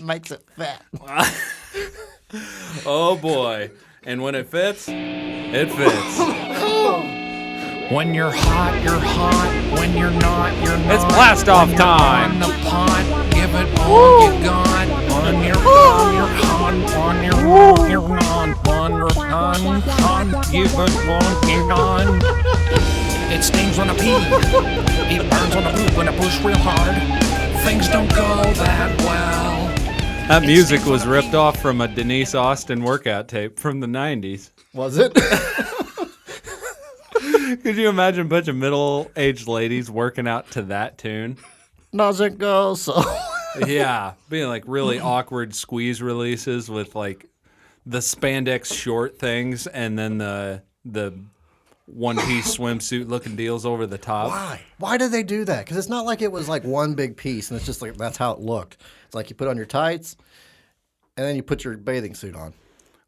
makes it fit. Oh, boy. And when it fits, it fits. When you're hot, you're hot. When you're not, you're not. It's blast-off When time. you're on the pot, give it all you got. When you're hot, when you're not, you're not. When you're hot, give it all you got. It stings when I pee. It burns on the poop when I push real hard. Things don't go that well. That music was ripped off from a Denise Austin workout tape from the 90s. Was it? Could you imagine a bunch of middle-aged ladies working out to that tune? Doesn't go so. Yeah, being like really awkward squeeze releases with like the spandex short things and then the one-piece swimsuit looking deals over the top. Why? Why did they do that? Because it's not like it was like one big piece and it's just like that's how it looked. It's like you put on your tights and then you put your bathing suit on.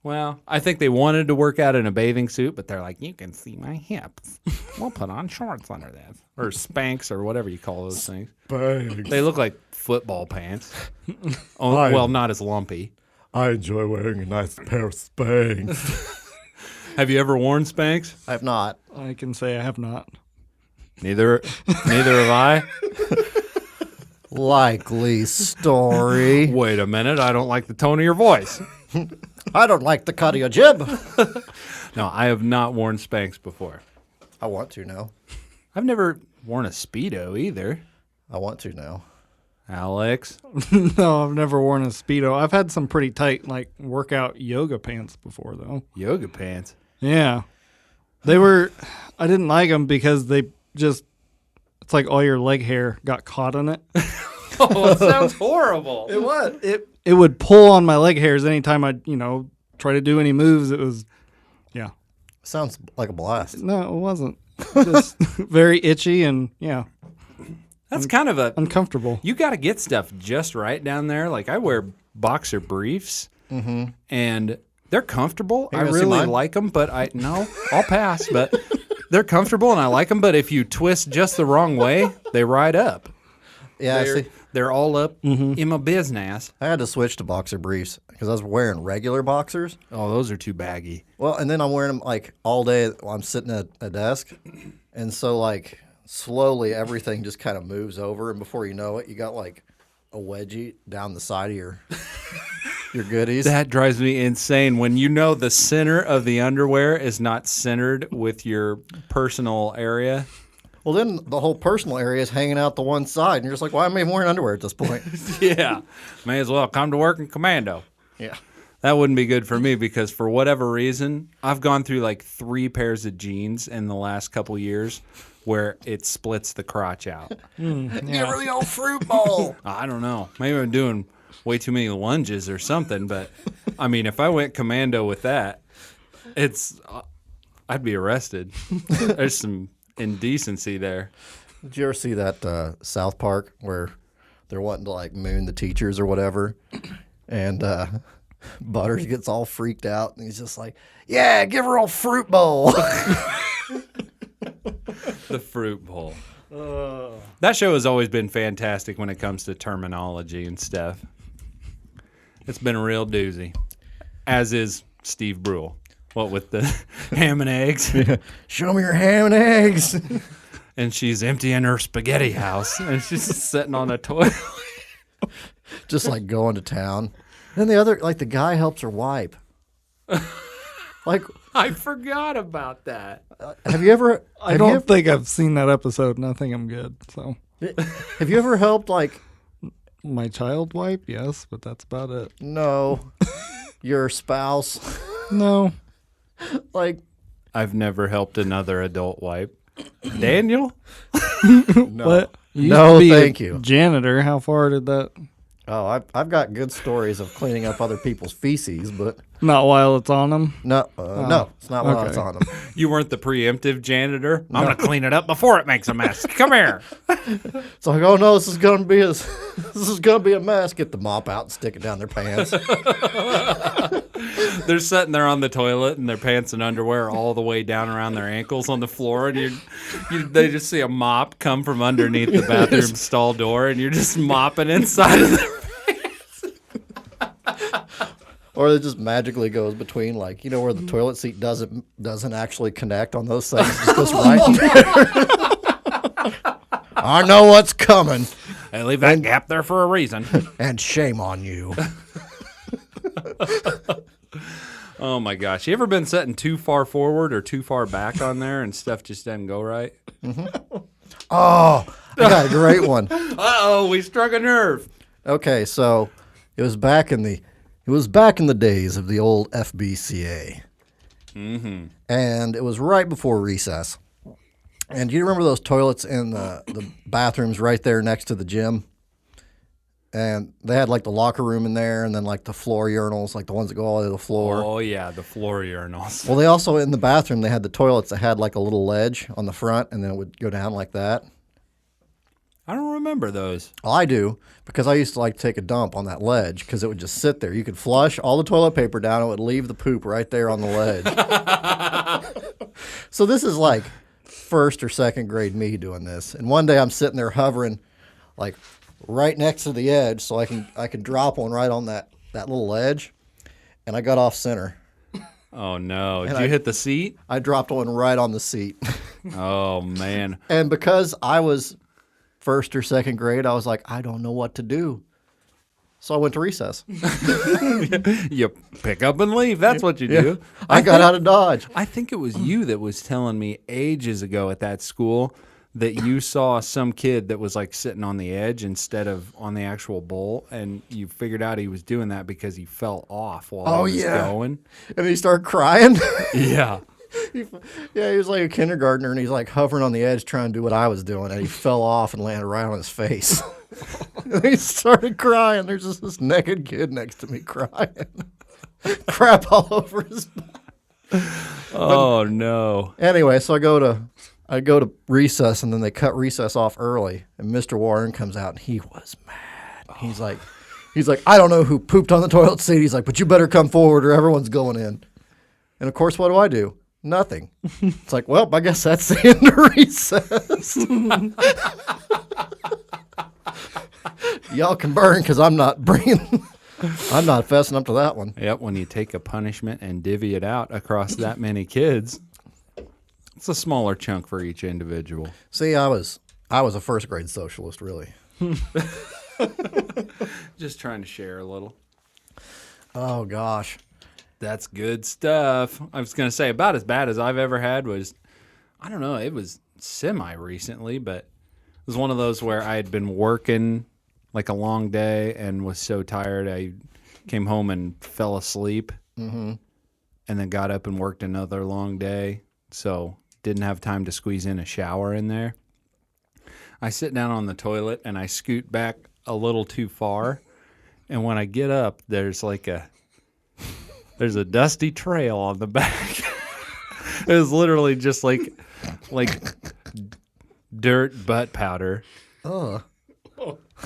Well, I think they wanted to work out in a bathing suit, but they're like, you can see my hips. We'll put on shorts under this. Or Spanx or whatever you call those things. Spanx. They look like football pants. Oh, well, not as lumpy. I enjoy wearing a nice pair of Spanx. Have you ever worn Spanx? I have not. I can say I have not. Neither have I. Likely story. Wait a minute. I don't like the tone of your voice. I don't like the cut of your jib. No, I have not worn Spanx before. I want to now. I've never worn a Speedo either. I want to now. Alex? No, I've never worn a Speedo. I've had some pretty tight, like, workout yoga pants before, though. Yoga pants? Yeah. I didn't like them because they just, it's like all your leg hair got caught in it. Oh, it sounds horrible. It was. It would pull on my leg hairs anytime I, try to do any moves. It was, yeah. Sounds like a blast. No, it wasn't. Just very itchy and, yeah. That's kind of uncomfortable. You got to get stuff just right down there. Like I wear boxer briefs, and they're comfortable. I really like them, but I'll pass. But they're comfortable, and I like them. But if you twist just the wrong way, they ride up. Yeah, they're all up in my business. I had to switch to boxer briefs because I was wearing regular boxers. Oh, those are too baggy. Well, and then I'm wearing them like all day while I'm sitting at a desk, and so like slowly everything just kind of moves over, and before you know it, you got like a wedgie down the side of your goodies. That drives me insane when you know the center of the underwear is not centered with your personal area. Well, then the whole personal area is hanging out the one side, and you're just like, why am I even wearing underwear at this point? Yeah. May as well come to work in commando. Yeah. That wouldn't be good for me because for whatever reason, I've gone through like 3 pairs of jeans in the last couple years where it splits the crotch out. Give her the old fruit bowl. I don't know. Maybe I'm doing way too many lunges or something, but I mean, if I went commando with that, I'd be arrested. There's some indecency there. Did you ever see that South Park where they're wanting to like moon the teachers or whatever, and Butters gets all freaked out and he's just like, "Yeah, give her a fruit bowl." The fruit bowl. That show has always been fantastic when it comes to terminology and stuff. It's been a real doozy, as is Steve Brule. What with the ham and eggs? Yeah. Show me your ham and eggs. And she's emptying her spaghetti house, and she's sitting on a toilet. Just like going to town. Then the other, like the guy helps her wipe. Like, I forgot about that. have you ever? I don't think I've seen that episode, and I think I'm good. So, have you ever helped like my child wipe? Yes, but that's about it. No, your spouse? No. Like, I've never helped another adult wipe. Daniel? no. What? You No, used to be thank a you. Janitor. How far did that? Oh, I've got good stories of cleaning up other people's feces, but Not while it's on them. no, no, it's not while Okay. it's on them. You weren't the preemptive janitor? I'm going to clean it up before it makes a mess. Come here. It's like, oh no, this is gonna be a mess. Get the mop out and stick it down their pants. They're sitting there on the toilet, and their pants and underwear are all the way down around their ankles on the floor, and they just see a mop come from underneath the bathroom stall door, and you're just mopping inside of their pants. Or it just magically goes between, like, you know, where the toilet seat doesn't actually connect on those things. It just goes right in there. I know what's coming. I leave that gap there for a reason. And shame on you. Oh my gosh. You ever been sitting too far forward or too far back on there and stuff just doesn't go right? Oh, I got a great one. Uh-oh, we struck a nerve. Okay, so it was back in the days of the old FBCA. Mm-hmm. And it was right before recess. And do you remember those toilets in the bathrooms right there next to the gym? And they had like the locker room in there and then like the floor urinals, like the ones that go all the way to the floor. Oh, yeah, the floor urinals. Well, they also, in the bathroom, they had the toilets that had like a little ledge on the front and then it would go down like that. I don't remember those. Well, I do, because I used to like to take a dump on that ledge because it would just sit there. You could flush all the toilet paper down, it would leave the poop right there on the ledge. So this is like first or second grade me doing this. And one day I'm sitting there hovering like right next to the edge so I can drop one right on that little ledge. And I got off center. Oh, no. Did you hit the seat? I dropped one right on the seat. Oh, man. And because I was first or second grade, I was like, I don't know what to do. So I went to recess. You pick up and leave. That's what you do. I got out of Dodge. I think it was you that was telling me ages ago at that school that you saw some kid that was like sitting on the edge instead of on the actual bowl, and you figured out he was doing that because he fell off while he was going. And he started crying. Yeah. He was like a kindergartner, and he's like hovering on the edge trying to do what I was doing, and he fell off and landed right on his face. And he started crying. There's just this naked kid next to me crying. Crap all over his back. Oh, no. Anyway, so I go to recess, and then they cut recess off early, and Mr. Warren comes out, and he was mad. He's like, I don't know who pooped on the toilet seat. He's like, but you better come forward or everyone's going in. And of course, what do? Nothing. It's like, well, I guess that's the end of recess. Y'all can burn because I'm not fessing up to that one. Yep, when you take a punishment and divvy it out across that many kids, it's a smaller chunk for each individual. See, I was a first grade socialist, really. Just trying to share a little. Oh, gosh. That's good stuff. I was going to say, about as bad as I've ever had was, I don't know, it was semi-recently, but it was one of those where I had been working like a long day and was so tired I came home and fell asleep, and then got up and worked another long day, so didn't have time to squeeze in a shower in there. I sit down on the toilet and I scoot back a little too far, and when I get up, there's a dusty trail on the back. It was literally just like dirt butt powder.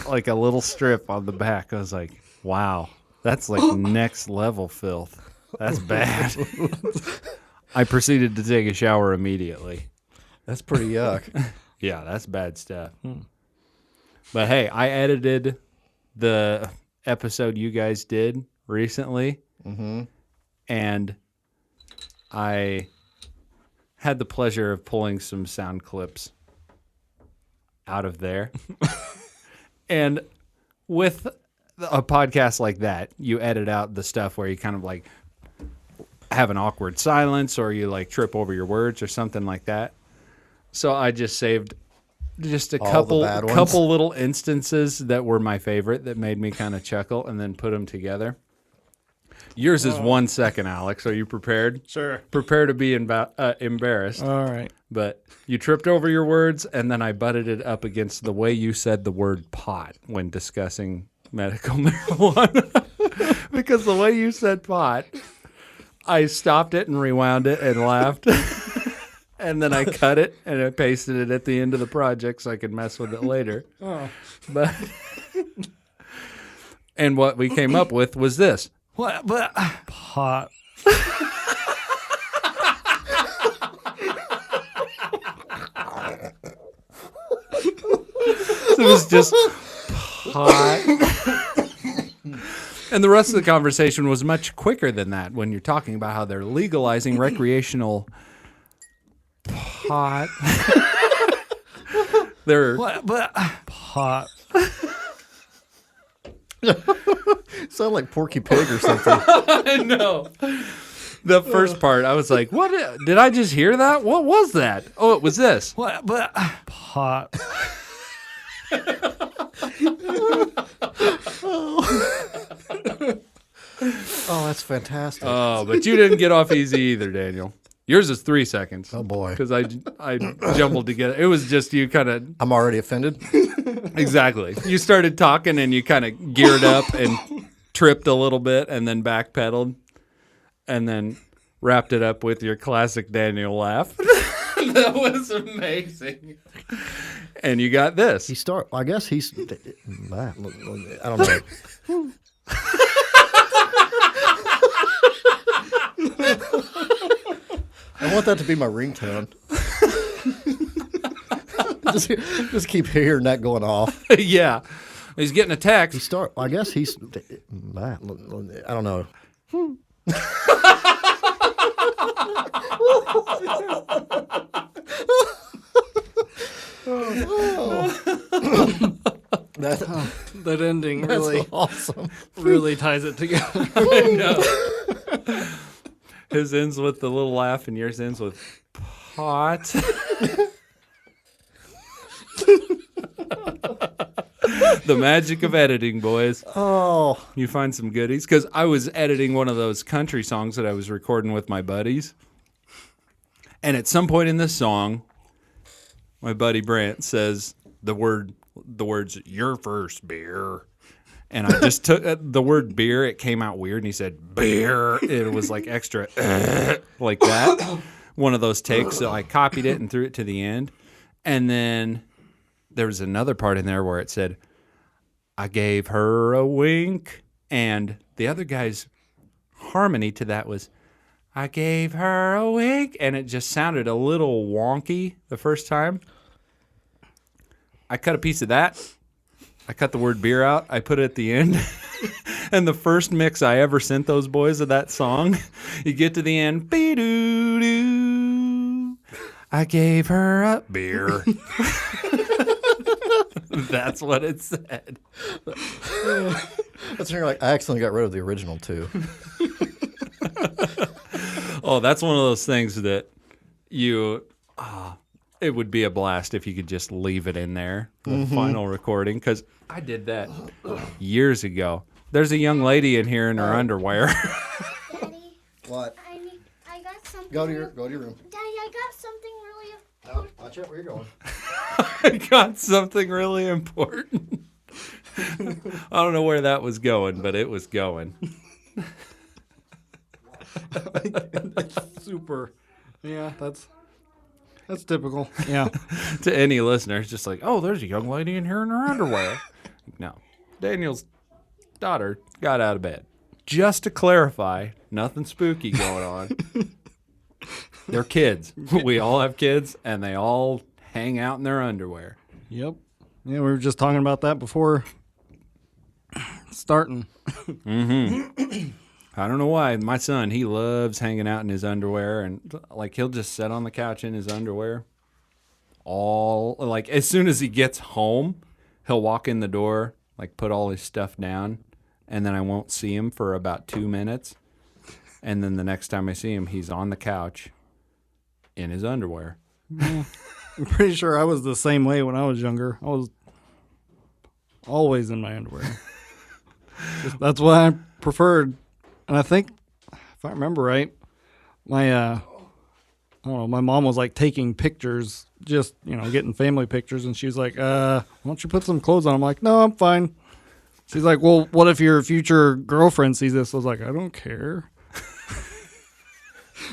Like a little strip on the back. I was like, wow, that's like next level filth. That's bad. I proceeded to take a shower immediately. That's pretty yuck. Yeah, that's bad stuff. But hey, I edited the episode you guys did recently. And I had the pleasure of pulling some sound clips out of there. And with a podcast like that, you edit out the stuff where you kind of like have an awkward silence or you like trip over your words or something like that. So I just saved just a couple little instances that were my favorite that made me kind of chuckle and then put them together. Yours is 1 second, Alex. Are you prepared? Sure. Prepare to be embarrassed. All right. But you tripped over your words, and then I butted it up against the way you said the word pot when discussing medical marijuana. Because the way you said pot, I stopped it and rewound it and laughed. And then I cut it and I pasted it at the end of the project so I could mess with it later. But and what we came up with was this. What? Pot. It was just pot. And the rest of the conversation was much quicker than that when you're talking about how they're legalizing recreational pot. They're Pot. Sound like Porky Pig or something. I know. The first part, I was like, "What? Did I just hear that? What was that? Oh, it was this." Pot. Oh, that's fantastic. Oh, but you didn't get off easy either, Daniel. Yours is 3 seconds. Oh, boy. Because I jumbled together. It was just you kind of I'm already offended. exactly. You started talking and you kind of geared up and tripped a little bit and then backpedaled and then wrapped it up with your classic Daniel laugh. That was amazing. And you got this. I guess he's. I don't know. I want that to be my ringtone. just keep hearing that going off. Yeah. He's getting a text. I guess he's. I don't know. That ending really Awesome. really ties it together. I know. His ends with the little laugh and yours ends with pot. The magic of editing, boys. Oh, You find some goodies. Because I was editing one of those country songs that I was recording with my buddies. And at some point in this song, my buddy Brant says the words, "your first beer." And I just took the word beer. It came out weird. And he said, beer. It was like extra like that. One of those takes. So I copied it and threw it to the end. And then there was another part in there where it said, I gave her a wink. And the other guy's harmony to that was, I gave her a wink. And it just sounded a little wonky the first time. I cut a piece of that. I cut the word beer out. I put it at the end. And the first mix I ever sent those boys of that song, you get to the end, be-doo-doo. I gave her a beer. That's what it said. that's like I accidentally got rid of the original too. Oh, that's one of those things that you... it would be a blast if you could just leave it in there, the final recording, because I did that years ago. There's a young lady in here in her underwear. Daddy, What? I got something. Go to your room. Daddy, I got something really. No, watch out where you're going. I got something really important. I don't know where that was going, but it was going. Super. Yeah, that's typical. Yeah. To any listener, it's just like, oh, there's a young lady in here in her underwear. No. Daniel's daughter got out of bed. Just to clarify, nothing spooky going on. They're kids. We all have kids, and they all hang out in their underwear. Yep. Yeah, we were just talking about that before starting. I don't know why. My son, he loves hanging out in his underwear, and like he'll just sit on the couch in his underwear. As soon as he gets home, he'll walk in the door, like put all his stuff down, and then I won't see him for about 2 minutes. And then the next time I see him, he's on the couch in his underwear. Yeah. I'm pretty sure I was the same way when I was younger. I was always in my underwear. That's what I preferred. And I think, if I remember right, my I don't know, my mom was like taking pictures, just, getting family pictures, and she was like, why don't you put some clothes on? I'm like, no, I'm fine. She's like, well, what if your future girlfriend sees this? I was like, I don't care.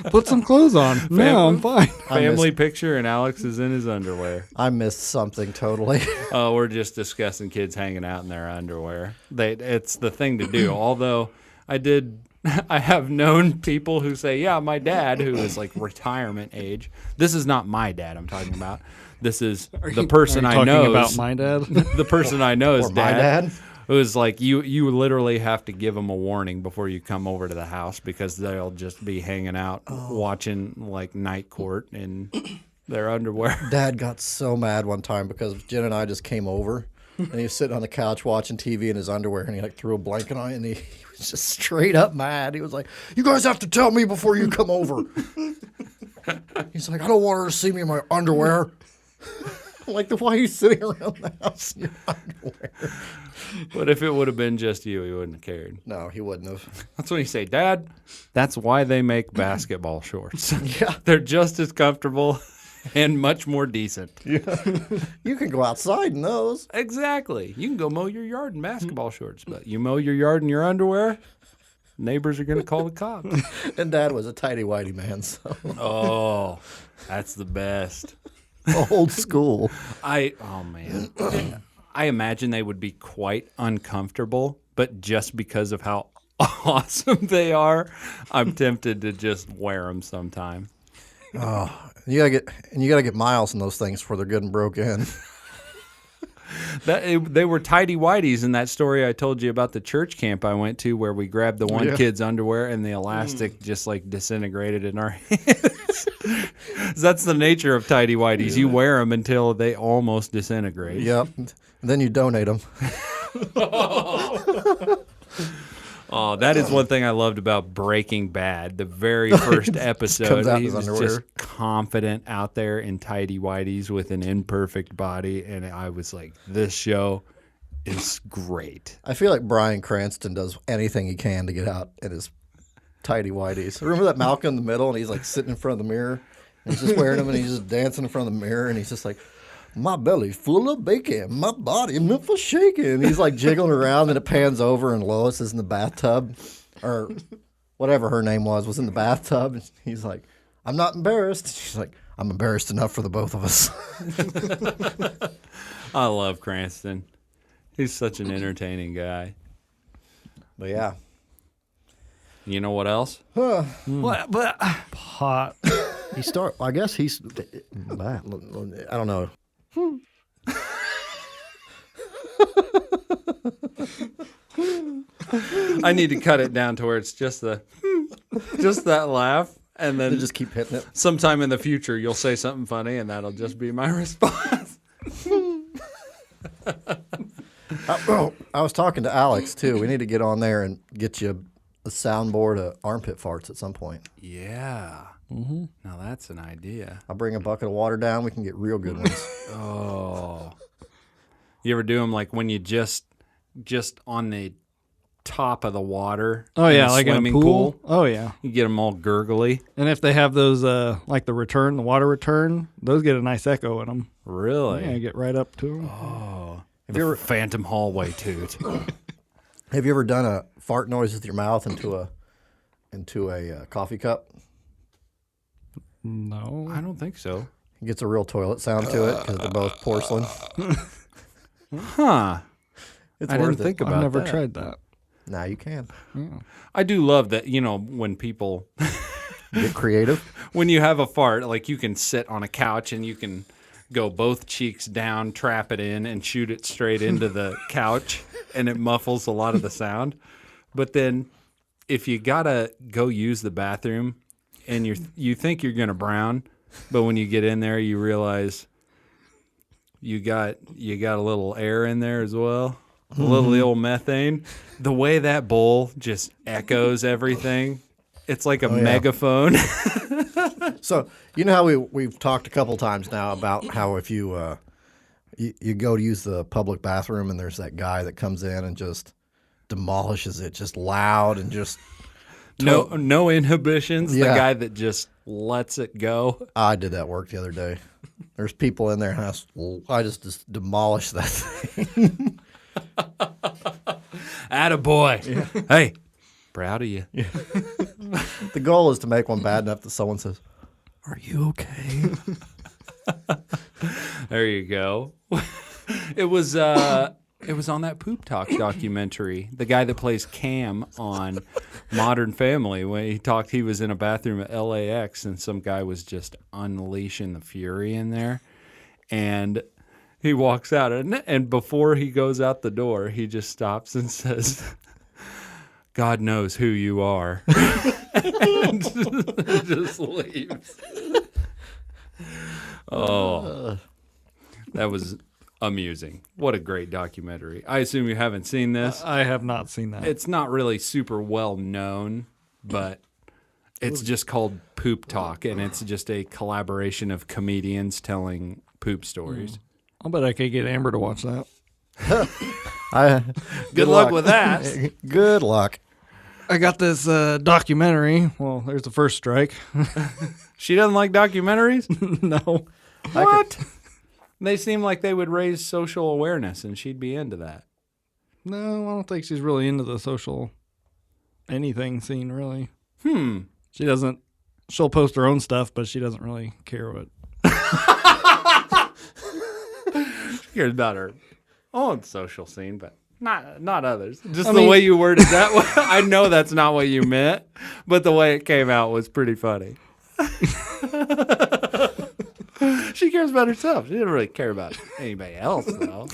Put some clothes on. No, I'm fine. Family picture, and Alex is in his underwear. I missed something totally. Oh, we're just discussing kids hanging out in their underwear. It's the thing to do. Although I have known people who say, yeah, my dad, who is like retirement age. This is not my dad I'm talking about. This is the person I know. Talking about my dad? The person I know is Or my dad. It was like you literally have to give them a warning before you come over to the house because they'll just be hanging out watching like Night Court in their underwear. Dad got so mad one time because Jen and I just came over and he was sitting on the couch watching TV in his underwear and he like threw a blanket on it and he was just straight up mad. He was like, "You guys have to tell me before you come over." He's like, "I don't want her to see me in my underwear." I'm like, why are you sitting around the house in your underwear? But if it would have been just you, he wouldn't have cared. No, he wouldn't have. That's when you say, Dad, that's why they make basketball shorts. Yeah. They're just as comfortable and much more decent. You can go outside in those. Exactly. You can go mow your yard in basketball shorts, but you mow your yard in your underwear, neighbors are going to call the cops. And Dad was a tighty-whitey man, so Oh, that's the best. old school. Oh man. I imagine they would be quite uncomfortable, but just because of how awesome they are, I'm tempted to just wear them sometime. You gotta get miles in those things before they're good and broke in. They were tidy whities in that story I told you about the church camp I went to where we grabbed the one kid's underwear and the elastic just like disintegrated in our hands. That's the nature of tidy whities. You wear them until they almost disintegrate. Yep. And then you donate them. Oh, that is one thing I loved about Breaking Bad. The very first episode, out in he his was underwear. just confident out there in tidy whities with an imperfect body, and I was like, this show is great. I feel like Bryan Cranston does anything he can to get out in his tidy whities. Remember that Malcolm in the Middle, and he's like sitting in front of the mirror, and he's just wearing them, and he's just dancing in front of the mirror, and he's just like, "My belly's full of bacon, my body meant for shaking." And he's like jiggling around, and it pans over, and Lois is in the bathtub, or whatever her name was in the bathtub, and he's like, "I'm not embarrassed." She's like, "I'm embarrassed enough for the both of us." I love Cranston. He's such an entertaining guy. But yeah. You know what else? What? But Pot. I guess he's. I don't know. I need to cut it down to where it's just just that laugh, and then They just keep hitting it. sometime in the future you'll say something funny, and that'll just be my response. I was talking to Alex too. We need to get on there and get you a soundboard of armpit farts at some point. Yeah. Mm-hmm. Now that's an idea. I'll bring a bucket of water down. We can get real good ones. Oh. You ever do them like when you just on the top of the water? Oh, in yeah, a like in a swimming pool. Oh, yeah. You get them all gurgly. And if they have those, like the water return, those get a nice echo in them. Really? Yeah, get right up to them. Oh. Have you ever phantom hallway toot? Have you ever done a fart noise with your mouth into a coffee cup? No. I don't think so. It gets a real toilet sound to it because they're both porcelain. Huh. It's I worth didn't it. think about I've never that. tried that. Now you can I do love that, when people get creative. when you have a fart, like you can sit on a couch and you can go both cheeks down, trap it in, and shoot it straight into the couch, and it muffles a lot of the sound. But then if you gotta go use the bathroom and you think you're gonna brown, but when you get in there you realize you got a little air in there as well. A little old methane. The way that bowl just echoes everything. It's like a megaphone. So you know how we've talked a couple times now about how if you go to use the public bathroom and there's that guy that comes in and just demolishes it, just loud and just No inhibitions. Yeah. The guy that just lets it go. I did that work the other day. There's people in there and I just demolished that thing. Attaboy. Yeah. Hey, proud of you. Yeah. The goal is to make one bad enough that someone says, "Are you okay?" There you go. It was on that Poop Talk documentary. The guy that plays Cam on Modern Family, when he was in a bathroom at LAX and some guy was just unleashing the fury in there. And he walks out, and before he goes out the door, he just stops and says, God knows who you are. And just leaves. Oh, that was amusing. What a great documentary. I assume you haven't seen this. I have not seen that. It's not really super well known, but it's just called Poop Talk, and it's just a collaboration of comedians telling poop stories. I'll bet I could get Amber to watch that. Good luck with that. Good luck. I got this documentary. Well, there's the first strike. She doesn't like documentaries? No. What? They seem like they would raise social awareness, and she'd be into that. No, I don't think she's really into the social anything scene, really. She doesn't. She'll post her own stuff, but she doesn't really care what. She cares about her own social scene, but not others. Just the way you worded that. I know that's not what you meant, but the way it came out was pretty funny. She cares about herself. She didn't really care about anybody else, though.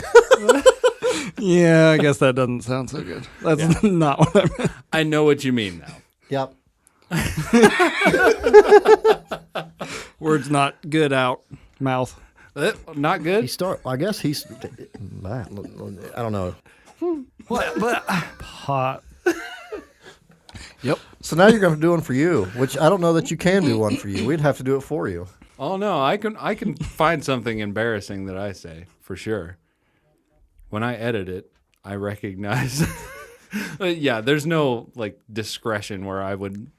Yeah, I guess that doesn't sound so good. That's not what I meant. I know what you mean, though. Yep. Words not good out. Mouth. Not good? I guess he's. I don't know. Hot. Yep. So now you're going to do one for you, which I don't know that you can do one for you. We'd have to do it for you. Oh, no. I can find something embarrassing that I say, for sure. When I edit it, I recognize. Yeah, there's no discretion where I would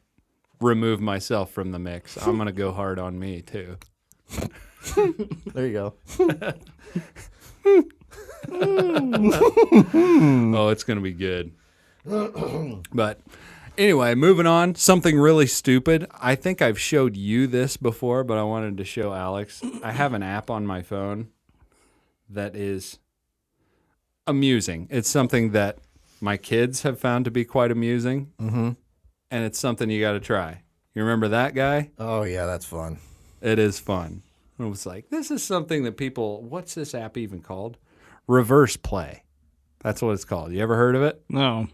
remove myself from the mix. I'm going to go hard on me, too. There you go. Oh, it's going to be good. But anyway, moving on. Something really stupid. I think I've showed you this before, but I wanted to show Alex. I have an app on my phone that is amusing. It's something that my kids have found to be quite amusing. Mm-hmm. And it's something you got to try. You remember that guy? Oh, yeah, that's fun. It is fun. It was like, this is something that people, what's this app even called? Reverse play. That's what it's called. You ever heard of it? No.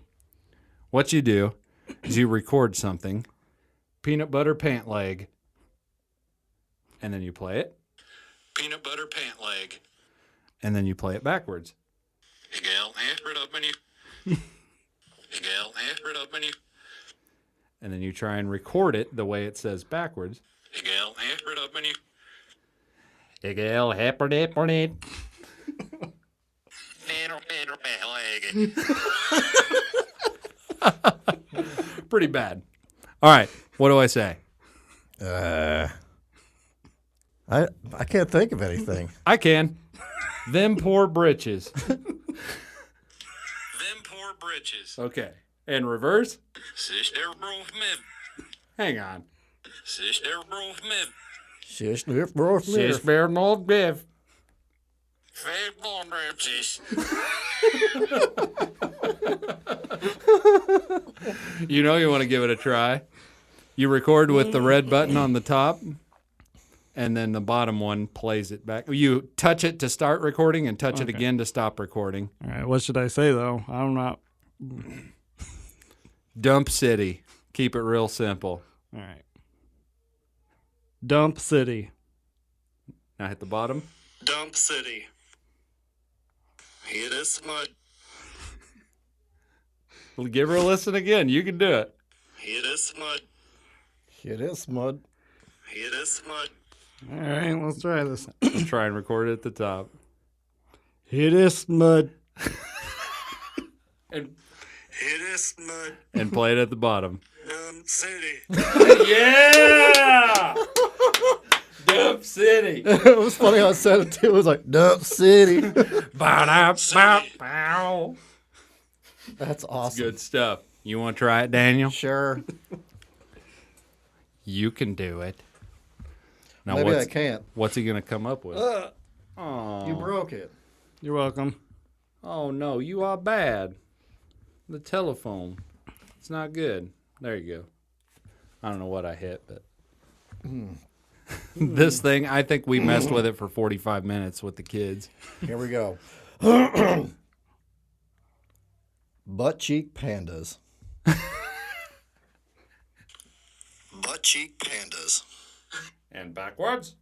What you do is you record something, peanut butter pant leg, and then you play it. Peanut butter pant leg. And then you play it backwards. And then you try and record it the way it says backwards. Pretty bad. All right, what do I say? I can't think of anything. I can. Them poor britches. Them poor britches. Okay. And reverse? Hang on. Shish, bro, Shish bear no biff. You know you want to give it a try. You record with the red button on the top, and then the bottom one plays it back. You touch it to start recording and touch it again to stop recording. All right. What should I say, though? I'm not. Dump City. Keep it real simple. All right. Dump City. Now hit the bottom. Dump City. It is mud. Well, give her a listen again. You can do it. It is mud. It is mud. It is mud. All right. Let's try this. I'll try and record it at the top. It is mud. And It is mud. and play it at the bottom. Dump City. Yeah! Dump City. It was funny how I said it too. It was like Dump City. Bow. That's awesome. Good stuff. You want to try it, Daniel? Sure. You can do it. Now Maybe I can't. What's he gonna come up with? You broke it. You're welcome. Oh no, you are bad. The telephone. It's not good. There you go. I don't know what I hit, but This thing, I think we messed with it for 45 minutes with the kids. Here we go. Butt cheek pandas. Butt cheek pandas. And backwards.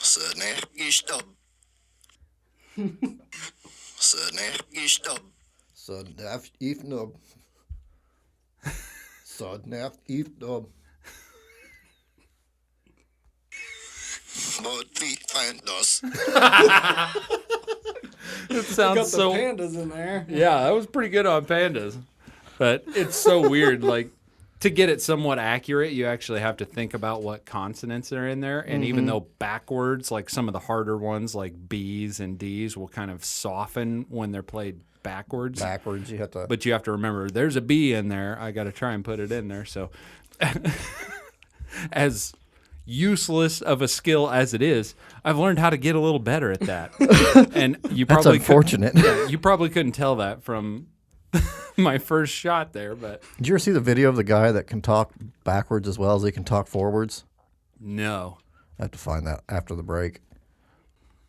Sudne istub. Sudne istub. Sudnaf ifnub. Sudnaf ifnub. Butt feet pandas. It sounds so. pandas in there. Yeah, that was pretty good on pandas. But it's so weird. Like, to get it somewhat accurate, you actually have to think about what consonants are in there. And even though backwards, like some of the harder ones, like B's and D's, will kind of soften when they're played backwards. You have to. But you have to remember, there's a B in there. I got to try and put it in there. So, as useless of a skill as it is, I've learned how to get a little better at that. And you That's probably unfortunate. you probably couldn't tell that from my first shot there, but Did you ever see the video of the guy that can talk backwards as well as he can talk forwards? no. I have to find that after the break.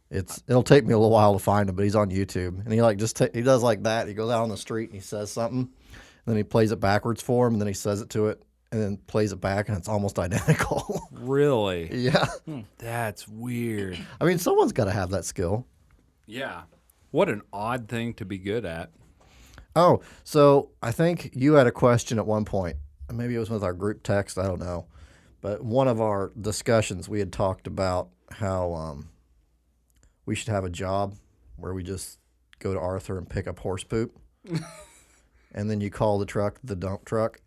It'll take me a little while to find him, but he's on YouTube, and he like he does like that. He goes out on the street and he says something, and then he plays it backwards for him, and then he says it to it, and then plays it back, and it's almost identical. Really? Yeah, That's weird. I mean, someone's got to have that skill. Yeah. What an odd thing to be good at. Oh, so I think you had a question at one point. Maybe it was with our group text. I don't know. But one of our discussions, we had talked about how we should have a job where we just go to Arthur and pick up horse poop. And then you call the truck the dump truck.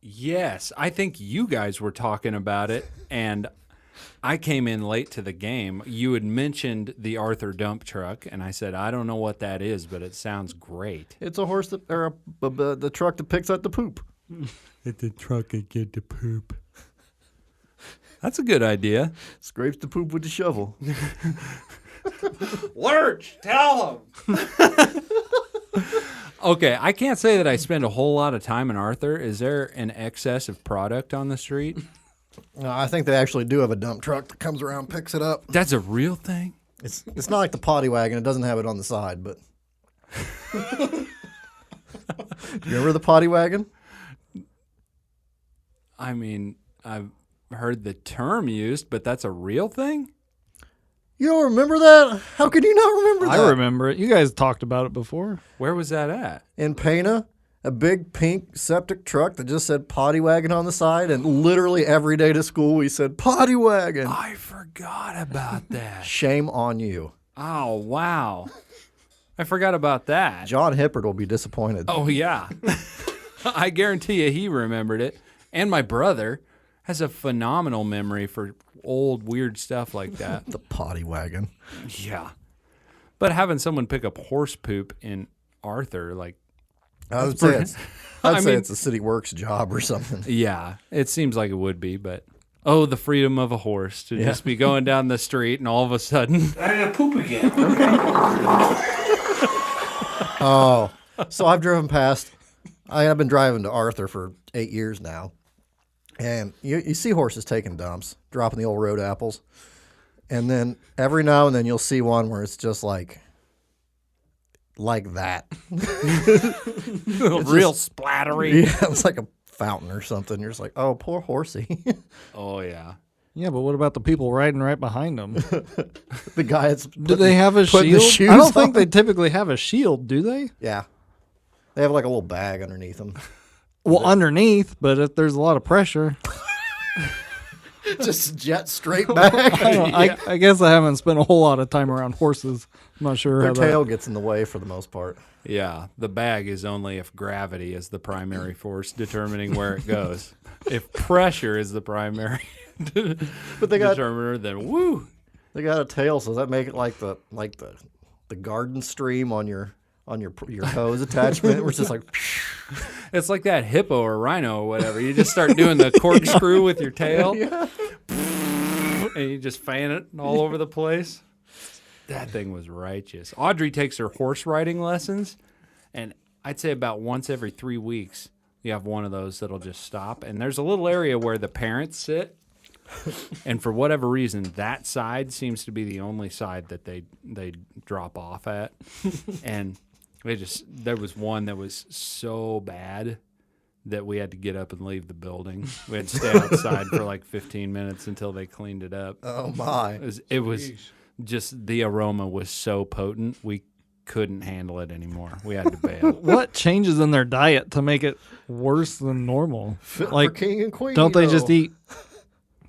Yes, I think you guys were talking about it, and I came in late to the game. You had mentioned the Arthur dump truck, and I said, I don't know what that is, but it sounds great. It's a horse that, or the truck that picks up the poop. It's the truck that get the poop. That's a good idea. Scrapes the poop with the shovel. Lurch, tell him. Okay, I can't say that I spend a whole lot of time in Arthur. Is there an excess of product on the street? No, I think they actually do have a dump truck that comes around and picks it up. That's a real thing? It's not like the potty wagon. It doesn't have it on the side, but. Do you remember the potty wagon? I mean, I've heard the term used, but that's a real thing? You don't remember that? How could you not remember that? I remember it. You guys talked about it before. Where was that at? In Pana, a big pink septic truck that just said potty wagon on the side, and literally every day to school we said potty wagon. I forgot about that. Shame on you. Oh, wow. I forgot about that. John Hippert will be disappointed. Oh, yeah. I guarantee you he remembered it. And my brother has a phenomenal memory for old, weird stuff like that. The potty wagon. Yeah. But having someone pick up horse poop in Arthur, like, I would say it's, I mean- it's a city works job or something. yeah, it seems like it would be, but oh, the freedom of a horse to just be going down the street and all of a sudden, I had to poop again. Oh, so I've driven past. I've been driving to Arthur for 8 years now, and you see horses taking dumps, dropping the old road apples, and then every now and then you'll see one where it's just like that. real splattery. Yeah, it's like a fountain or something. You're just like, oh, poor horsey. Oh, yeah. Yeah, but what about the people riding right behind them? The guy that's Do they have a putting the shield? shoes I don't think on. they typically have a shield, do they? Yeah, they have like a little bag underneath them. Well, underneath, but if there's a lot of pressure, Just jet straight back. I guess I haven't spent a whole lot of time around horses. I'm not sure Their how tail gets in the way for the most part. Yeah, the bag is only if gravity is the primary force determining where it goes. If pressure is the primary But they got determiner, then woo. they got a tail, so does that make it like the garden stream on your hose attachment? Where it's just like It's like that hippo or rhino or whatever. You just start doing the corkscrew with your tail, and you just fan it all over the place. That thing was righteous. Audrey takes her horse riding lessons, and I'd say about once every 3 weeks, you have one of those that'll just stop. And there's a little area where the parents sit, And for whatever reason, that side seems to be the only side that they drop off at. And there was one that was so bad that we had to get up and leave the building. We had to stay outside for like 15 minutes until they cleaned it up. Oh my! It was just, the aroma was so potent, we couldn't handle it anymore. We had to bail. What changes in their diet to make it worse than normal? Fit for Like, king and queen. don't they just though. eat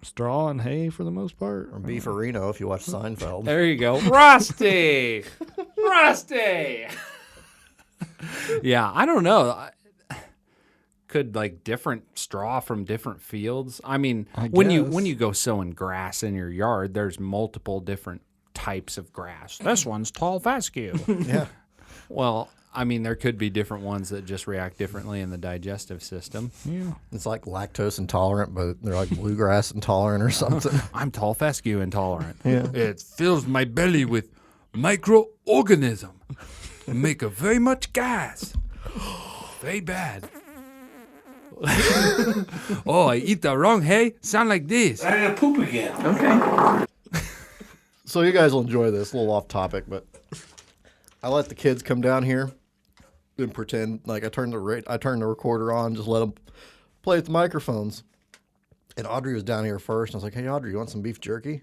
straw and hay for the most part? Or beefarino if you watch Seinfeld? There you go. Rusty! Rusty! Yeah, I don't know. Could like different straw from different fields? I mean, when you go sowing grass in your yard, there's multiple different types of grass. This one's tall fescue. Yeah. Well, I mean, there could be different ones that just react differently in the digestive system. Yeah. It's like lactose intolerant, but they're like bluegrass intolerant or something. I'm tall fescue intolerant. Yeah. It fills my belly with microorganism. Make a very much gas. Very bad. Oh, I eat the wrong hay? Sound like this. I gotta poop again. Okay. So you guys will enjoy this. A little off topic, but I let the kids come down here and pretend like I turned the recorder on, just let them play with the microphones. And Audrey was down here first, and I was like, "Hey, Audrey, you want some beef jerky?"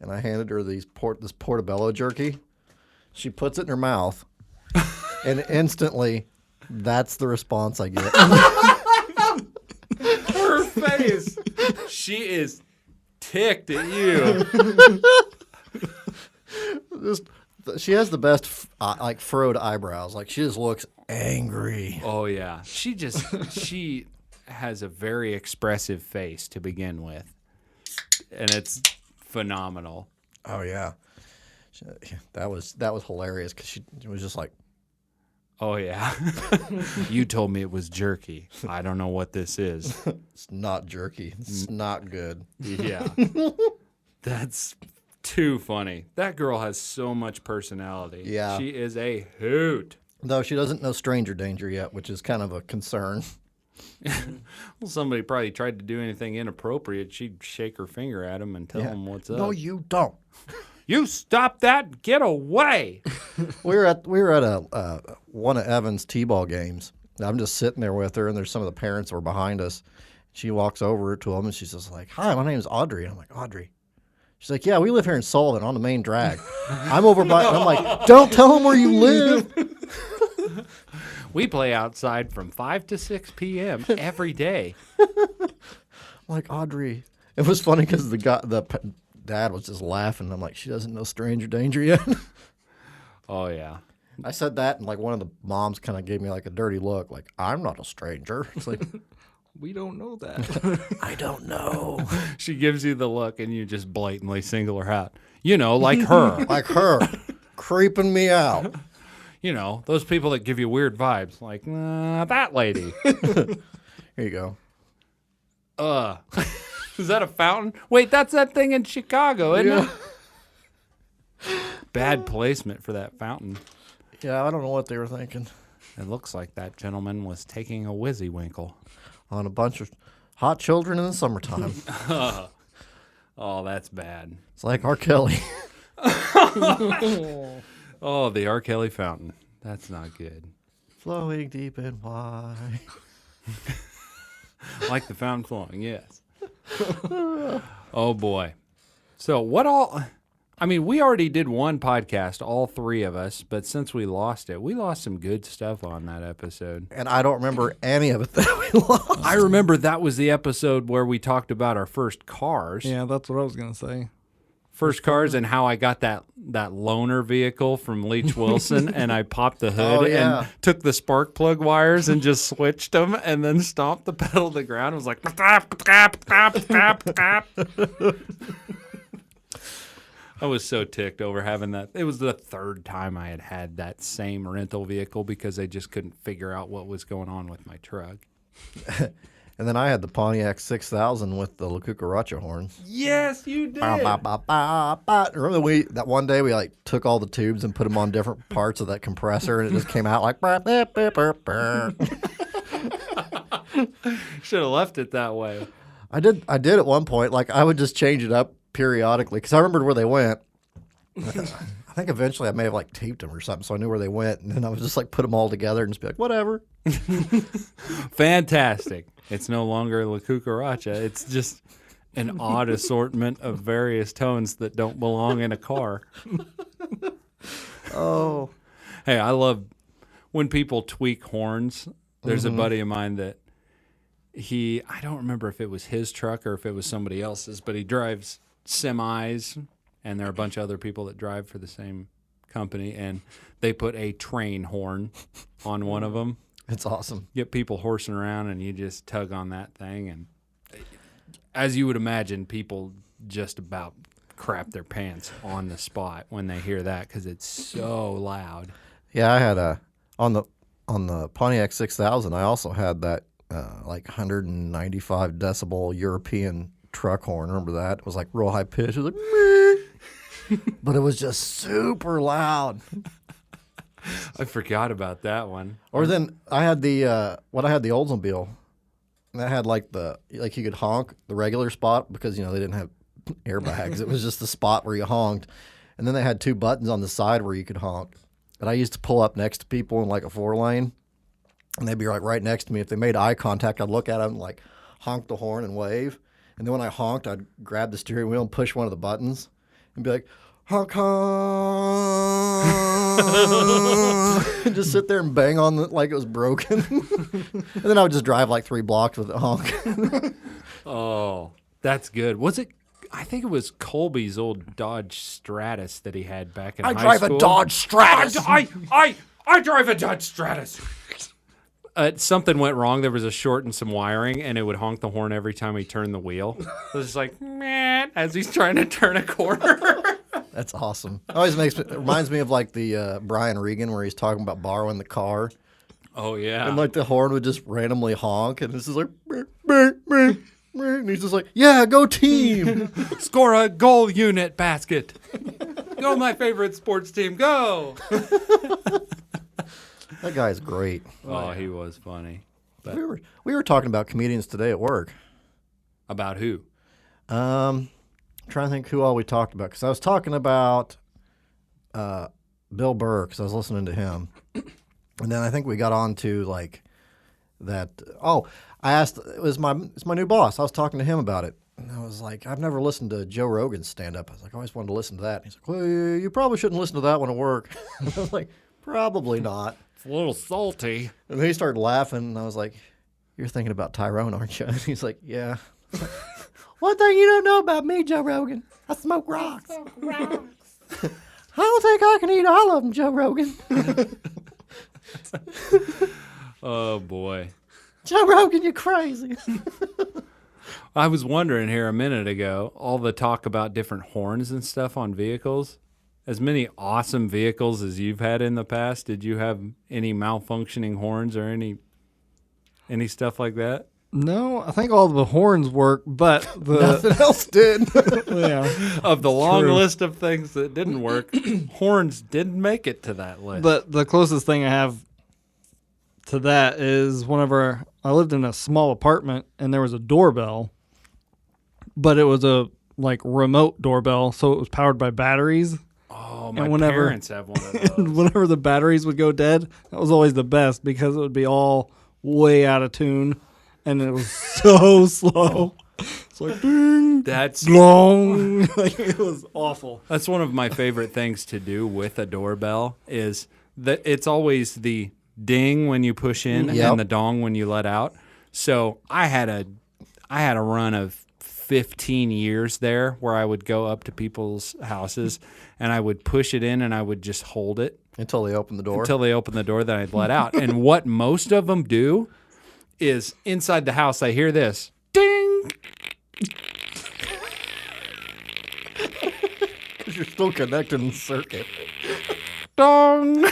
And I handed her this portobello jerky. She puts it in her mouth, and instantly, that's the response I get. Her face. She is ticked at you. She has the best like furrowed eyebrows. Like she just looks angry. Oh, yeah. She has a very expressive face to begin with. And it's phenomenal. Oh yeah, that was hilarious because she was just like, Oh, yeah. You told me it was jerky. I don't know what this is. "It's not jerky. It's not good." Yeah. That's too funny. That girl has so much personality. Yeah. She is a hoot. Though she doesn't know stranger danger yet, which is kind of a concern. Well, somebody probably tried to do anything inappropriate. She'd shake her finger at him and tell him what's up. No, you don't. You stop that! Get away! We were at one of Evan's t-ball games. I'm just sitting there with her, and there's some of the parents were behind us. She walks over to them, and she's just like, "Hi, my name's Audrey." And I'm like, "Audrey?" She's like, "Yeah, we live here in Sullivan on the main drag." I'm over by. I'm like, "Don't tell them where you live." We play outside from 5 to 6 p.m. every day. I'm like, "Audrey." It was funny because the dad was just laughing. I'm like, "She doesn't know stranger danger yet." Oh, yeah. I said that, and like one of the moms kind of gave me like a dirty look, like, "I'm not a stranger." It's like, We don't know that. I don't know. She gives you the look, and you just blatantly single her out. You know, like her. Like her, creeping me out. You know, those people that give you weird vibes. Like, that lady. Here you go. Is that a fountain? Wait, that's that thing in Chicago, isn't it? Bad placement for that fountain. Yeah, I don't know what they were thinking. It looks like that gentleman was taking a whizzy-winkle. On a bunch of hot children in the summertime. Oh, that's bad. It's like R. Kelly. Oh, the R. Kelly fountain. That's not good. Flowing deep and wide. Like the fountain flowing, yes. Oh, boy. So what all... I mean, we already did one podcast, all three of us, but since we lost some good stuff on that episode. And I don't remember any of it that we lost. I remember that was the episode where we talked about our first cars. Yeah, that's what I was going to say. First cars and how I got that loaner vehicle from Leach Wilson and I popped the hood Oh, yeah. and took the spark plug wires and just switched them and then stomped the pedal to the ground. It was like... I was so ticked over having that. It was the third time I had that same rental vehicle because they just couldn't figure out what was going on with my truck. And then I had the Pontiac 6000 with the La Cucaracha horns. Yes, you did. Ba, ba, ba, ba. Remember that one day we like took all the tubes and put them on different parts of that compressor and it just came out like... Should have left it that way. I did at one point. Like I would just change it up periodically because I remembered where they went. I think eventually I may have like taped them or something, so I knew where they went, and then I would just like put them all together and just be like, whatever. Fantastic. It's no longer La Cucaracha. It's just an odd assortment of various tones that don't belong in a car. Oh. Hey, I love when people tweak horns. There's a buddy of mine that I don't remember if it was his truck or if it was somebody else's, but he drives semis, and there are a bunch of other people that drive for the same company, and they put a train horn on one of them. It's awesome. Get people horsing around, and you just tug on that thing, and as you would imagine, people just about crap their pants on the spot when they hear that because it's so loud. Yeah, I had on the Pontiac 6000. I also had that like 195 decibel European truck horn. Remember that? It was like real high pitch. It was like, meh. But it was just super loud. I forgot about that one. Or then I had the Oldsmobile. That had like you could honk the regular spot because they didn't have airbags. It was just the spot where you honked, and then they had 2 buttons on the side where you could honk. And I used to pull up next to people in like a 4-lane, and they'd be like right next to me. If they made eye contact, I'd look at them and like honk the horn and wave. And then when I honked, I'd grab the steering wheel and push one of the buttons and be like, honk, honk. And just sit there and bang on it like it was broken. And then I would just drive like 3 blocks with a honk. Oh, that's good. Was it? I think it was Colby's old Dodge Stratus that he had back in high school. I drive a Dodge Stratus. I drive a Dodge Stratus. Something went wrong. There was a short in some wiring, and it would honk the horn every time he turned the wheel. It was just like, man, as he's trying to turn a corner. That's awesome. It reminds me of like the Brian Regan where he's talking about borrowing the car. Oh, yeah. And like the horn would just randomly honk, and this is like, burr, burr, burr, burr, and he's just like, yeah, go team. Score a goal unit basket. Go, my favorite sports team. Go. That guy's great. Oh, he was funny. But We were talking about comedians today at work. about who? I'm trying to think who all we talked about, because I was talking about Bill Burr because I was listening to him, and then I think we got on to like that. Oh, I asked, it's my new boss. I was talking to him about it, and I was like, I've never listened to Joe Rogan's stand up. I was like, I always wanted to listen to that. And he's like, well, you probably shouldn't listen to that one at work. I was like, probably not. It's a little salty. And then he started laughing, and I was like, you're thinking about Tyrone, aren't you? And he's like, yeah. One thing you don't know about me, Joe Rogan, I smoke rocks. I don't think I can eat all of them, Joe Rogan. Oh, boy. Joe Rogan, you're crazy. I was wondering here a minute ago, all the talk about different horns and stuff on vehicles. As many awesome vehicles as you've had in the past, did you have any malfunctioning horns or any stuff like that? No, I think all the horns work, but Nothing else did. yeah. Of the long True. list of things that didn't work, horns didn't make it to that list. But the closest thing I have to that is whenever I lived in a small apartment and there was a doorbell, but it was a like remote doorbell, so it was powered by batteries. Oh, my whenever- parents have one of those. And whenever the batteries would go dead, that was always the best because it would be all way out of tune, and it was so slow. It's like ding, That's long. Like it was awful. That's one of my favorite things to do with a doorbell is that it's always the ding when you push in Yep. and the dong when you let out. So I had a run of 15 years there where I would go up to people's houses and I would push it in and I would just hold it Until they open the door. until they open the door, then I'd let out. And what most of them do is inside the house, I hear this ding. Because you're still connected in the circuit. Dong.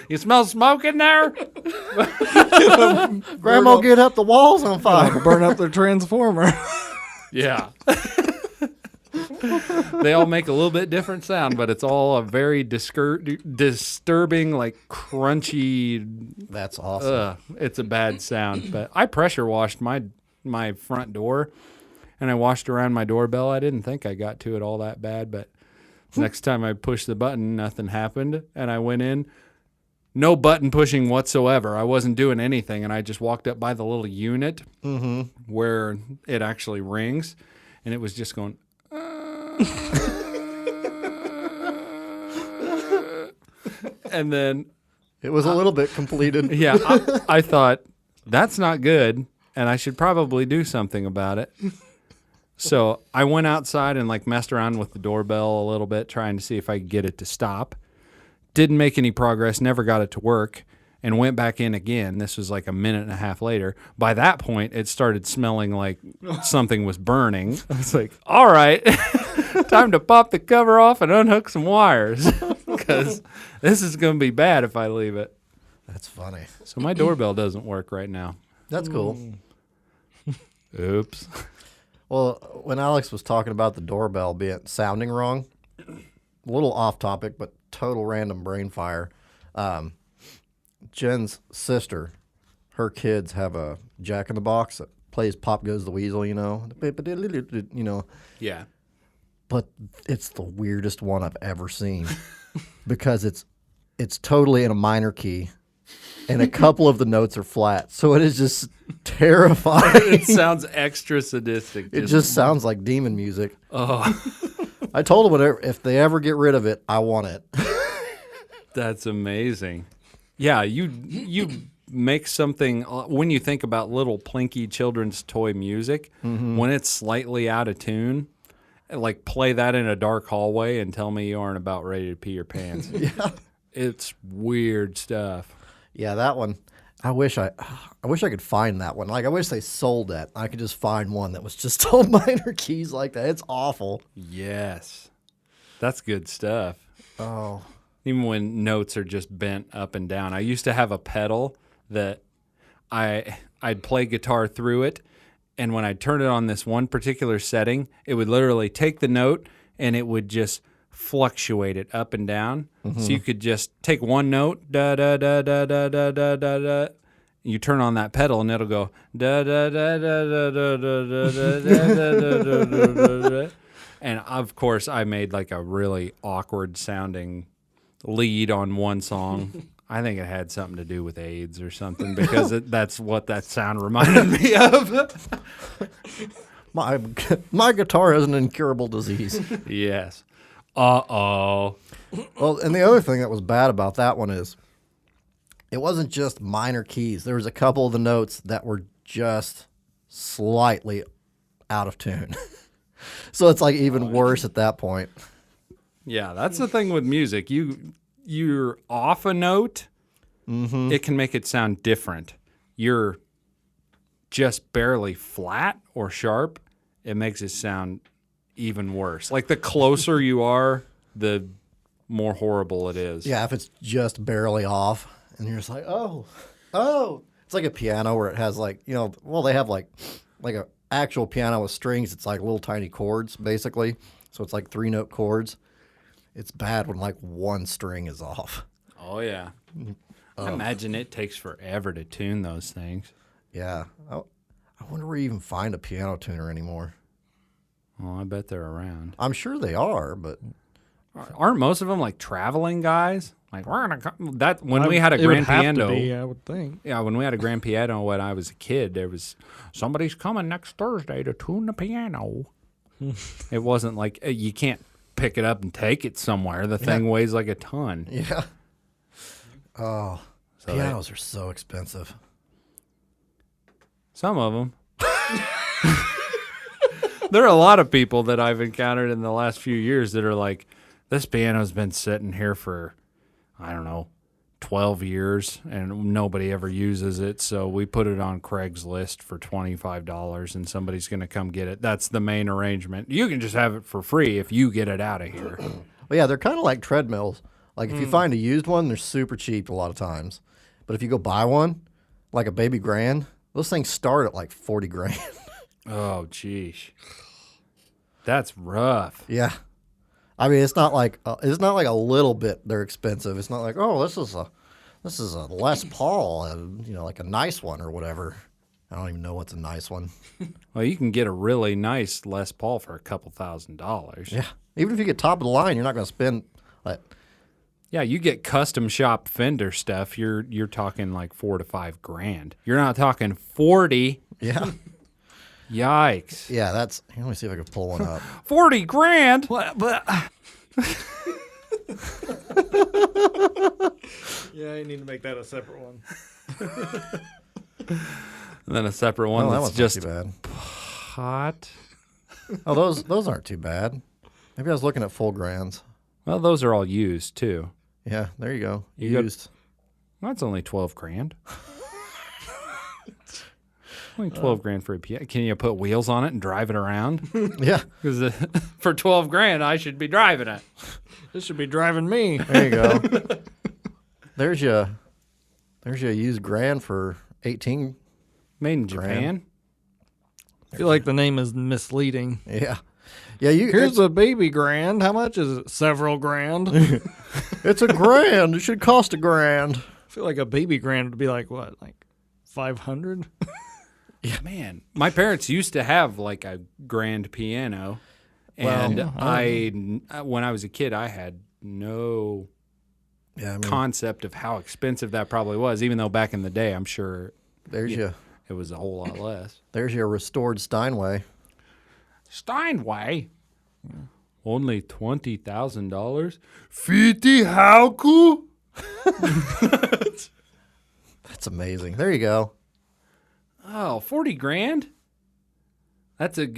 You smell smoke in there? Grandma, get up, the wall's on fire. Burn up their transformer. Yeah. They all make a little bit different sound, but it's all a very disturbing, like crunchy. That's awesome. It's a bad sound. But I pressure washed my my front door, and I washed around my doorbell. I didn't think I got to it all that bad, but next time I pushed the button, nothing happened, and I went in. No button pushing whatsoever. I wasn't doing anything, and I just walked up by the little unit where it actually rings, and it was just going. And then It was a little bit completed. yeah, I thought that's not good, and I should probably do something about it. So I went outside and like messed around with the doorbell a little bit, trying to see if I could get it to stop. Didn't make any progress, never got it to work, and went back in again. This was like a minute and a half later. By that point, it started smelling like something was burning. I was like, all right, time to pop the cover off and unhook some wires because this is going to be bad if I leave it. That's funny. So my doorbell doesn't work right now. That's cool. Oops. Well, when Alex was talking about the doorbell sounding wrong, a little off topic, but total random brain fire. Jen's sister, her kids have a Jack in the Box that plays Pop Goes the Weasel, you know. Yeah. But it's the weirdest one I've ever seen because it's totally in a minor key. And a couple of the notes are flat, so it is just terrifying. It sounds extra sadistic. It just sounds like demon music. Oh, I told them if they ever get rid of it, I want it. that's amazing. Yeah, you make something when you think about little plinky children's toy music, when it's slightly out of tune, like play that in a dark hallway and tell me you aren't about ready to pee your pants. Yeah, It's weird stuff. yeah, that one. I wish I could find that one. Like I wish they sold that. I could just find one that was just all minor keys like that. It's awful. Yes. That's good stuff. Oh, Even when notes are just bent up and down. I used to have a pedal that I'd play guitar through it, and when I'd turn it on this one particular setting, it would literally take the note and it would just fluctuate it up and down. So you could just take one note, da da da da da da da da da. You turn on that pedal and it'll go da da da da da da da da da da da da. And of course, I made like a really awkward sounding lead on one song. I think it had something to do with AIDS or something because that's what that sound reminded me of. my guitar has an incurable disease. Yes. Uh-oh. Well, and the other thing that was bad about that one is it wasn't just minor keys. There was a couple of the notes that were just slightly out of tune. So it's like even worse at that point. Yeah, that's the thing with music. You're off a note, it can make it sound different. You're just barely flat or sharp, it makes it sound even worse. Like the closer you are, the more horrible it is. Yeah, if it's just barely off and you're just like, oh. It's like a piano where it has like, they have like a actual piano with strings. It's like little tiny chords, basically. So it's like 3-note chords. It's bad when like one string is off. Oh, yeah. I imagine it takes forever to tune those things. Yeah. I wonder where you even find a piano tuner anymore. Well, I bet they're around. I'm sure they are, but Aren't most of them like traveling guys? Like we're gonna that when we had a grand piano. I would think. Yeah, when we had a grand piano when I was a kid, there was somebody's coming next Thursday to tune the piano. It wasn't like you can't pick it up and take it somewhere. The thing weighs like a ton. yeah. Oh, pianos are so expensive. Some of them. There are a lot of people that I've encountered in the last few years that are like, this piano's been sitting here for, I don't know, 12 years, and nobody ever uses it, so we put it on Craigslist for $25, and somebody's going to come get it. That's the main arrangement. You can just have it for free if you get it out of here. Well, yeah, they're kind of like treadmills. Like, if you find a used one, they're super cheap a lot of times. But if you go buy one, like a baby grand, those things start at like 40 grand. Oh, geez. That's rough. Yeah. I mean, it's not like a little bit they're expensive. It's not like, oh, this is a Les Paul, like a nice one or whatever. I don't even know what's a nice one. Well, you can get a really nice Les Paul for a couple $1,000s. Yeah. Even if you get top of the line, you're not going to spend like Yeah, you get custom shop Fender stuff. You're talking like $4,000 to $5,000. You're not talking 40. yeah. Yikes! Yeah, that's. Let me see if I can pull one up. 40 grand. Yeah, you need to make that a separate one. And then a separate one Oh, that that's one's just not too bad. hot. Oh, those aren't too bad. Maybe I was looking at full grands. Well, those are all used too. Yeah, there you go. You got- Used. That's only 12 grand. Only 12 grand for a piano. Can you put wheels on it and drive it around? Yeah, Because for 12 grand, I should be driving it. This should be driving me. there you go. There's your used grand for 18. Made in Grand. Japan. I feel like the name is misleading. Yeah, yeah. Here's a baby grand. How much is it? Several grand. I it's a grand. It should cost a grand. feel like a baby grand would be like what, like 500? Man, my parents used to have like a grand piano. Well, And when I was a kid, I had no Yeah, I mean, concept of how expensive that probably was, even though back in the day, I'm sure there's it was a whole lot less. your restored Steinway. Steinway? Only $20,000? 50 how cool? That's amazing. There you go. Oh, 40 grand? That's a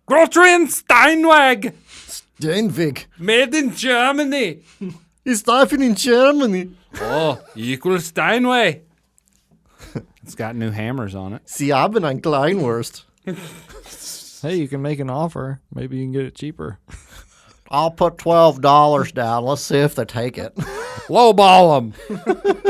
Grotrian Steinwag, Steinweg. made in Germany. He's diving in Germany. Oh, equal Steinway. It's got new hammers on it. Sie haben ein Kleinwurst. Hey, you can make an offer. Maybe you can get it cheaper. I'll put $12 down. Let's see if they take it. Lowball them.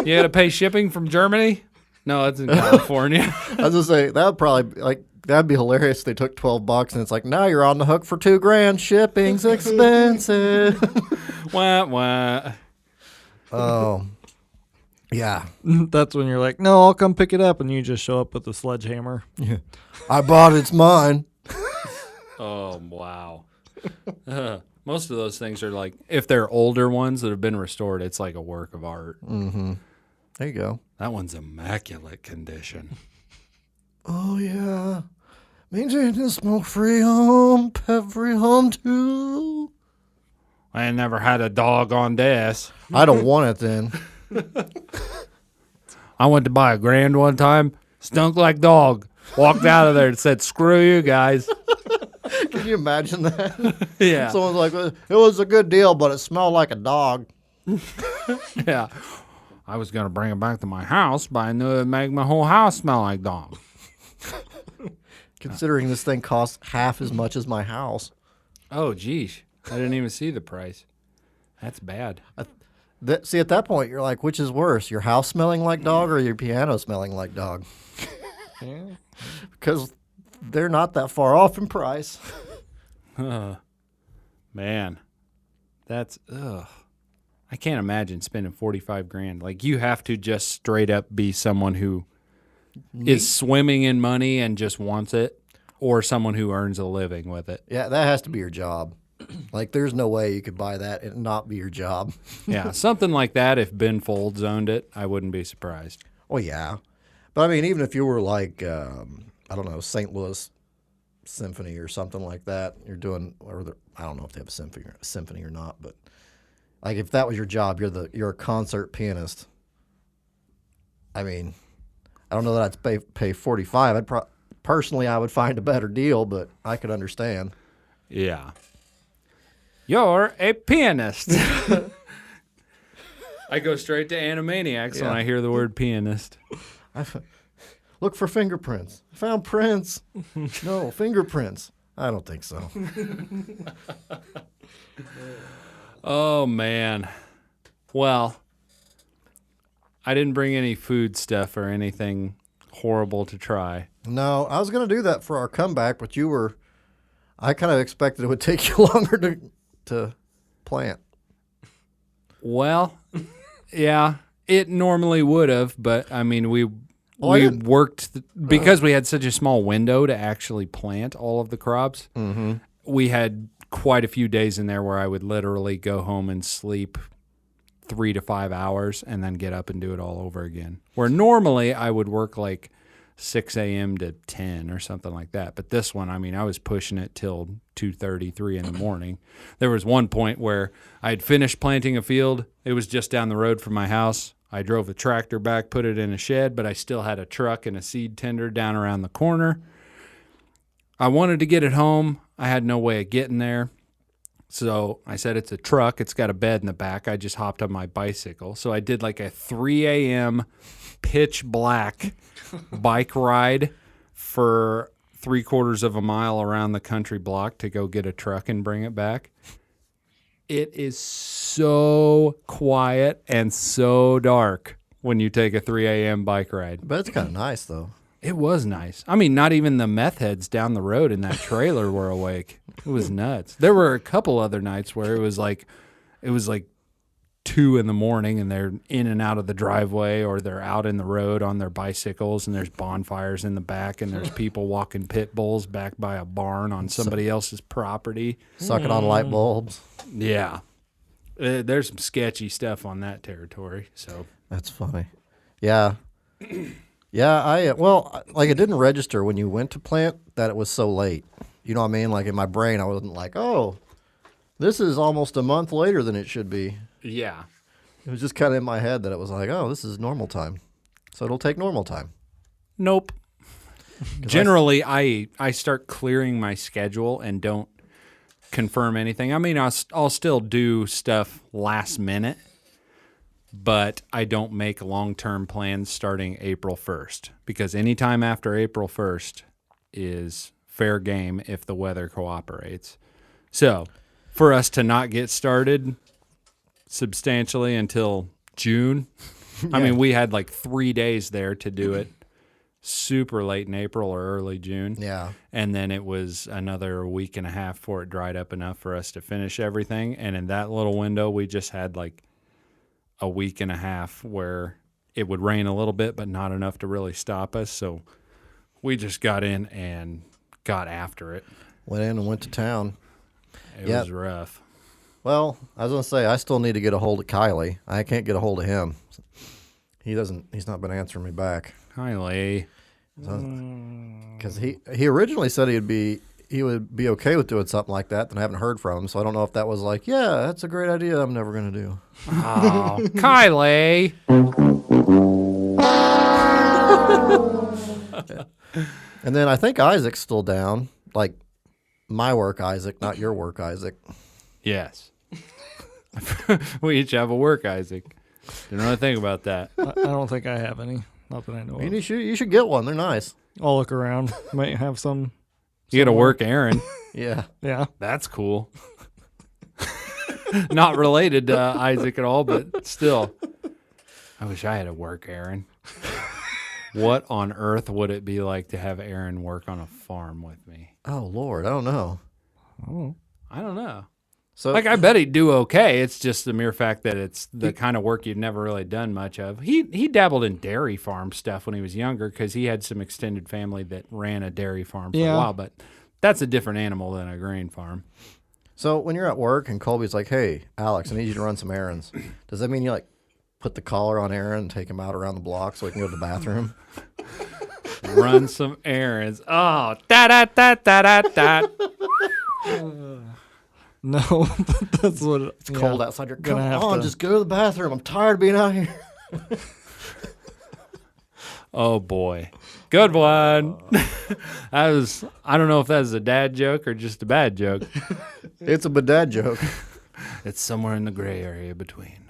You got to pay shipping from Germany? No, that's in California. I was gonna say that'd be hilarious. If they took $12 and it's like now you're on the hook for $2,000. Shipping's expensive. Wah, wah. Oh, yeah. That's when you're like, no, I'll come pick it up. And you just show up with a sledgehammer. I bought it. It's mine. Oh, wow. Most of those things are like, if they're older ones that have been restored, it's like a work of art. Mm-hmm. There you go. That one's immaculate condition. Oh yeah. Maintain a smoke-free home, pet-free home too. I ain't never had a dog on this. I don't want it then. I went to buy a grand one time, stunk like dog. Walked out of there and said, screw you guys. Can you imagine that? Yeah. Someone's like, it was a good deal, but it smelled like a dog. Yeah. I was going to bring it back to my house, but I knew it would make my whole house smell like dog. Considering this thing costs half as much as my house. Oh, geez. I didn't even see the price. That's bad. See, at that point, you're like, which is worse, your house smelling like dog or your piano smelling like dog? Yeah. Because they're not that far off in price. Man, that's, ugh. I can't imagine spending 45 grand. Like, you have to just straight up be someone who is swimming in money and just wants it, or someone who earns a living with it. Yeah, that has to be your job. Like, there's no way you could buy that and not be your job. Yeah, something like that. If Ben Folds owned it, I wouldn't be surprised. Well, yeah. But, I mean, even if you were like, I don't know, St. Louis Symphony or something like that, you're doing, I don't know if they have a symphony or not, but like if that was your job, you're a concert pianist. I mean, I don't know that I'd pay 45. Personally, I would find a better deal, but I could understand. Yeah. You're a pianist. I go straight to Animaniacs when I hear the word pianist. Look for fingerprints. I found prints. No, fingerprints. I don't think so. Oh, man. Well, I didn't bring any food stuff or anything horrible to try. No, I was going to do that for our comeback, but I kind of expected it would take you longer to plant. Well, yeah, It normally would have, but I mean, we I worked because we had such a small window to actually plant all of the crops. Mm-hmm. We had quite a few days in there where I would literally go home and sleep 3 to 5 hours and then get up and do it all over again. Where normally I would work like 6 a.m. to 10 or something like that. But this one, I mean, I was pushing it till 2:30, 3 in the morning. There was one point where I had finished planting a field. It was just down the road from my house. I drove a tractor back, put it in a shed, but I still had a truck and a seed tender down around the corner. I wanted to get it home. I had no way of getting there. So I said, it's a truck. It's got a bed in the back. I just hopped on my bicycle. So I did like a 3 a.m. pitch black bike ride for 3/4 of a mile around the country block to go get a truck and bring it back. It is so quiet and so dark when you take a 3 a.m. bike ride. But it's kind of nice, though. It was nice. I mean, not even the meth heads down the road in that trailer were awake. It was nuts. There were a couple other nights where it was like 2 in the morning and they're in and out of the driveway, or they're out in the road on their bicycles and there's bonfires in the back and there's people walking pit bulls back by a barn on somebody else's property. Sucking on light bulbs. Yeah. There's some sketchy stuff on that territory. So That's funny. Yeah. Yeah, like it didn't register when you went to plant that it was so late. You know what I mean? Like in my brain, I wasn't like, oh, this is almost a month later than it should be. yeah. It was just kind of in my head that it was like, oh, this is normal time. So it'll take normal time. Nope. Generally, I start clearing my schedule and don't confirm anything. I mean, I'll still do stuff last minute, but I don't make long-term plans starting April 1st, because anytime after April 1st is fair game if the weather cooperates. So for us to not get started substantially until June, I mean, we had like 3 days there to do it super late in April or early June. Yeah. And then it was another week and a half before it dried up enough for us to finish everything. And in that little window, we just had like a week and a half where it would rain a little bit, but not enough to really stop us. So we just got in and got after it. Went in and went to town. It was rough. Well, I was going to say, I still need to get a hold of Kylie. I can't get a hold of him. He's not been answering me back. Kylie. Because he originally said he would be okay with doing something like that, and I haven't heard from him. So I don't know if that was like, yeah, that's a great idea I'm never going to do. Oh, Kylie. And then I think Isaac's still down. Like my work Isaac, not your work Isaac. Yes. We each have a work Isaac. Didn't really think about that. I don't think I have any. Not that I know of. You should get one. They're nice. I'll look around. Might have some. You got to work Aaron. Yeah. Yeah. That's cool. Not related to Isaac at all, but still. I wish I had a work Aaron. What on earth would it be like to have Aaron work on a farm with me? Oh, Lord. I don't know. Oh. I don't know. So, Like, I bet he'd do okay. It's just the mere fact that it's the kind of work you've never really done much of. He dabbled in dairy farm stuff when he was younger because he had some extended family that ran a dairy farm for a while, but that's a different animal than a grain farm. So when you're at work and Colby's like, hey, Alex, I need you to run some errands. Does that mean you like put the collar on Aaron and take him out around the block so he can go to the bathroom? Run some errands. Oh, da-da-da-da-da-da. No, that's what It's cold outside. You're gonna come have on, to- just go to the bathroom. I'm tired of being out here. Oh, boy. Good one. I don't know if that was a dad joke or just a bad joke. It's a bedad joke. It's somewhere in the gray area between.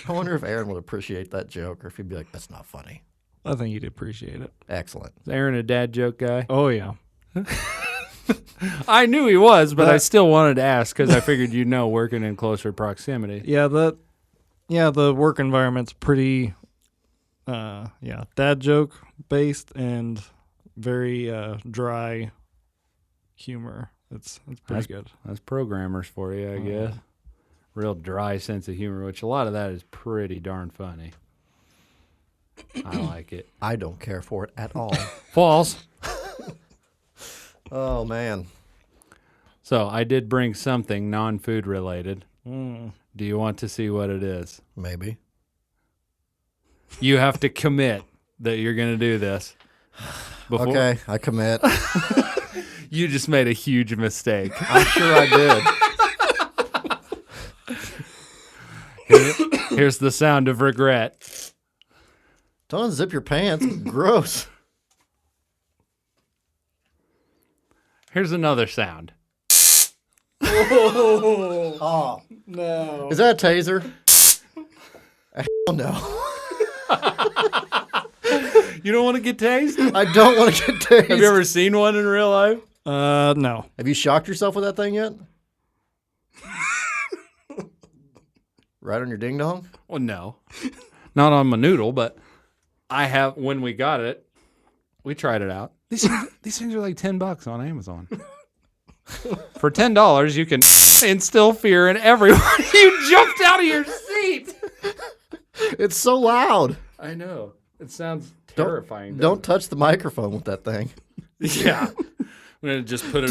I wonder if Aaron would appreciate that joke or if he'd be like, that's not funny. I think you'd appreciate it. Excellent. Is Aaron a dad joke guy? Oh, yeah. I knew he was, but I still wanted to ask because I figured you'd know working in closer proximity. Yeah, the work environment's pretty, dad joke based and very dry humor. It's pretty good. That's programmers for you, I guess. real dry sense of humor, which a lot of that is pretty darn funny. I like it. I don't care for it at all. False. Oh, man. So I did bring something non-food related. Do you want to see what it is? Maybe. You have to commit that you're going to do this. Okay, I commit. You just made a huge mistake. I'm sure I did. Here's the sound of regret. Don't unzip your pants. Gross. Here's another sound. Oh, No. is that a taser? Hell no. You don't want to get tased? I don't want to get tased. Have you ever seen one in real life? No. Have you shocked yourself with that thing yet? Right on your ding dong? Well, no. Not on my noodle, but I have, when we got it, we tried it out. These things are like $10 on Amazon. For $10, you can instill fear in everyone. You jumped out of your seat. It's so loud. I know. It sounds terrifying. Don't touch the microphone with that thing. Yeah. I'm going to just put it,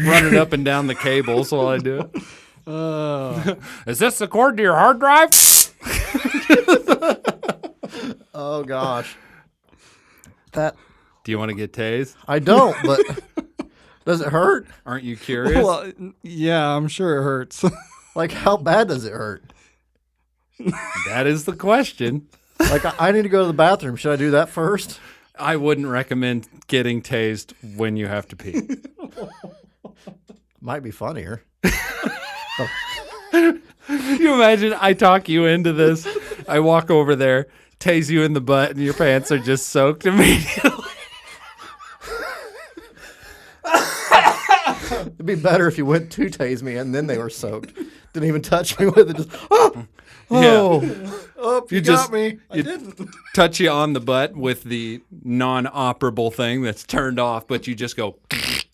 run it up and down the cables while I do it. Is this the cord to your hard drive? Oh, gosh. That, Do you want to get tased? I don't, but does it hurt? Aren't you curious? Well, yeah, I'm sure it hurts. Like, how bad does it hurt? That is the question. Like, I need to go to the bathroom. Should I do that first? I wouldn't recommend getting tased when you have to pee. Might be funnier. You imagine I talk you into this. I walk over there, tase you in the butt, and your pants are just soaked immediately. It'd be better if you went to tase me and then they were soaked. Didn't even touch me with it. Just, oh, Oh, you just- got me. I you- didn't. Touch you on the butt with the non-operable thing that's turned off, but you just go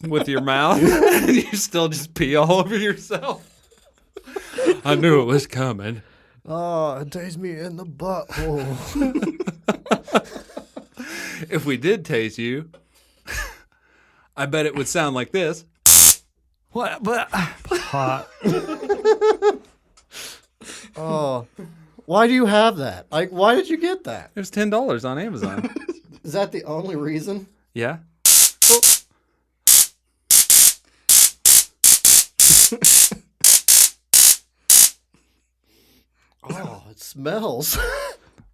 with your mouth, and you still just pee all over yourself. I knew it was coming. Oh, tase me in the butthole. If we did tase you, I bet it would sound like this. What? But hot. Oh, why do you have that? Like, why did you get that? It was $10 on Amazon. Is that the only reason? Yeah. Oh, it smells.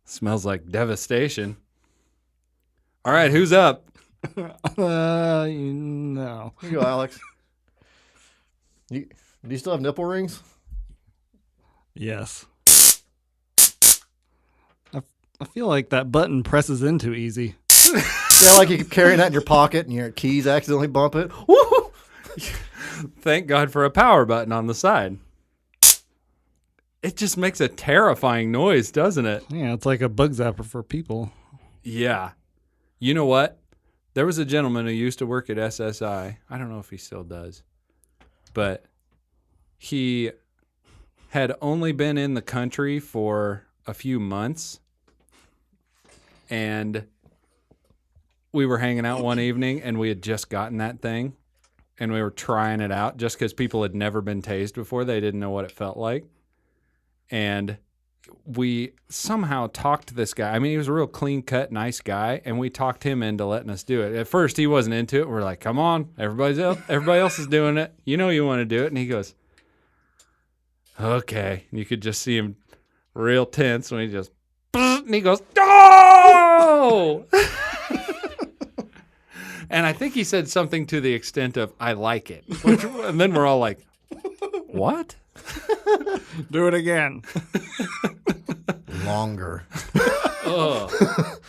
Smells like devastation. All right, who's up? No. Here you go, Alex. Do you still have nipple rings? Yes. I feel like that button presses in too easy. Yeah, like you keep carrying that in your pocket and your keys accidentally bump it. Woo! Thank God for a power button on the side. It just makes a terrifying noise, doesn't it? Yeah, it's like a bug zapper for people. Yeah. You know what? There was a gentleman who used to work at SSI. I don't know if he still does. But he had only been in the country for a few months. And we were hanging out one evening and we had just gotten that thing. And we were trying it out just because people had never been tased before. They didn't know what it felt like. And we somehow talked this guy. I mean, he was a real clean-cut, nice guy, and we talked him into letting us do it. At first, he wasn't into it. We're like, come on, everybody else is doing it. You know you want to do it. And he goes, okay. And you could just see him real tense when he just, and he goes, no! And I think he said something to the extent of, I like it. And then we're all like, what? Do it again. Longer. Oh.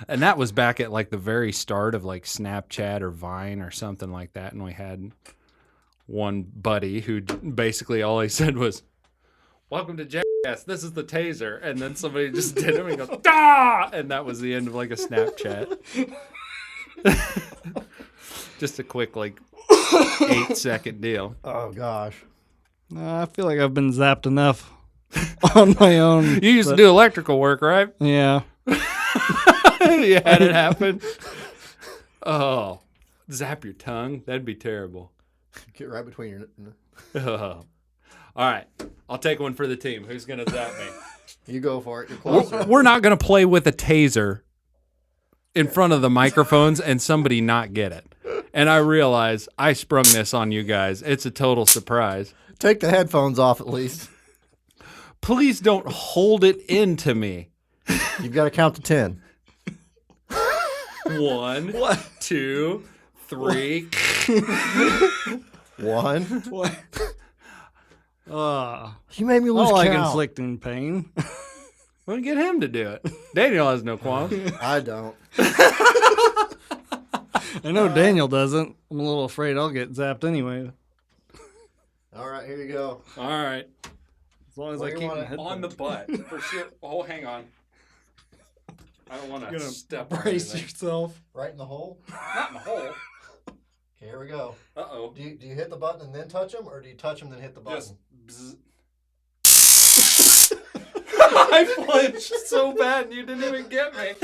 And that was back at like the very start of like Snapchat or Vine or something like that. And we had one buddy who basically all he said was, welcome to Jackass. This is the Tazer. And then somebody just did him and goes, ah! And that was the end of like a Snapchat. Just a quick like 8-second deal. Oh, gosh. I feel like I've been zapped enough on my own. You used to do electrical work, right? Yeah. You had it happen. Oh, zap your tongue? That'd be terrible. Get right between your. Oh. All right, I'll take one for the team. Who's gonna zap me? You go for it. You're closer. We're not gonna play with a taser in front of the microphones and somebody not get it. And I realize I sprung this on you guys. It's a total surprise. Take the headphones off at least. Please don't hold it into me. You've got to count to 10. 1, 2, 3. 1. What? You made me lose I like count. inflicting pain. Well, get him to do it. Daniel has no qualms. I don't. I know Daniel doesn't. I'm a little afraid I'll get zapped anyway. All right, here you go. All right. As long as Where I you keep want my it? head On the butt. For sure. Oh, hang on. I don't want to Gonna step on brace anything. Yourself right in the hole. Not in the hole. Okay, here we go. Uh-oh. Do you hit the button and then touch them, or do you touch them then hit the button? Just bzz. I flinched so bad and you didn't even get me.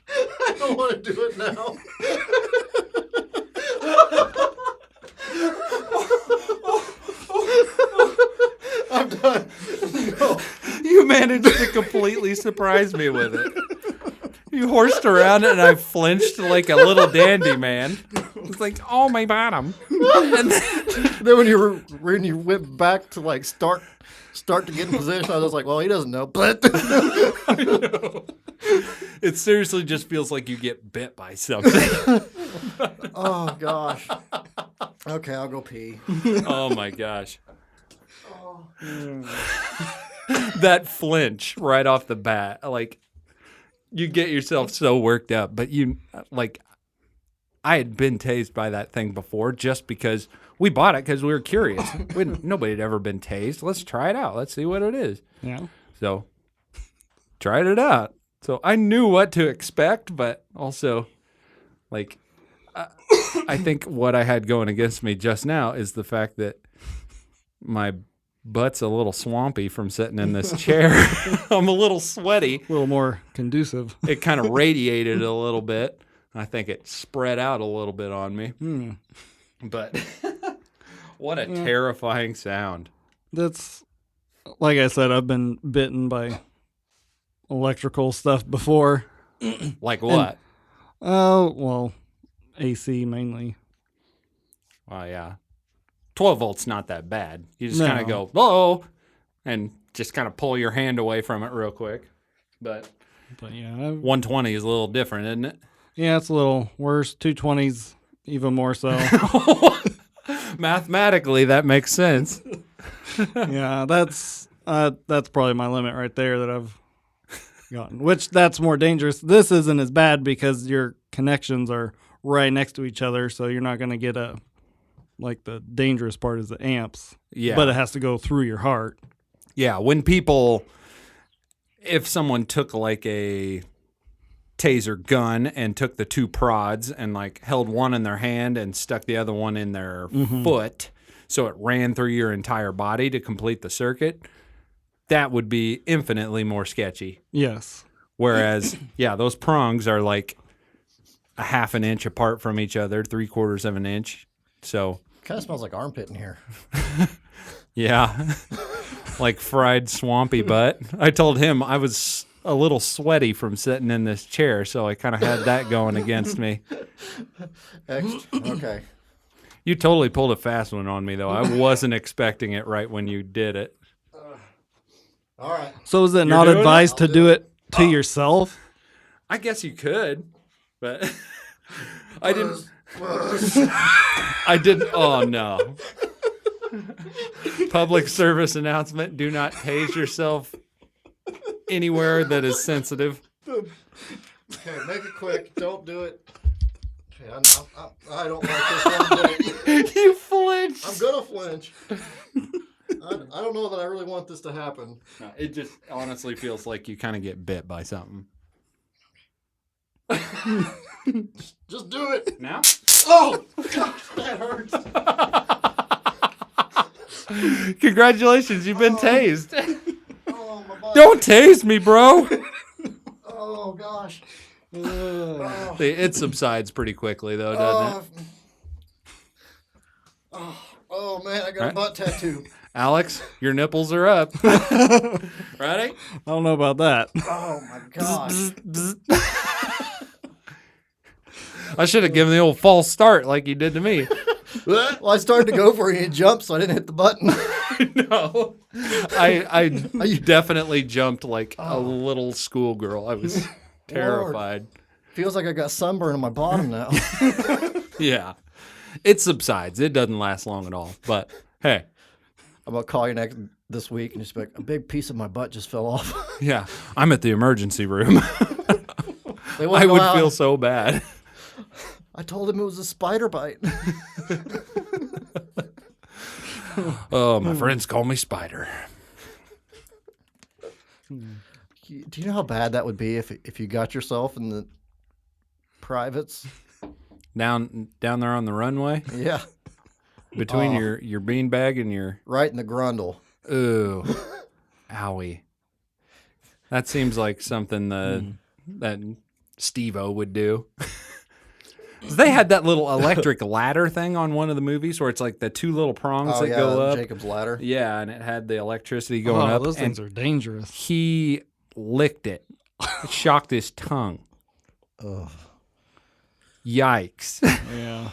I don't want to do it now. I'm done. Go. You managed to completely surprise me with it. You horsed around it and I flinched like a little dandy man. It's like, oh, my bottom. And Then when you went back to like start to get in position, I was like, well, he doesn't know. But I know. It seriously just feels like you get bit by something. oh gosh. Okay, I'll go pee. Oh my gosh. That flinch right off the bat, like you get yourself so worked up, but I had been tased by that thing before just because we bought it because we were curious. Nobody had ever been tased. Let's try it out. Let's see what it is. Yeah. So tried it out. So I knew what to expect, but also like I think what I had going against me just now is the fact that my butt's a little swampy from sitting in this chair. I'm a little sweaty. A little more conducive. It kind of radiated a little bit. I think it spread out a little bit on me. But what a terrifying sound. That's, like I said, I've been bitten by electrical stuff before. Like what? Oh, well, AC mainly. Oh, yeah. 12 volts not that bad. You just No. kind of go, oh, and just kind of pull your hand away from it real quick. But yeah, 120 is a little different, isn't it? yeah, it's a little worse. 220s even more so. Mathematically, that makes sense. Yeah, that's probably my limit right there that I've gotten. Which that's more dangerous. This isn't as bad because your connections are right next to each other, so you're not going to get the dangerous part is the amps. Yeah. But it has to go through your heart. Yeah, if someone took like a taser gun and took the two prods and like held one in their hand and stuck the other one in their foot so it ran through your entire body to complete the circuit, that would be infinitely more sketchy. Yes. Whereas, yeah, those prongs are like a half an inch apart from each other, 3/4 of an inch. So, Kind of smells like armpit in here. yeah, like fried swampy butt. I told him I was a little sweaty from sitting in this chair, so I kind of had that going against me. Okay. You totally pulled a fast one on me, though. I wasn't expecting it right when you did it. All right. So is it not doing it? advised to do it to yourself? I guess you could, but I didn't. I didn't. Oh, no. Public service announcement. Do not tase yourself anywhere that is sensitive. Okay, make it quick. Don't do it. Okay, I don't like this one bit. You flinched. I'm gonna flinch. I don't know that I really want this to happen. No, it just honestly feels like you kind of get bit by something. Just do it. Now? Oh, gosh, that hurts. Congratulations, you've been tased. Oh, my butt. Don't tase me, bro. Oh, gosh. It subsides pretty quickly, though, doesn't it? Oh, man, I got a butt tattoo. Alex, your nipples are up. Ready? I don't know about that. Oh, my gosh. I should have given the old false start like you did to me. Well, I started to go for it and it jumped, so I didn't hit the button. No. I definitely jumped like a little schoolgirl. I was terrified. Feels like I got sunburn on my bottom now. Yeah. It subsides. It doesn't last long at all. But hey. I'm going to call you this week and just be like, a big piece of my butt just fell off. Yeah. I'm at the emergency room. They I wouldn't would allow- feel so bad. I told him it was a spider bite. Oh, my friends call me Spider. Do you know how bad that would be if you got yourself in the privates? Down there on the runway? Yeah. Between your beanbag and your... Right in the grundle. Ooh. Owie. That seems like something that Steve-O would do. They had that little electric ladder thing on one of the movies where it's like the two little prongs that go up. Jacob's ladder. Yeah, and it had the electricity going up. Those and things are dangerous. he licked it. It shocked his tongue. Ugh. Yikes. Yeah.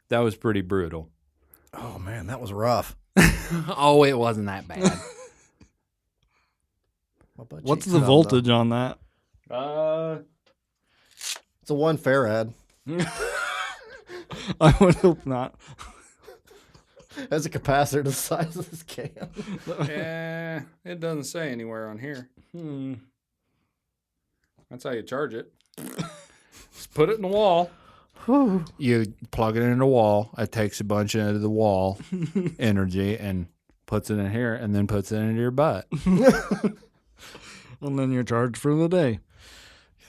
That was pretty brutal. Oh, man, that was rough. Oh, it wasn't that bad. My butt What's cheeks the numb, voltage on that? though. It's a 1 farad. I would hope not. Has a capacitor the size of this can. Yeah, it doesn't say anywhere on here. That's how you charge it. Just put it in the wall. You plug it in the wall. It takes a bunch of the wall energy and puts it in here and then puts it into your butt. And then you're charged for the day.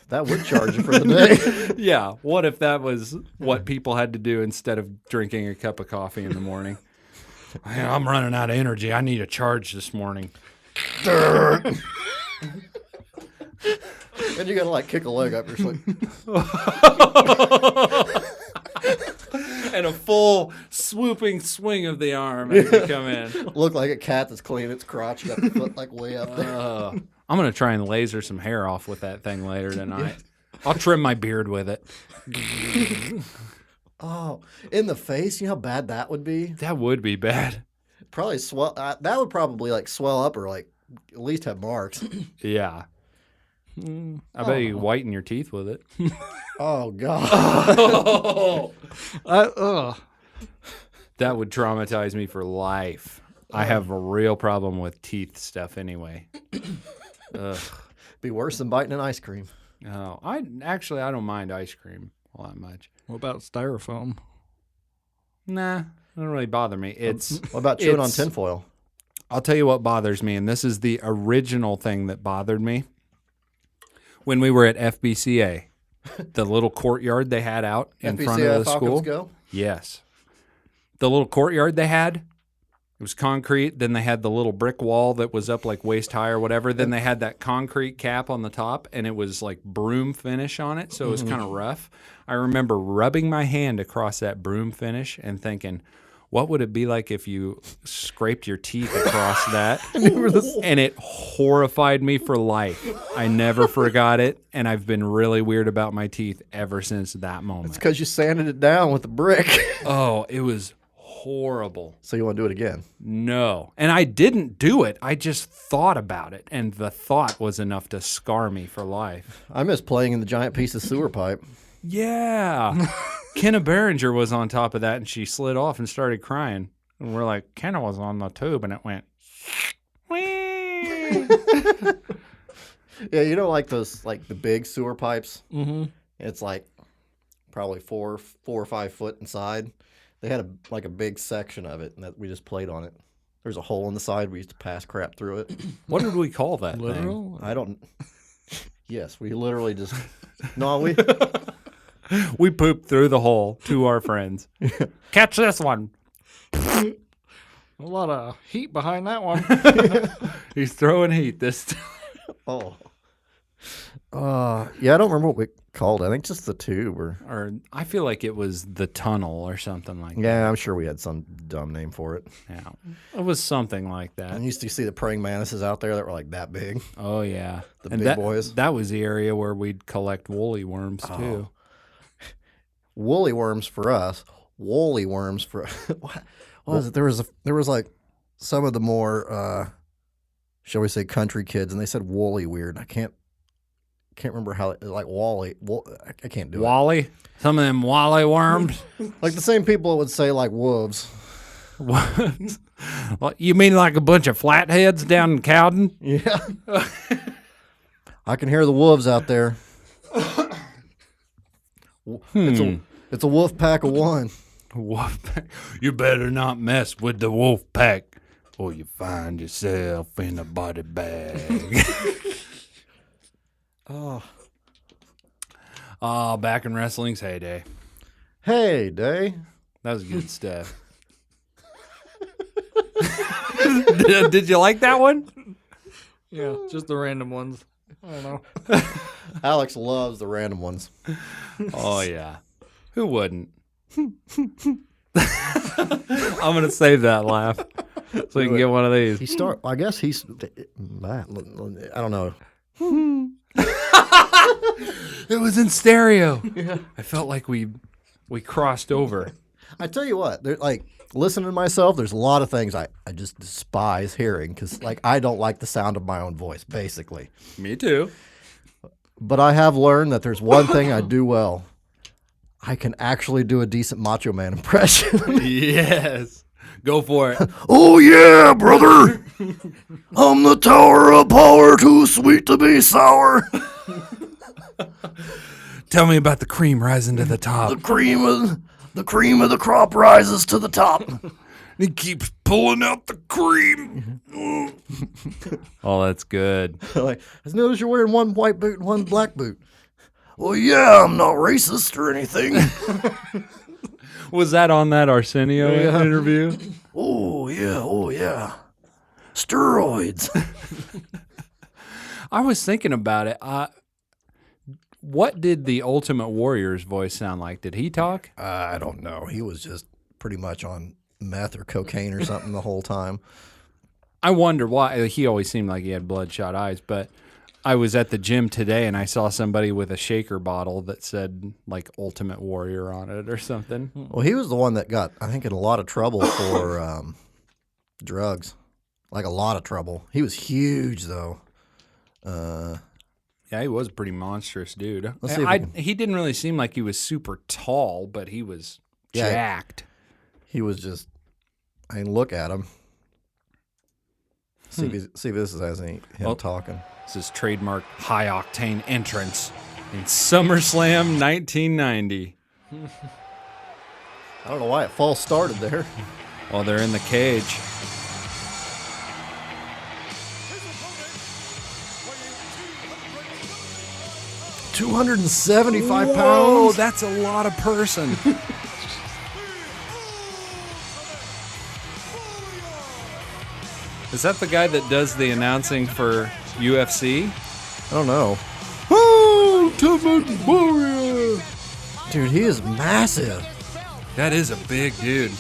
That would charge you for the day. Yeah. What if that was what people had to do instead of drinking a cup of coffee in the morning? I'm running out of energy. I need a charge this morning. And you gotta like kick a leg up. You're just like, And a full swooping swing of the arm as you come in. look like a cat that's cleaning its crotch. You got the foot like way up there. I'm going to try and laser some hair off with that thing later tonight. I'll trim my beard with it. Oh, in the face. You know how bad that would be? That would be bad. Probably swell. That would probably like swell up or like at least have marks. Yeah. I bet you whiten your teeth with it. Oh God. That would traumatize me for life. I have a real problem with teeth stuff anyway. Ugh. Be worse than biting an ice cream. Oh, I don't mind ice cream all that much. What about styrofoam? Nah, it doesn't really bother me. What about chewing on it's- tinfoil? I'll tell you what bothers me, and this is the original thing that bothered me. When we were at FBCA, the little courtyard they had out in front of the Falcons school. Go? Yes. The little courtyard they had, it was concrete. Then they had the little brick wall that was up like waist high or whatever. Then they had that concrete cap on the top, and it was like broom finish on it, so it was kind of rough. I remember rubbing my hand across that broom finish and thinking, what would it be like if you scraped your teeth across that? And it horrified me for life. I never forgot it, and I've been really weird about my teeth ever since that moment. It's because you sanded it down with a brick. Oh, it was horrible. So you want to do it again? No. And I didn't do it. I just thought about it, and the thought was enough to scar me for life. I miss playing in the giant piece of sewer pipe. Yeah. Kenna Behringer was on top of that, and she slid off and started crying. And we're like, Kenna was on the tube, and it went, wee. Yeah, you know, like those, like the big sewer pipes. Mm-hmm. It's like probably four or 5 foot inside. They had a big section of it, and that we just played on it. There's a hole in the side. We used to pass crap through it. What did we call that thing? Literal? I don't. Yes, we literally just. No, we. We pooped through the hole to our friends. Catch this one. A lot of heat behind that one. He's throwing heat this time. Oh. Yeah, I don't remember what we called it. I think just the tube Or I feel like it was the tunnel or something like that. Yeah, I'm sure we had some dumb name for it. Yeah. It was something like I that. used to see the praying mantises out there that were like that big. Oh, yeah. The And big boys. That was the area where we'd collect woolly worms, too. Woolly worms for us. Woolly worms for what was it? There was like some of the more shall we say country kids, and they said woolly weird. I can't remember how like Wally. I can't do Wally? Some of them wally worms? it. Like the same people would say like wolves. What? Well, you mean like a bunch of flatheads down in Cowden? Yeah. I can hear the wolves out there. It's a wolf pack of one. Wolf pack. You better not mess with the wolf pack, or you find yourself in a body bag. Oh, back in wrestling's heyday. Hey, Day. That was good stuff. Did you like that one? Yeah, just the random ones. I don't know. Alex loves the random ones. Oh, yeah. Who wouldn't? I'm going to save that laugh so we can get one of these. I guess he's. I don't know. It was in stereo. Yeah. I felt like we crossed over. I tell you what, like listening to myself, there's a lot of things I just despise hearing because like I don't like the sound of my own voice, basically. Me too. But I have learned that there's one thing I do well. I can actually do a decent Macho Man impression. Yes. Go for it. Oh yeah, brother! I'm the tower of power, too sweet to be sour. Tell me about the cream rising to the top. The cream of the crop rises to the top. He keeps pulling out the cream. Oh, that's good. Like, I noticed you're wearing one white boot and one black boot. Well, yeah, I'm not racist or anything. Was that on that Arsenio interview? Oh yeah. Steroids. I was thinking about it. What did the Ultimate Warrior's voice sound like? Did he talk? I don't know. He was just pretty much on meth or cocaine or something the whole time. I wonder why. He always seemed like he had bloodshot eyes, but I was at the gym today and I saw somebody with a shaker bottle that said like Ultimate Warrior on it or something. Well, he was the one that got, I think, in a lot of trouble for drugs. Like a lot of trouble. He was huge, though. Yeah, he was a pretty monstrous dude. Let's see if He didn't really seem like he was super tall, but he was jacked. He was just, I mean, look at him. See if this has any him talking. This is trademark high-octane entrance in SummerSlam 1990. I don't know why it false started there. While they're in the cage. $275 Whoa, pounds. that's a lot of person. Is that the guy that does the announcing for UFC? I don't know. Ultimate Warrior. Dude, he is massive. That is a big dude.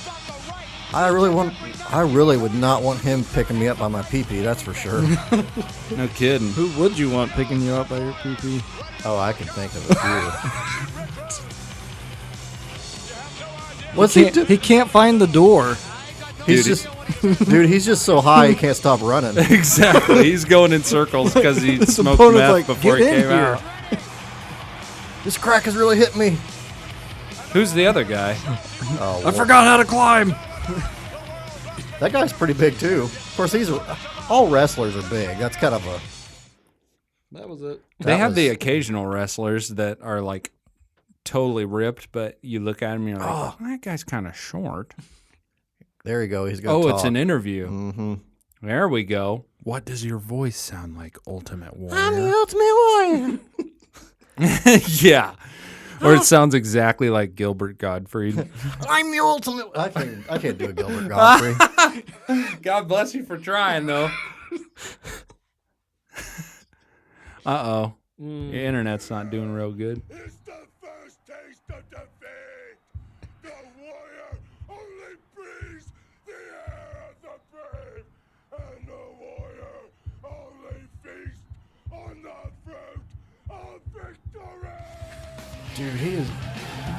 I really would not want him picking me up by my pee-pee, that's for sure. No kidding. Who would you want picking you up by your pee-pee? Oh, I can think of a few. What's he do? He can't find the door. He's just so high he can't stop running. Exactly. He's going in circles because he smoked opponent's meth like, before he "Get in came here." out. This crack has really hit me. Who's the other guy? Oh, I forgot how to climb. That guy's pretty big too. Of course, all wrestlers are big. That's kind of a. That was it. They have the occasional wrestlers that are like totally ripped, but you look at him and you're like, oh, that guy's kind of short. There you go. He's going to Oh, talk. it's an interview. Mm-hmm. There we go. What does your voice sound like, Ultimate Warrior? I'm the Ultimate Warrior. Yeah. Or it sounds exactly like Gilbert Gottfried. I'm the ultimate. I can't do a Gilbert Godfrey. God bless you for trying, though. Uh-oh. The internet's not doing real good. It's the first taste of defeat. The warrior only breathes the air of the brave, and the warrior only feasts on the fruit of victory. Dude, he is.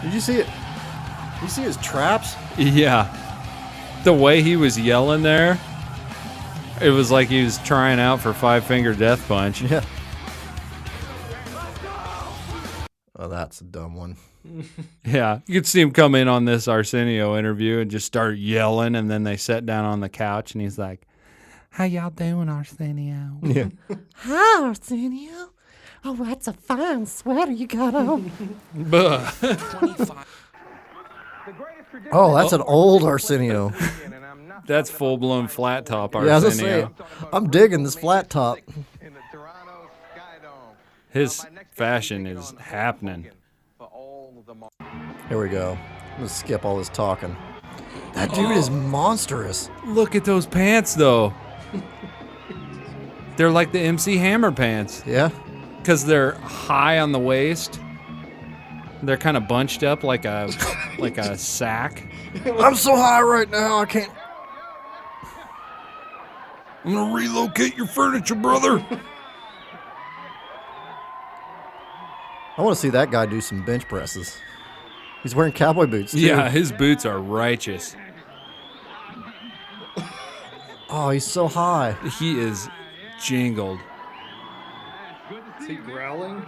Did you see it? Did you see his traps? Yeah. The way he was yelling there, it was like he was trying out for Five Finger Death Punch. Yeah. Oh, that's a dumb one. Yeah. You could see him come in on this Arsenio interview and just start yelling, and then they sat down on the couch, and he's like, "How y'all doing, Arsenio?" Yeah. Hi, Arsenio. Oh, that's a fine sweater you got on. Buh. Oh, that's an old Arsenio. That's full-blown flat top Yeah, I was gonna say, Arsenio. I'm digging this flat top. His fashion is happening. Here we go. I'm gonna skip all this talking. That dude is monstrous. Look at those pants, though. They're like the MC Hammer pants Yeah. because they're high on the waist. They're kind of bunched up like a sack. I'm so high right now, I can't. I'm gonna relocate your furniture, brother. I want to see that guy do some bench presses. He's wearing cowboy boots, too. Yeah, his boots are righteous. Oh, he's so high. He is jingled. Is he growling?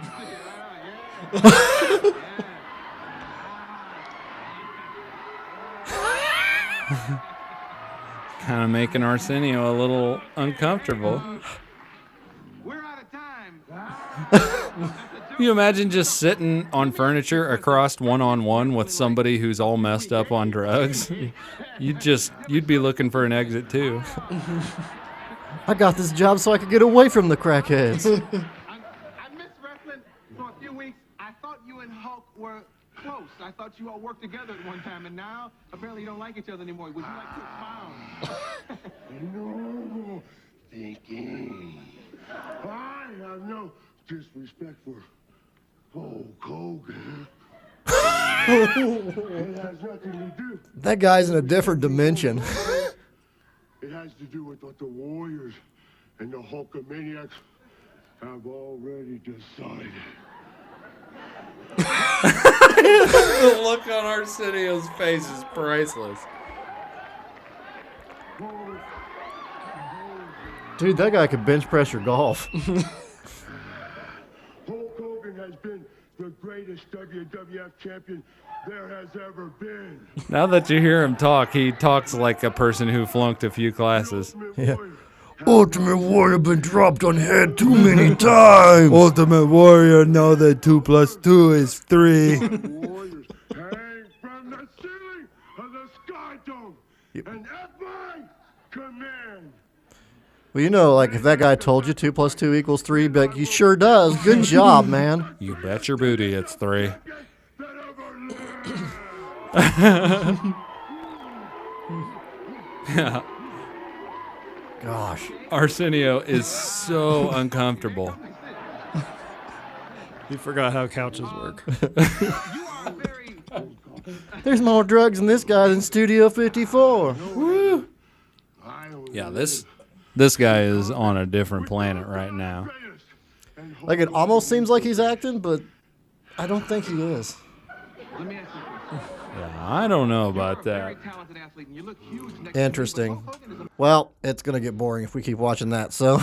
Kind of making Arsenio a little uncomfortable. We're out of time. Can you imagine just sitting on furniture across one-on-one with somebody who's all messed up on drugs? You'd be looking for an exit too. I got this job so I could get away from the crackheads. I missed wrestling for a few weeks. I thought you and Hulk were close. I thought you all worked together at one time, and now apparently you don't like each other anymore. Would you like to expound? No thinking. I have no disrespect for Hulk Hogan. It has nothing to do. That guy's in a different dimension. It has to do with what the Warriors and the Hulkamaniacs have already decided. The look on Arsenio's face is priceless. Dude, that guy could bench press your golf. Hulk Hogan has been the greatest WWF champion there has ever been. Now that you hear him talk, he talks like a person who flunked a few classes. Yeah. Ultimate Warrior been dropped on head too many times. Ultimate Warrior know that 2 + 2 is 3. Warriors hang from the ceiling of the Sky Dome and at my command. Well, you know, like if that guy told you 2 + 2 = 3, but like, he sure does. Good job, man. You bet your booty it's 3. That ever lived. Yeah. Gosh. Arsenio is so uncomfortable. You forgot how couches work. There's more drugs in this guy than Studio 54. Woo. Yeah, this guy is on a different planet right now. Like, it almost seems like he's acting, but I don't think he is. Yeah, I don't know about that. Interesting. Well, it's going to get boring if we keep watching that, so.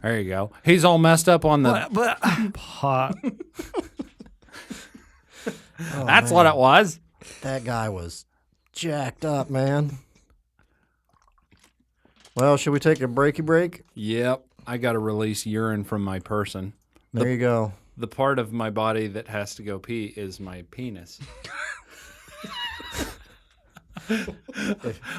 There you go. He's all messed up on the... Pot. That's what it was. That guy was jacked up, man. Well, should we take a breaky break? Yep. I got to release urine from my person. There you go. The part of my body that has to go pee is my penis.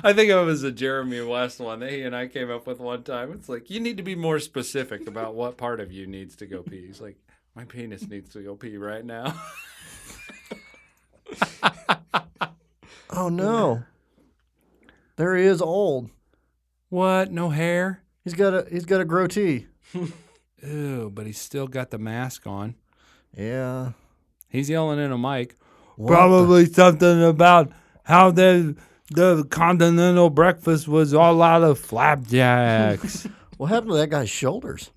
I think it was a Jeremy West one that he and I came up with one time. It's like, you need to be more specific about what part of you needs to go pee. He's like, my penis needs to go pee right now. Oh no. There he is, old. What? No hair? He's got a goatee. Ew, but he's still got the mask on. Yeah. He's yelling in a mic. Probably something about how the continental breakfast was all out of flapjacks. What happened to that guy's shoulders?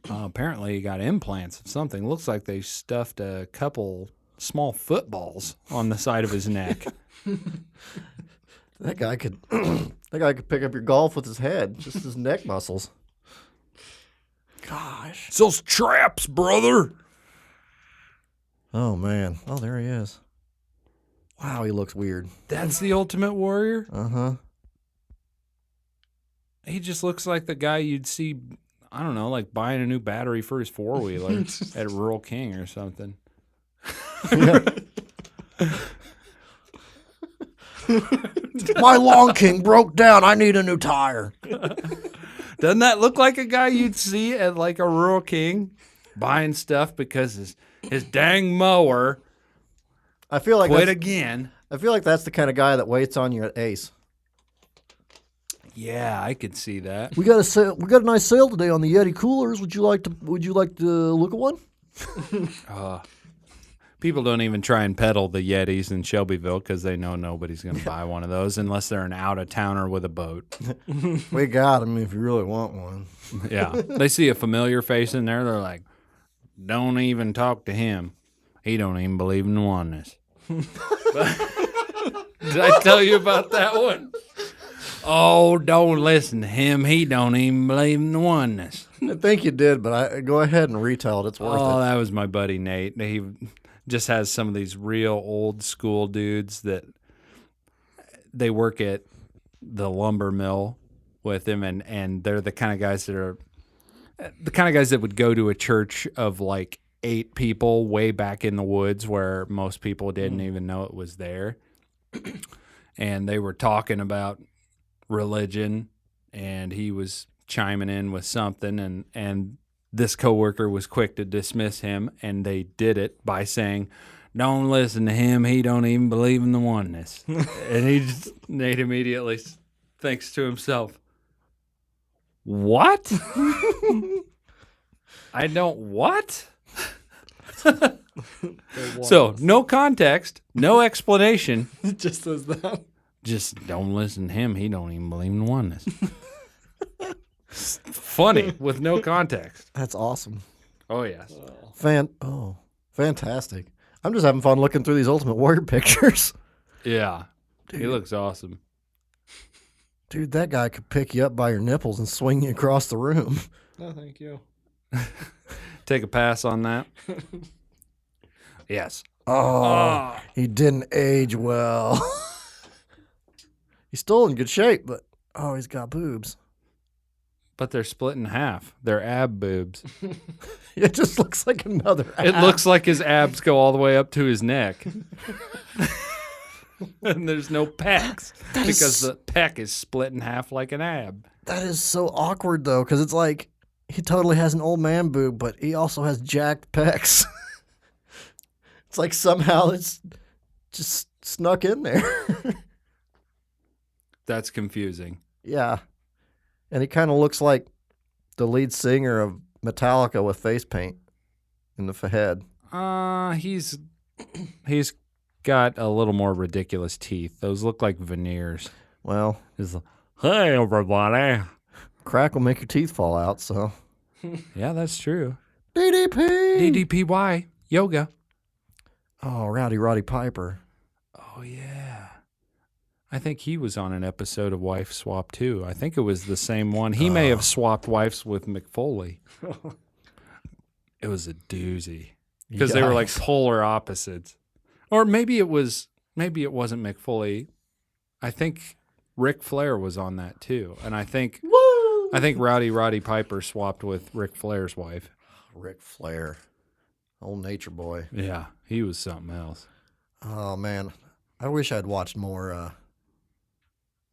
Apparently, he got implants of something. Looks like they stuffed a couple small footballs on the side of his neck. That guy could pick up your golf with his head, just his neck muscles. Gosh. It's those traps, brother. Oh man. Oh, there he is. Wow, he looks weird. That's the Ultimate Warrior? Uh-huh. He just looks like the guy you'd see, I don't know, like buying a new battery for his four-wheeler at Rural King or something. My Long King broke down. I need a new tire. Doesn't that look like a guy you'd see at like a Rural King buying stuff because his dang mower I feel like quit that's, again? I feel like that's the kind of guy that waits on you at Ace. Yeah, I could see that. We got a sale. We got a nice sale today on the Yeti coolers. Would you like to look at one? People don't even try and peddle the Yetis in Shelbyville because they know nobody's going to buy one of those unless they're an out-of-towner with a boat. We got them if you really want one. Yeah. They see a familiar face in there. They're like, don't even talk to him. He don't even believe in the oneness. Did I tell you about that one? Oh, don't listen to him. He don't even believe in the oneness. I think you did, but go ahead and retell it. It's worth Oh, it. that was my buddy Nate. He just has some of these real old school dudes that they work at the lumber mill with him, and they're the kind of guys that would go to a church of like 8 people way back in the woods where most people didn't even know it was there. And they were talking about religion, and he was chiming in with something, and this coworker was quick to dismiss him, and they did it by saying, don't listen to him, he don't even believe in the oneness. And Nate immediately thinks to himself, what? I don't what? So no context, no explanation. It just says that. Just don't listen to him. He don't even believe in oneness. Funny with no context. That's awesome. Oh yes. Fantastic. I'm just having fun looking through these Ultimate Warrior pictures. Yeah. He looks awesome. Dude, that guy could pick you up by your nipples and swing you across the room. No, thank you. Take a pass on that. Yes. Oh, he didn't age well. He's still in good shape, but he's got boobs. But they're split in half. They're ab boobs. It just looks like another ab. It looks like his abs go all the way up to his neck. And there's no pecs because the pec is split in half like an ab. That is so awkward, though, because it's like he totally has an old man boob, but he also has jacked pecs. It's like somehow it's just snuck in there. That's confusing. Yeah. And he kind of looks like the lead singer of Metallica with face paint in the head. He's got a little more ridiculous teeth. Those look like veneers. Well, He's like, hey, everybody. crack will make your teeth fall out, so. Yeah, that's true. DDP! DDPY, yoga. Oh, Rowdy Roddy Piper. Oh, yeah. I think he was on an episode of Wife Swap, too. I think it was the same one. He may have swapped wives with McFoley. It was a doozy. Because they were like polar opposites. Or maybe it wasn't McFoley. I think Ric Flair was on that, too. And I think Rowdy Roddy Piper swapped with Ric Flair's wife. Ric Flair. Old nature boy. Yeah, he was something else. Oh, man. I wish I'd watched more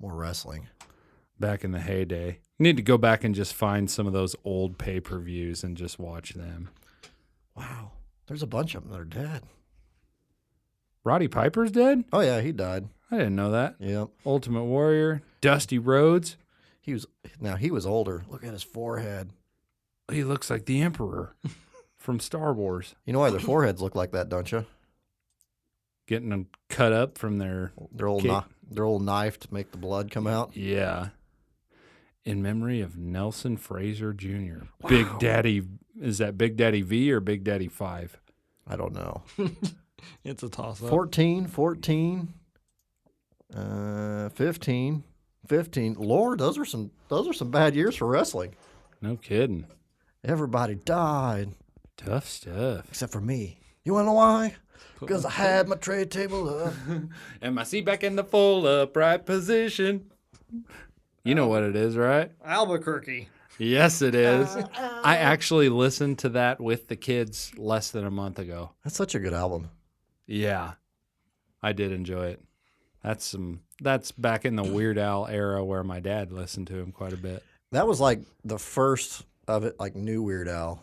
wrestling. Back in the heyday. Need to go back and just find some of those old pay-per-views and just watch them. Wow. There's a bunch of them that are dead. Roddy Piper's dead? Oh yeah, he died. I didn't know that. Yep. Ultimate Warrior, Dusty Rhodes. He was older. Look at his forehead. He looks like the Emperor from Star Wars. You know why their foreheads look like that, don't you? Getting them cut up from their Their old knife to make the blood come out. Yeah. In memory of Nelson Fraser Jr. Wow. Big Daddy, is that Big Daddy V or Big Daddy 5? I don't know. It's a toss-up. 14, 15. Lord, those are some bad years for wrestling. No kidding. Everybody died. Tough stuff. Except for me. You want to know why? Because I had my tray table up. And my seat back in the full upright position. You know what it is, right? Albuquerque. Yes, it is. I actually listened to that with the kids less than a month ago. That's such a good album. Yeah. I did enjoy it. That's back in the Weird Al era where my dad listened to him quite a bit. That was like the first of it, like new Weird Al.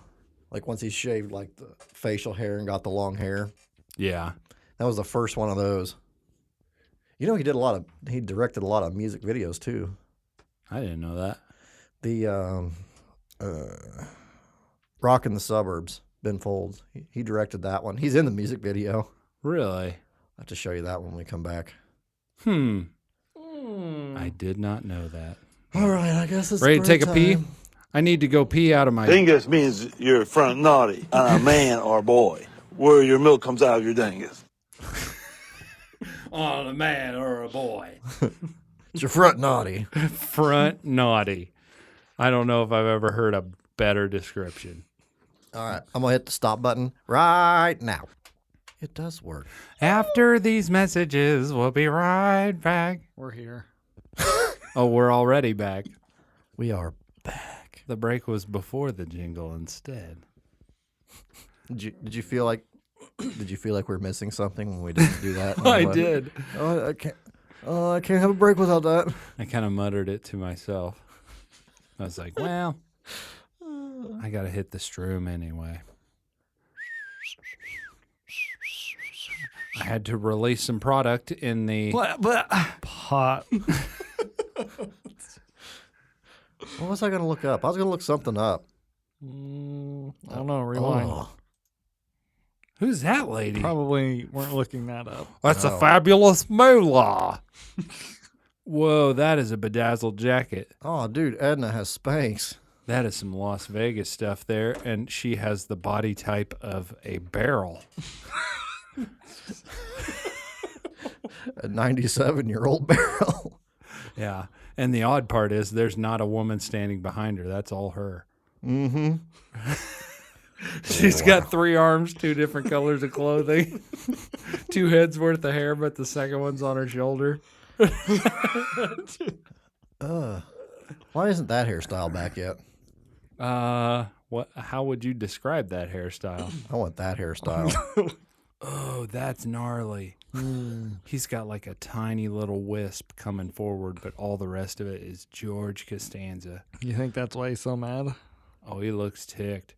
Like once he shaved like the facial hair and got the long hair. Yeah. That was the first one of those. You know, he directed a lot of music videos too. I didn't know that. The Rock in the Suburbs, Ben Folds. He directed that one. He's in the music video. Really? I'll have to show you that when we come back. I did not know that. All right, I guess it's ready to take a pee? time. I need to go pee out of my... Dingus means you're front naughty on a man or boy, where your milk comes out of your dingus. On a man or a boy. It's your front naughty. Front naughty. I don't know if I've ever heard a better description. All right, I'm going to hit the stop button right now. It does work. After these messages, we'll be right back. We're here. Oh, we're already back. We are back. The break was before the jingle instead. Did you feel like we're missing something when we didn't do that? I did. Oh, I can't have a break without that. I kind of muttered it to myself. I was like, well, I got to hit the Stroom anyway. I had to release some product in the pot. What was I going to look up? I was going to look something up. I don't know. Rewind. Oh. Who's that lady? Probably weren't looking that up. That's a fabulous moolah. Whoa, that is a bedazzled jacket. Oh, dude, Edna has Spanx. That is some Las Vegas stuff there, and she has the body type of a barrel. A 97-year-old barrel. Yeah, and the odd part is there's not a woman standing behind her. That's all her. Mm-hmm. She's got 3 arms, 2 different colors of clothing, 2 heads worth of hair, but the second one's on her shoulder. Why isn't that hairstyle back yet? What? How would you describe that hairstyle? I want that hairstyle. Oh, that's gnarly. He's got like a tiny little wisp coming forward, but all the rest of it is George Costanza. You think that's why he's so mad? Oh, he looks ticked.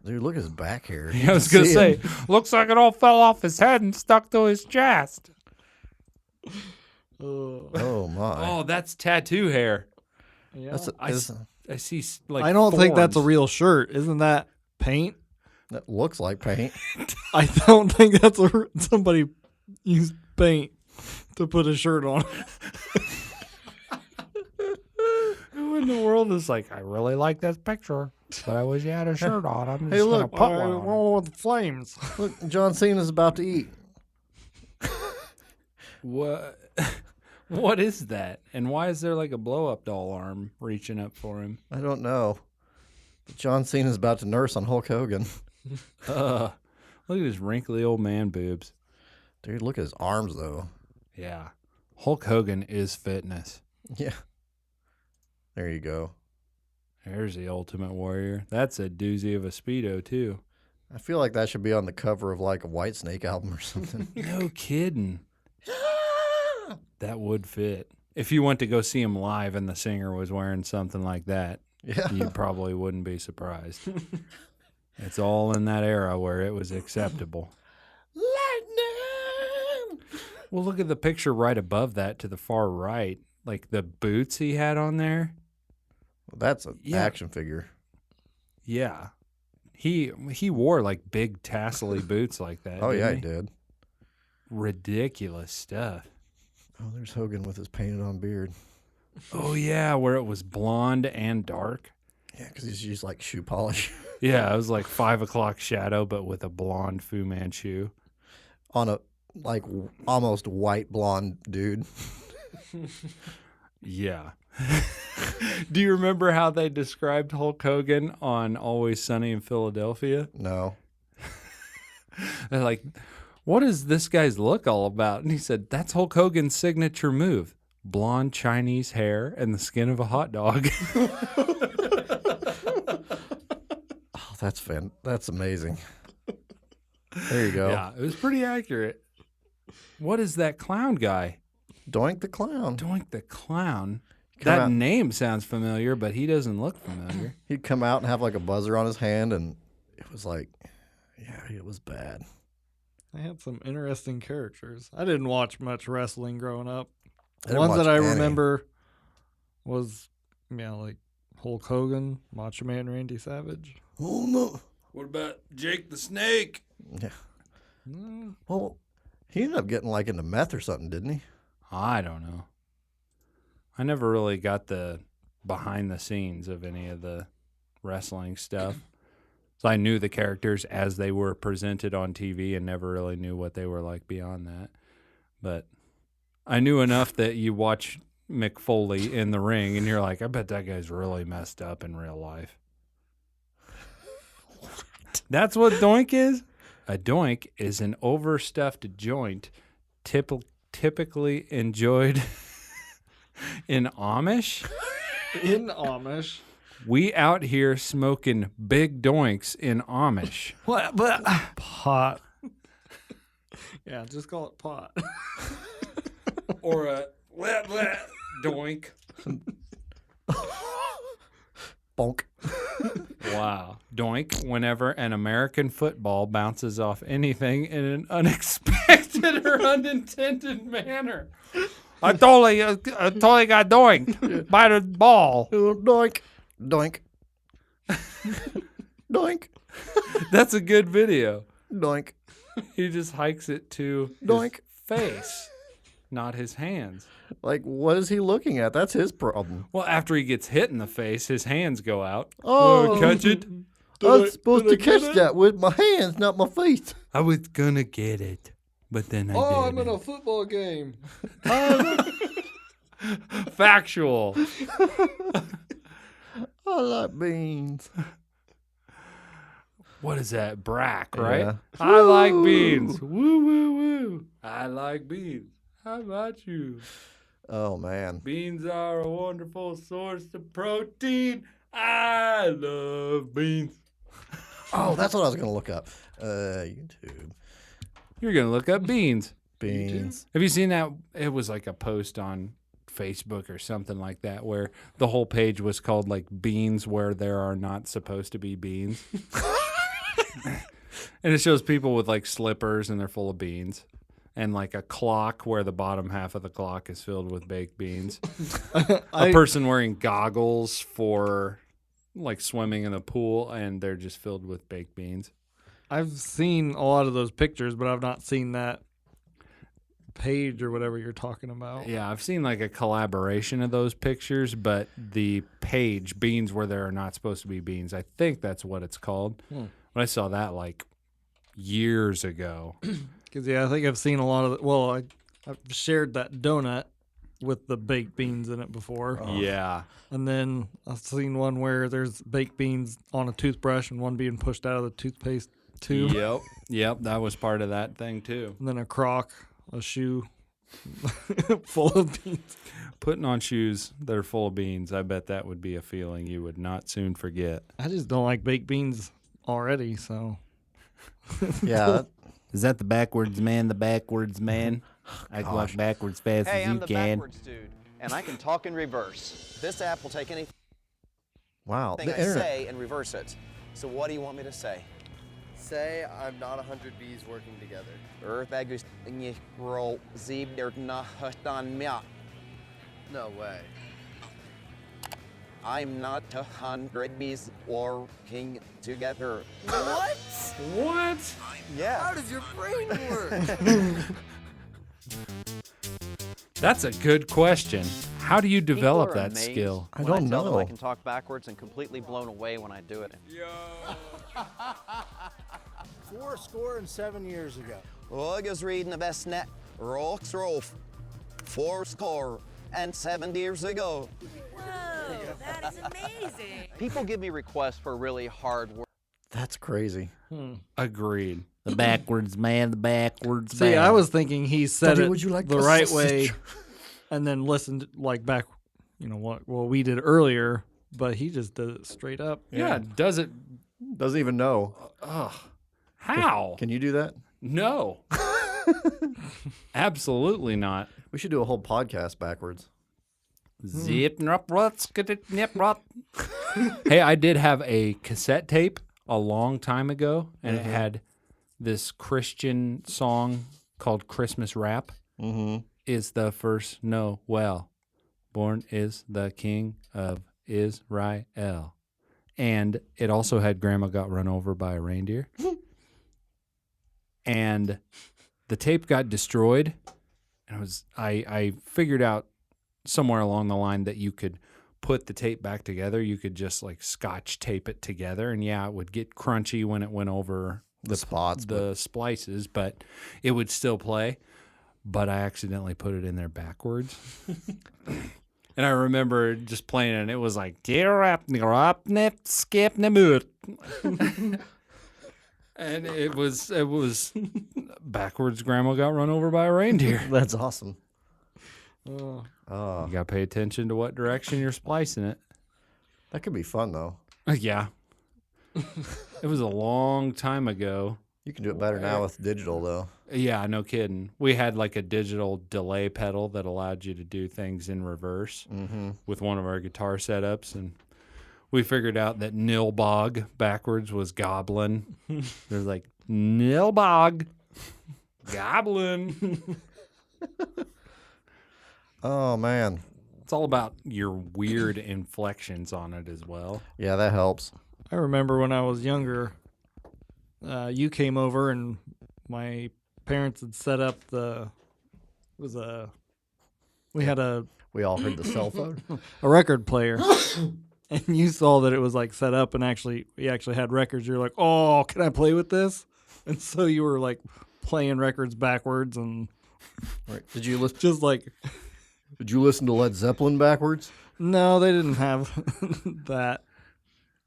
Dude, look at his back hair. I was going to say, looks like it all fell off his head and stuck to his chest. Oh, my. Oh, that's tattoo hair. Yeah. I see like I don't think that's a thorns. real shirt. Isn't that paint? That looks like paint. I don't think that's somebody used paint to put a shirt on. Who in the world is like, I really like this picture, but I wish you had a shirt on. I'm just Hey, going to look, put one on. Roll with the flames. Look, John Cena's about to eat. What? What is that? And why is there like a blow-up doll arm reaching up for him? I don't know. But John Cena's about to nurse on Hulk Hogan. Look at his wrinkly old man boobs. Dude, look at his arms, though. Yeah. Hulk Hogan is fitness. Yeah. There you go. There's the Ultimate Warrior. That's a doozy of a Speedo, too. I feel like that should be on the cover of like a Whitesnake album or something. No kidding. That would fit. If you went to go see him live and the singer was wearing something like that, Yeah. you probably wouldn't be surprised. It's all in that era where it was acceptable. Lightning! Well, look at the picture right above that to the far right. Like the boots he had on there. That's an Yeah. action figure. Yeah. He wore like big tassely boots like that. Oh, yeah, didn't he did. Ridiculous stuff. Oh, there's Hogan with his painted on beard. Oh, yeah, where it was blonde and dark. Yeah, because he's used like shoe polish Yeah, it was like 5 o'clock shadow, but with a blonde Fu Manchu. on a like almost white blonde dude. Yeah. Do you remember how they described Hulk Hogan on Always Sunny in Philadelphia? No. They're like, what is this guy's look all about? And he said, that's Hulk Hogan's signature move. Blonde Chinese hair and the skin of a hot dog. Oh, that's amazing. There you go. Yeah, it was pretty accurate. What is that clown guy? Doink the Clown. Doink the Clown. Come That out. name sounds familiar, but he doesn't look familiar. He'd come out and have like a buzzer on his hand, and it was like, yeah, it was bad. They had some interesting characters. I didn't watch much wrestling growing up. I didn't Ones watch that I any. remember was, like Hulk Hogan, Macho Man Randy Savage. Oh no. What about Jake the Snake? Yeah. Mm, Well, he ended up getting like into meth or something, didn't he? I don't know. I never really got the behind the scenes of any of the wrestling stuff. So I knew the characters as they were presented on TV and never really knew what they were like beyond that. But I knew enough that you watch Mick Foley in the ring and you're like, I bet that guy's really messed up in real life. That's what doink is? A doink is an overstuffed joint typically enjoyed in Amish. in Amish. We out here smoking big doinks in Amish. What? Pot. Yeah, just call it pot. Or a doink. Bonk. Wow. Doink whenever an American football bounces off anything in an unexpected or unintended manner. I totally got doinked by the ball. Doink. Doink. Doink. That's a good video. Doink. He just hikes it to Doink. his face, not his hands. Like, what is he looking at? That's his problem. Well, after he gets hit in the face, his hands go out. Oh. Catch it. I was supposed to catch that with my hands, not my face. I was gonna get it, but then I I'm didn't. in a football game. Factual. I like beans. What is that? Brack, right? Yeah. I like beans. Woo, woo, woo. I like beans. How about you? Oh, man. Beans are a wonderful source of protein. I love beans. Oh, that's what I was going to look up. YouTube. You're going to look up beans. Beans. Have you seen that? It was like a post on Facebook or something like that where the whole page was called like beans where there are not supposed to be beans. And it shows people with like slippers and they're full of beans. And like a clock where the bottom half of the clock is filled with baked beans. A person wearing goggles for like swimming in the pool and they're just filled with baked beans. I've seen a lot of those pictures, but I've not seen that page or whatever you're talking about. Yeah, I've seen like a collaboration of those pictures, but the page, beans where there are not supposed to be beans, I think that's what it's called. But I saw that like years ago. Because, I think I've seen a lot of I've shared that donut with the baked beans in it before. Yeah. And then I've seen one where there's baked beans on a toothbrush and one being pushed out of the toothpaste tube. Yep, that was part of that thing too. And then a shoe full of beans. Putting on shoes that are full of beans, I bet that would be a feeling you would not soon forget. I just don't like baked beans already, so. Yeah. Is that the backwards man? The backwards man? I can walk backwards fast Hey, as I'm you the can. backwards dude, and I can talk in reverse. This app will take anything Wow. I The internet. say and reverse it. So what do you want me to say? Say I'm not 100 bees working together. No way. I'm not 100 bees working together. What? What? Yeah. How does your brain work? That's a good question. How do you develop People are that amazed skill? I when don't tell them know. I can talk backwards and completely blown away when I do it. 7 years ago. I was reading the best net, Rocks Rolf, 7 years ago. Whoa, that is amazing. People give me requests for really hard work. That's crazy. Agreed. The backwards man, the backwards See, man. I was thinking he said Daddy, it would you like the a right sausage? way, and then listened like back, what we did earlier. But he just did it straight up. Yeah, does it? Doesn't even know. Ugh. How? Can you do that? No. Absolutely not. We should do a whole podcast backwards. Zip nip rut skit nip rut. Hey, I did have a cassette tape a long time ago, and it had this Christian song called Christmas Rap. Is the first Noel. Born is the King of Israel. And it also had Grandma Got Run Over by a Reindeer. And the tape got destroyed. And I figured out somewhere along the line that you could put the tape back together. You could just like scotch tape it together. And yeah, it would get crunchy when it went over The spots. the splices, but it would still play. But I accidentally put it in there backwards. And I remember just playing it, and it was like, skip and it was backwards. Grandma got run over by a reindeer. That's awesome. You got to pay attention to what direction you're splicing it. That could be fun, though. Yeah. It was a long time ago. You can do it better now with digital, though. Yeah, no kidding. We had like a digital delay pedal that allowed you to do things in reverse with one of our guitar setups. And we figured out that Nilbog backwards was goblin. There's like, Nilbog, goblin. Oh, man. It's all about your weird inflections on it as well. Yeah, that helps. I remember when I was younger, you came over and my parents had set up we all heard the cell phone. a record player. And you saw that it was like set up and we actually had records. You're like, oh, can I play with this? And so you were like playing records backwards and Right. Did you listen? just like, Did you listen to Led Zeppelin backwards? no, they didn't have that.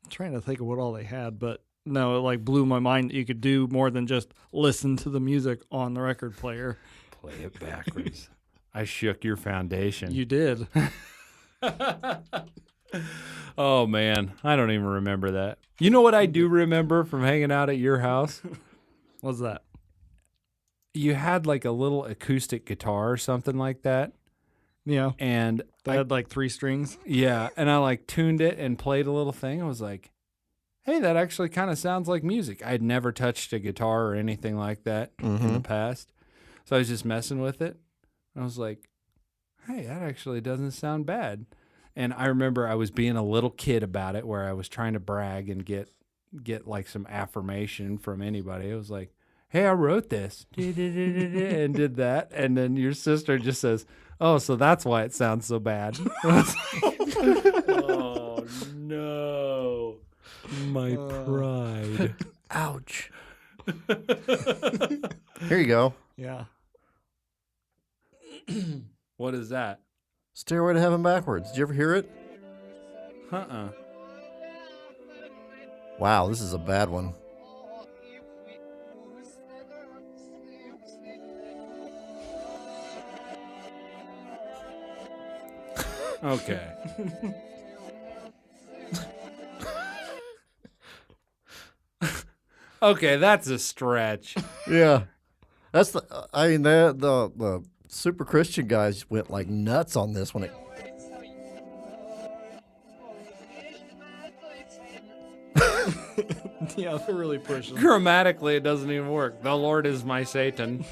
I'm trying to think of what all they had, but no, it like blew my mind that you could do more than just listen to the music on the record player. Play it backwards. I shook your foundation. You did. Oh, man. I don't even remember that. You know what I do remember from hanging out at your house? What's that? You had like a little acoustic guitar or something like that. Yeah. And They had like 3 strings. yeah, and I like tuned it and played a little thing. I was like, hey, that actually kind of sounds like music. I had never touched a guitar or anything like that in the past. So I was just messing with it. I was like, hey, that actually doesn't sound bad. And I remember I was being a little kid about it, where I was trying to brag and get like some affirmation from anybody. I was like, hey, I wrote this and did that. And then your sister just says, oh, so that's why it sounds so bad. Oh, no. My pride. Ouch. Here you go. Yeah. What is that? Stairway to Heaven backwards. Did you ever hear it? Uh-uh. Wow, this is a bad one. Okay. Okay, that's a stretch. Yeah. That's the super Christian guys went like nuts on this when it. Yeah, they're really pushing. Grammatically, it doesn't even work. The Lord is my Satan.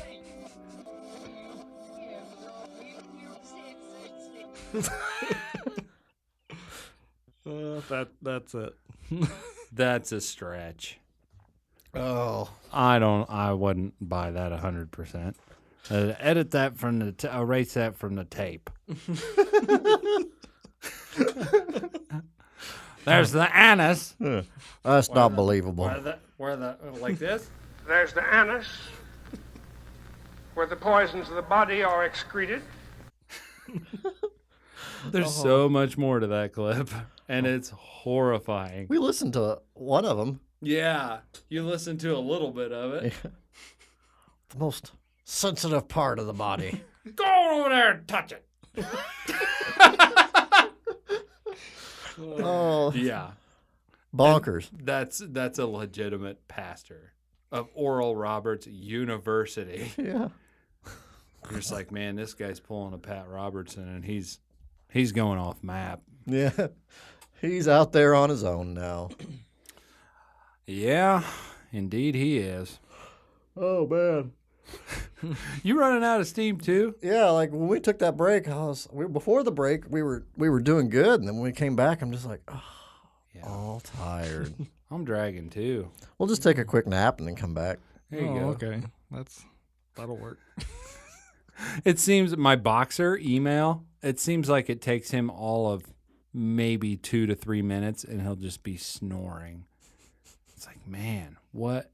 That's it. That's a stretch. Oh, I wouldn't buy that 100%. Edit that from the erase that from the tape. There's the anus. that's not believable. Where the like this? There's the anus, where the poisons of the body are excreted. There's so much more to that clip, and it's horrifying. We listened to one of them. Yeah, you listened to a little bit of it. Yeah. The most sensitive part of the body. Go over there and touch it. Oh, Yeah, bonkers. and that's a legitimate pastor of Oral Roberts University. Yeah. You're just like, man, this guy's pulling a Pat Robertson, and he's going off map. Yeah. He's out there on his own now. Yeah, indeed he is. Oh, man. You running out of steam too? Yeah, like when we took that break, before the break, we were doing good, and then when we came back, I'm just like, oh, Yeah. all tired. I'm dragging too. We'll just take a quick nap and then come back. There you go. Okay, that'll work. It seems my boxer email, it seems like it takes him all of maybe 2 to 3 minutes, and he'll just be snoring. It's like, man, what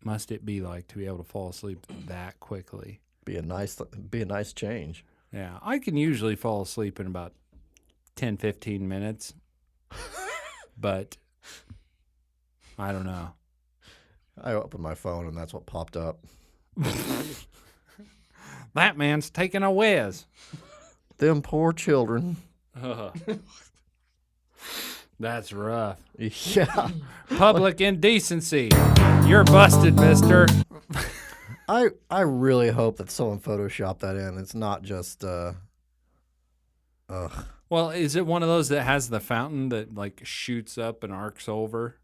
must it be like to be able to fall asleep that quickly? Be a nice change. Yeah, I can usually fall asleep in about 10, 15 minutes, but I don't know. I opened my phone and that's what popped up. That man's taking a whiz. Them poor children. That's rough. Yeah. Public indecency. You're busted, mister. I really hope that someone photoshopped that in. It's not just Well, is it one of those that has the fountain that like shoots up and arcs over?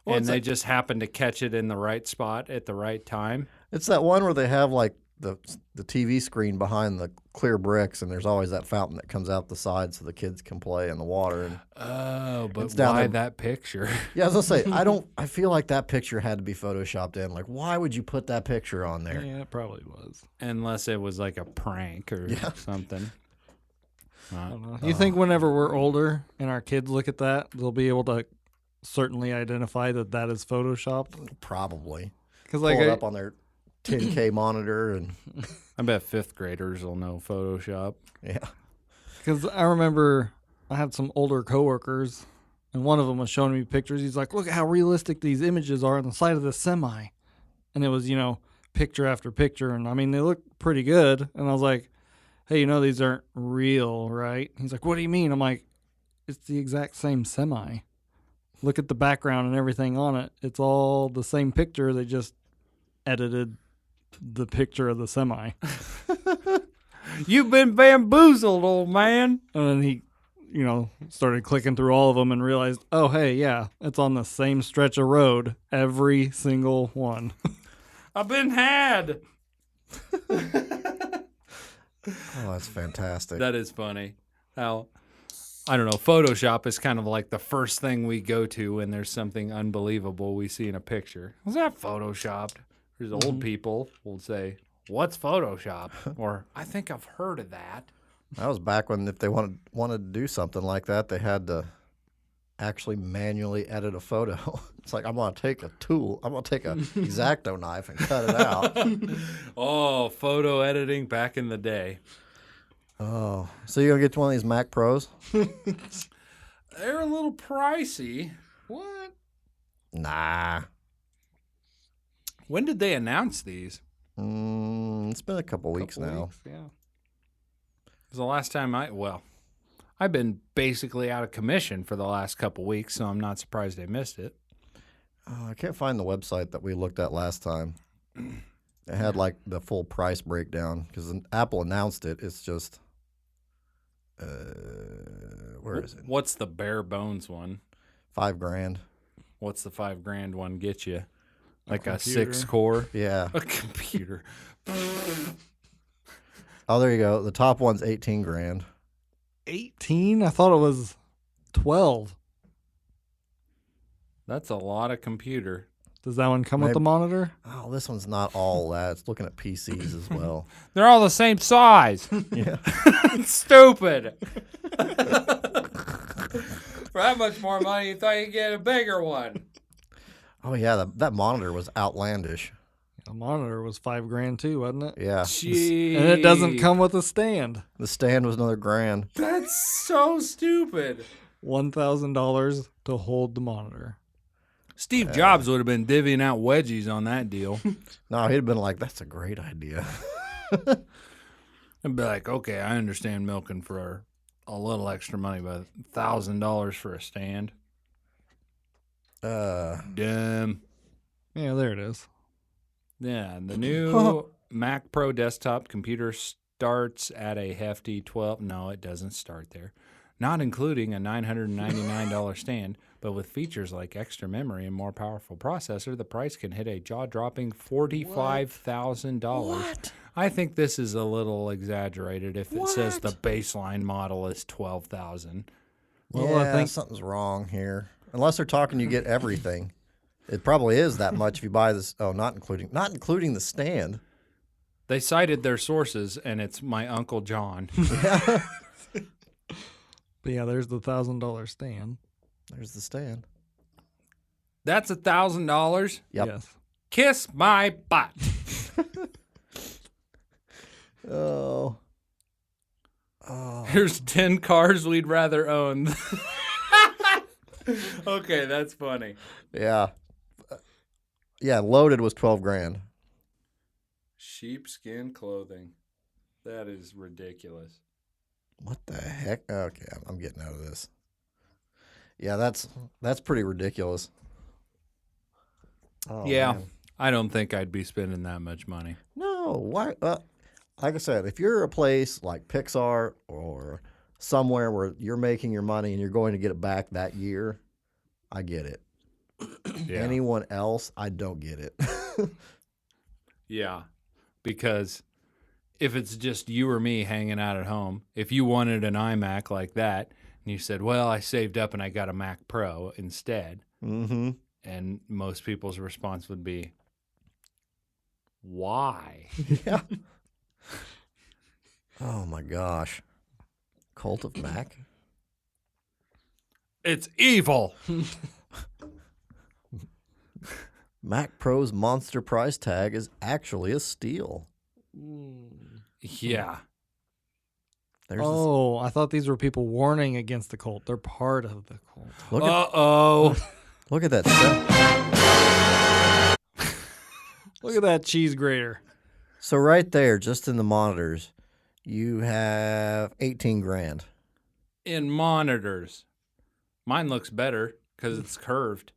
Well, And they just happen to catch it in the right spot at the right time? It's that one where they have like the TV screen behind the clear bricks, and there's always that fountain that comes out the side so the kids can play in the water. And oh, but it's down why there. that picture? Yeah, I was gonna say I feel like that picture had to be photoshopped in. Like, why would you put that picture on there? Yeah, it probably was. Unless it was like a prank or something. I don't know. You think whenever we're older and our kids look at that, they'll be able to certainly identify that is photoshopped? Probably. Because Pull it up on their 10K monitor, and I bet fifth graders will know Photoshop. Yeah. Because I remember I had some older coworkers, and one of them was showing me pictures. He's like, "Look at how realistic these images are on the side of the semi," and it was picture after picture, and I mean they look pretty good. And I was like, "Hey, these aren't real, right?" He's like, "What do you mean?" I'm like, "It's the exact same semi. Look at the background and everything on it. It's all the same picture. They just edited the picture of the semi." You've been bamboozled, old man. And then he, started clicking through all of them and realized, oh, hey, yeah, it's on the same stretch of road, every single one. I've been had. oh, that's fantastic. That is funny. How, I don't know, Photoshop is kind of like the first thing we go to when there's something unbelievable we see in a picture. Was that Photoshopped? There's old people will say, "What's Photoshop?" Or, "I think I've heard of that." That was back when if they wanted to do something like that, they had to actually manually edit a photo. It's like, I'm going to take a tool. I'm going to take a X-Acto knife and cut it out. Oh, photo editing back in the day. Oh, so you're going to get one of these Mac Pros? They're a little pricey. What? Nah. When did they announce these? It's been a couple weeks now. Yeah. It was the last time I've been basically out of commission for the last couple weeks, so I'm not surprised I missed it. I can't find the website that we looked at last time. It had like the full price breakdown because Apple announced it. It's just, where is it? What's the bare bones one? $5,000. What's the $5,000 one get you? Like a computer. 6-core? Yeah. A computer. Oh, there you go. The top one's 18 grand. 18? I thought it was 12. That's a lot of computer. Does that one come with the monitor? Oh, this one's not all that. It's looking at PCs as well. They're all the same size. Yeah. Stupid. For that much more money, you thought you'd get a bigger one. Oh, yeah. That monitor was outlandish. The monitor was $5,000 too, wasn't it? Yeah. Gee. And it doesn't come with a stand. The stand was another grand. That's so stupid. $1,000 to hold the monitor. Steve Jobs would have been divvying out wedgies on that deal. No, he'd have been like, that's a great idea. I'd be like, okay, I understand milking for a little extra money, but $1,000 for a stand? Dumb. Yeah, there it is. Yeah, the new Mac Pro desktop computer starts at a hefty 12. No, it doesn't start there. Not including a $999 stand, but with features like extra memory and more powerful processor, the price can hit a jaw-dropping $45,000. What? I think this is a little exaggerated if it says the baseline model is $12,000. Well, yeah, I think something's wrong here. Unless they're talking, you get everything. It probably is that much if you buy this. Oh, not including the stand. They cited their sources, and it's my Uncle John. Yeah. But yeah, there's the $1,000 stand. There's the stand. That's $1,000? Yep. Yes. Kiss my butt. Oh. Here's 10 cars we'd rather own. Okay, that's funny. Yeah. Yeah, loaded was 12 grand. Sheepskin clothing. That is ridiculous. What the heck? Okay, I'm getting out of this. Yeah, that's pretty ridiculous. Oh, yeah, man. I don't think I'd be spending that much money. No, why? Like I said, if you're a place like Pixar or somewhere where you're making your money and you're going to get it back that year, I get it. Yeah. Anyone else, I don't get it. Yeah, because if it's just you or me hanging out at home, if you wanted an iMac like that, and you said, well, I saved up and I got a Mac Pro instead, mm-hmm. and most people's response would be, why? Yeah. Oh, my gosh. Cult of Mac? It's evil. Mac Pro's monster price tag is actually a steal. Yeah. I thought these were people warning against the cult. They're part of the cult. Uh-oh. Look at that. Look at that cheese grater. So right there, just in the monitors, you have 18 grand. In monitors. Mine looks better because it's curved,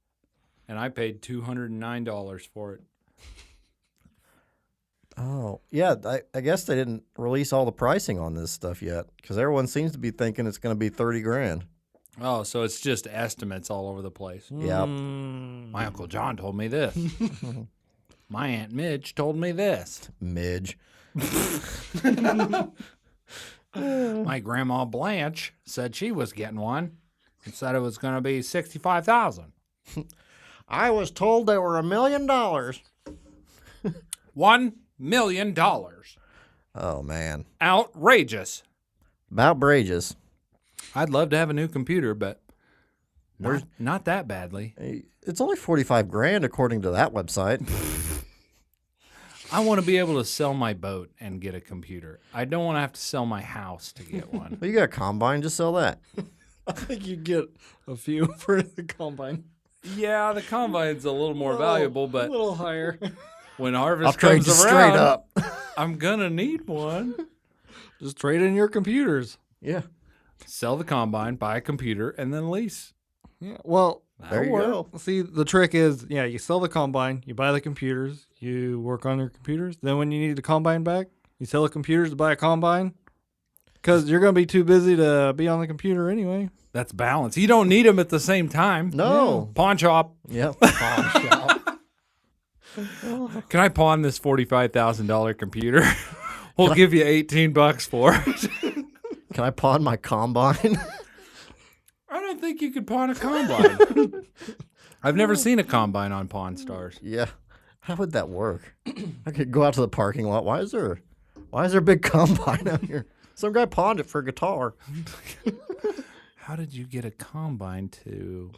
and I paid $209 for it. Oh, yeah. I guess they didn't release all the pricing on this stuff yet because everyone seems to be thinking it's going to be 30 grand. Oh, so it's just estimates all over the place. Yep. My Uncle John told me this. My Aunt Midge told me this. Midge. My Grandma Blanche said she was getting one and said it was going to be $65,000. I was told they were $1 million. $1 million. Oh, man. Outrageous. Outrageous. I'd love to have a new computer, but not that badly. It's only 45 grand according to that website. I want to be able to sell my boat and get a computer. I don't want to have to sell my house to get one. Well, you got a combine, just sell that. I think you get a few for the combine. Yeah, the combine's a little more valuable, but a little higher. When harvest I'll trade comes you around, straight up. I'm gonna need one. Just trade in your computers. Yeah. Sell the combine, buy a computer, and then lease. Yeah. Well, there you go. See, the trick is, you sell the combine, you buy the computers, you work on your computers. Then when you need the combine back, you sell the computers to buy a combine. Because you're going to be too busy to be on the computer anyway. That's balance. You don't need them at the same time. No. Pawn shop. Yep. Pawn shop. Can I pawn this $45,000 computer? We'll give you $18 for it. Can I pawn my combine? I don't think you could pawn a combine. I've never seen a combine on Pawn Stars. Yeah. How would that work? I could go out to the parking lot. Why is there a big combine out here? Some guy pawned it for a guitar. How did you get a combine to?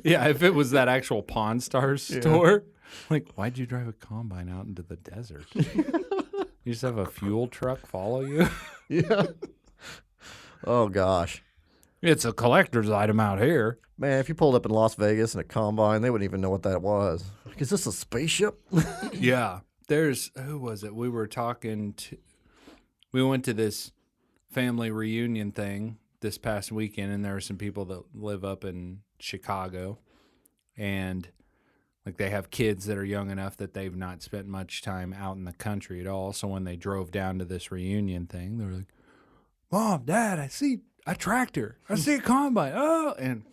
Yeah, if it was that actual Pawn Stars store, like, why'd you drive a combine out into the desert? You just have a fuel truck follow you? Yeah. Oh gosh. It's a collector's item out here. Man, if you pulled up in Las Vegas in a combine, they wouldn't even know what that was. Like, is this a spaceship? Yeah. Who was it? We went to this family reunion thing this past weekend, and there were some people that live up in Chicago, and like they have kids that are young enough that they've not spent much time out in the country at all. So when they drove down to this reunion thing, they were like, "Mom, Dad, I see a tractor. I see a combine." Oh, and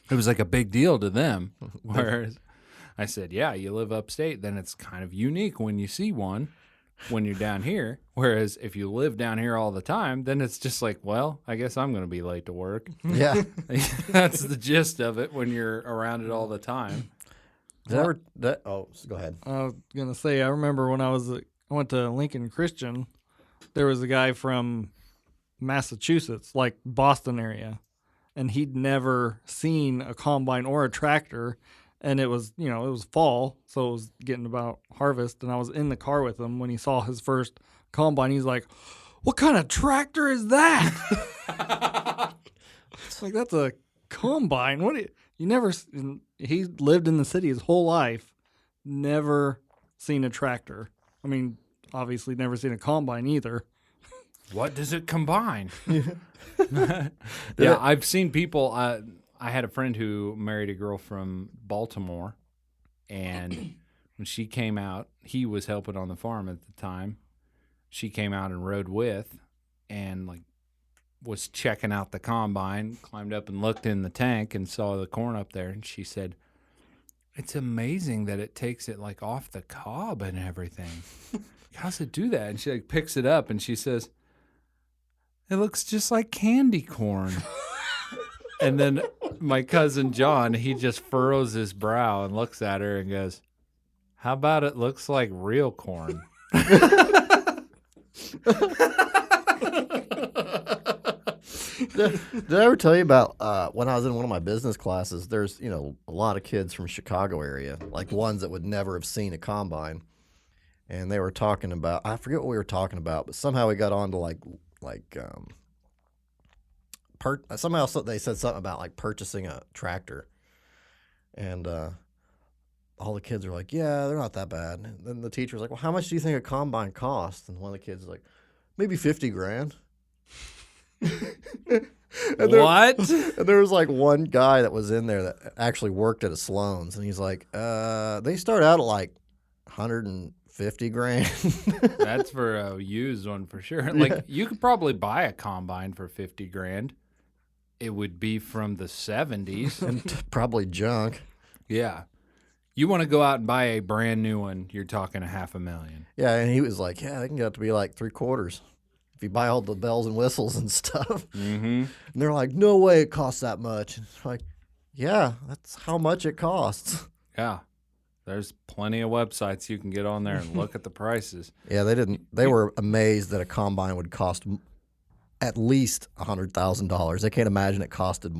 it was like a big deal to them. Whereas I said, "Yeah, you live upstate, then it's kind of unique when you see one when you're down here. Whereas if you live down here all the time, then it's just like, well, I guess I'm going to be late to work." Yeah. That's the gist of it when you're around it all the time. Go ahead. I was going to say, I remember when I went to Lincoln Christian, there was a guy from Massachusetts, like Boston area, and he'd never seen a combine or a tractor. And it was, it was fall, so it was getting about harvest. And I was in the car with him when he saw his first combine. He's like, "What kind of tractor is that?" It's like, that's a combine. He lived in the city his whole life, never seen a tractor. I mean, obviously never seen a combine either. What does it combine? Yeah, I've seen people. I had a friend who married a girl from Baltimore, and when she came out, he was helping on the farm at the time. She came out and rode with, and like was checking out the combine, climbed up and looked in the tank and saw the corn up there, and she said, "It's amazing that it takes it like off the cob and everything. How's it do that?" And she like picks it up and she says, "It looks just like candy corn." And then my cousin John, he just furrows his brow and looks at her and goes, "How about it looks like real corn?" Did I ever tell you about when I was in one of my business classes? There's a lot of kids from Chicago area, like ones that would never have seen a combine, and they were talking about, I forget what we were talking about, but somehow we got on to somehow they said something about like purchasing a tractor, and all the kids are like, "Yeah, they're not that bad." And then the teacher's like, "Well, how much do you think a combine costs?" And one of the kids is like, "Maybe $50,000." What? And there was like one guy that was in there that actually worked at a Sloan's, and he's like, "They start out at like $150,000." That's for a used one for sure. Like you could probably buy a combine for $50,000. It would be from the 70s. And probably junk. Yeah. You want to go out and buy a brand new one, you're talking $500,000. Yeah, and he was like, "Yeah, they can get up to be like $750,000 if you buy all the bells and whistles and stuff." Mm-hmm. And they're like, "No way it costs that much." And it's like, yeah, that's how much it costs. Yeah. There's plenty of websites you can get on there and look at the prices. Yeah, they were amazed that a combine would cost at least $100,000. They can't imagine it costing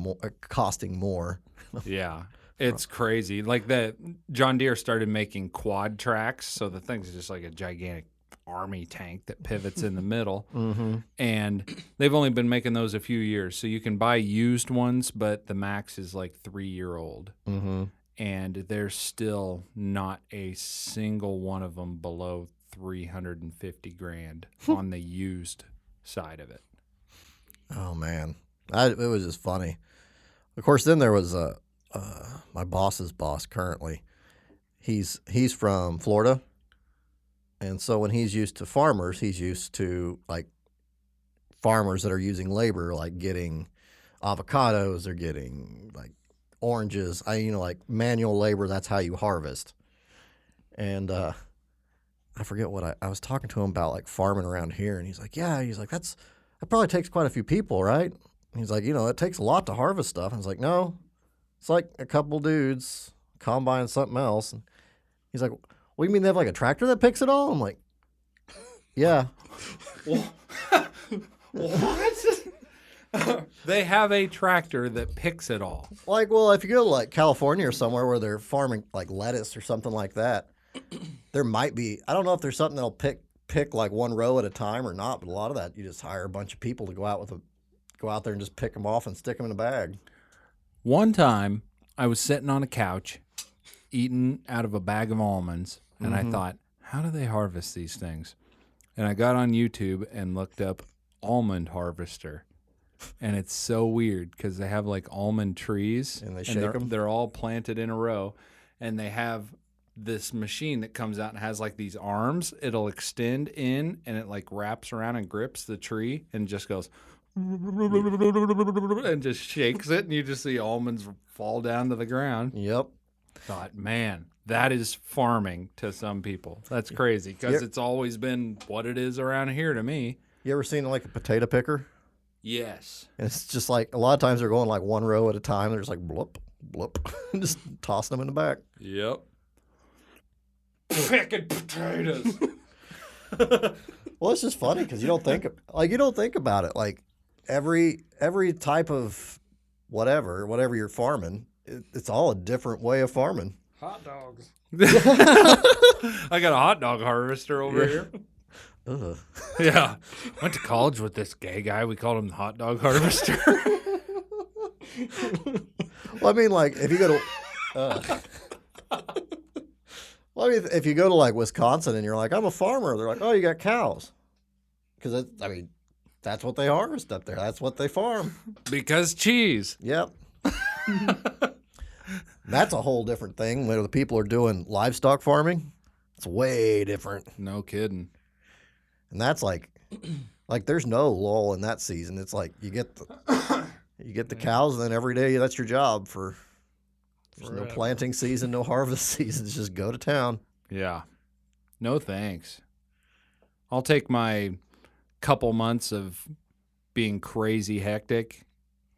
more. Yeah. It's crazy. Like John Deere started making quad tracks, so the thing's just like a gigantic army tank that pivots in the middle. Mm-hmm. And they've only been making those a few years, so you can buy used ones, but the max is like 3-year-old. Mm-hmm. And there's still not a single one of them below $350,000 on the used side of it. Oh man, it was just funny. Of course, then there was my boss's boss currently. He's from Florida, and so when he's used to farmers, he's used to like farmers that are using labor, like getting avocados, they're getting like oranges. Like manual labor. That's how you harvest. And I forget what I was talking to him about, like farming around here, and he's like, yeah, that probably takes quite a few people, right? And he's like, it takes a lot to harvest stuff. And I was like, no, it's like a couple dudes combining something else. And he's like, what do you mean they have like a tractor that picks it all? I'm like, yeah. What? They have a tractor that picks it all. Like, well, if you go to like California or somewhere where they're farming like lettuce or something like that, there might be, I don't know if there's something that'll pick like one row at a time or not, but a lot of that you just hire a bunch of people to go out there and just pick them off and stick them in a bag. One time I was sitting on a couch eating out of a bag of almonds, and I thought, how do they harvest these things? And I got on YouTube and looked up almond harvester. And it's so weird because they have like almond trees and they shake them. They're all planted in a row, and they have this machine that comes out and has like these arms. It'll extend in and it like wraps around and grips the tree and just goes and just shakes it, and you just see almonds fall down to the ground. Yep. Thought, man, that is farming to some people. That's crazy because it's always been what it is around here to me. You ever seen like a potato picker? Yes. And it's just like a lot of times they're going like one row at a time. They're just like blop, blop, and just tossing them in the back. Yep. Picking potatoes. Well, it's just funny because you don't think about it. Like every type of whatever you're farming, it's all a different way of farming. Hot dogs. I got a hot dog harvester over here. Ugh. Yeah. Went to college with this gay guy. We called him the hot dog harvester. Well, I mean, like if you go to, well, I mean, if you go to like Wisconsin and you're like, I'm a farmer, they're like, oh, you got cows, because that's what they harvest up there. That's what they farm. Because cheese. Yep. That's a whole different thing. Where the people are doing livestock farming, it's way different. No kidding. And that's like there's no lull in that season. It's like you get the cows, and then every day that's your job for there's no planting season, no harvest season. It's just go to town. Yeah. No thanks. I'll take my couple months of being crazy hectic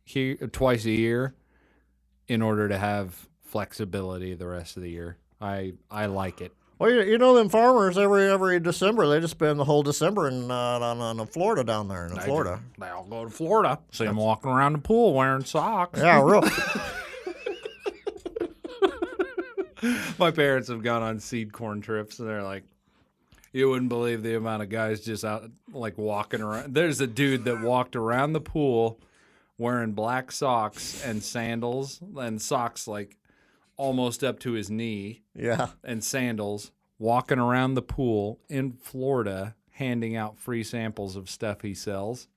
here twice a year in order to have flexibility the rest of the year. I like it. Well, them farmers every December, they just spend the whole December on Florida down there in Florida. They all go to Florida. See them walking around the pool wearing socks. Yeah, real. My parents have gone on seed corn trips, and they're like, you wouldn't believe the amount of guys just out like walking around. There's a dude that walked around the pool wearing black socks and sandals, and socks like almost up to his knee. Yeah. And sandals, walking around the pool in Florida, handing out free samples of stuff he sells.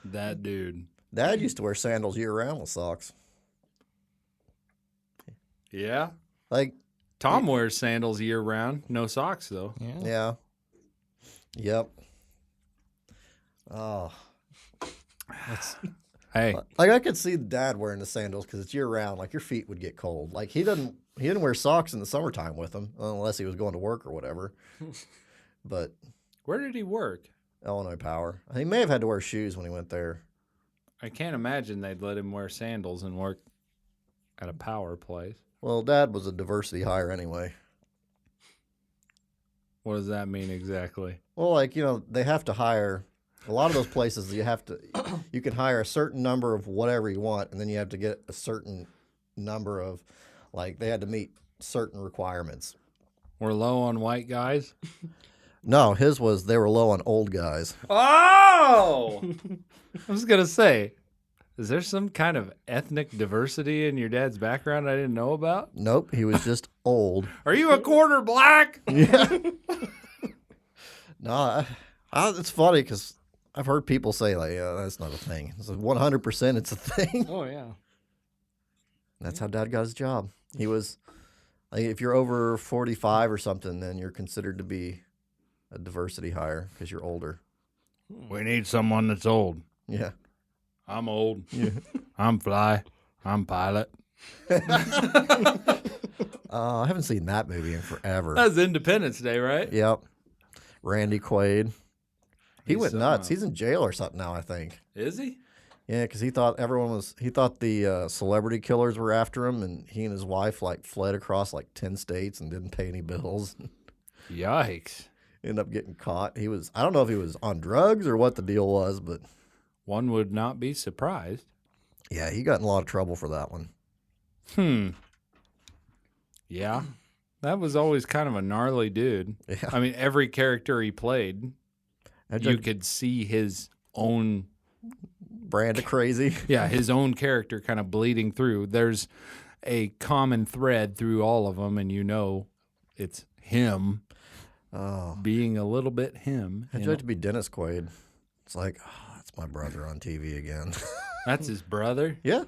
That dude. Dad used to wear sandals year round with socks. Yeah. Like Tom wears sandals year round, no socks though. Yeah. Yep. Oh. Hey. Like I could see Dad wearing the sandals because it's year round. Like your feet would get cold. Like he didn't wear socks in the summertime with him unless he was going to work or whatever. But where did he work? Illinois Power. He may have had to wear shoes when he went there. I can't imagine they'd let him wear sandals and work at a power place. Well, Dad was a diversity hire anyway. What does that mean exactly? Well, like, they have to hire a lot of those places. You can hire a certain number of whatever you want, and then you have to get a certain number of, like, they had to meet certain requirements. We're low on white guys? No, his was they were low on old guys. Oh! I was going to say, is there some kind of ethnic diversity in your dad's background I didn't know about? Nope, he was just old. Are you a quarter black? Yeah. No, it's funny because I've heard people say, like, yeah, that's not a thing. It's 100% it's a thing. Oh, yeah. That's how Dad got his job. He was, like, if you're over 45 or something, then you're considered to be a diversity hire because you're older. We need someone that's old. Yeah. I'm old. Yeah. I'm fly. I'm pilot. I haven't seen that movie in forever. That's Independence Day, right? Yep. Randy Quaid. He went He's, nuts. He's in jail or something now, I think. Is he? Yeah, because he thought the celebrity killers were after him, and he and his wife like fled across like 10 states and didn't pay any bills. Yikes. Ended up getting caught. I don't know if he was on drugs or what the deal was, but one would not be surprised. Yeah, he got in a lot of trouble for that one. Yeah. That was always kind of a gnarly dude. Yeah. I mean, every character he played, you could see his own brand of crazy. Yeah, his own character kind of bleeding through. There's a common thread through all of them, and you know it's him being a little bit him. I'd like to be Dennis Quaid. It's like, that's my brother on TV again. That's his brother? Yeah.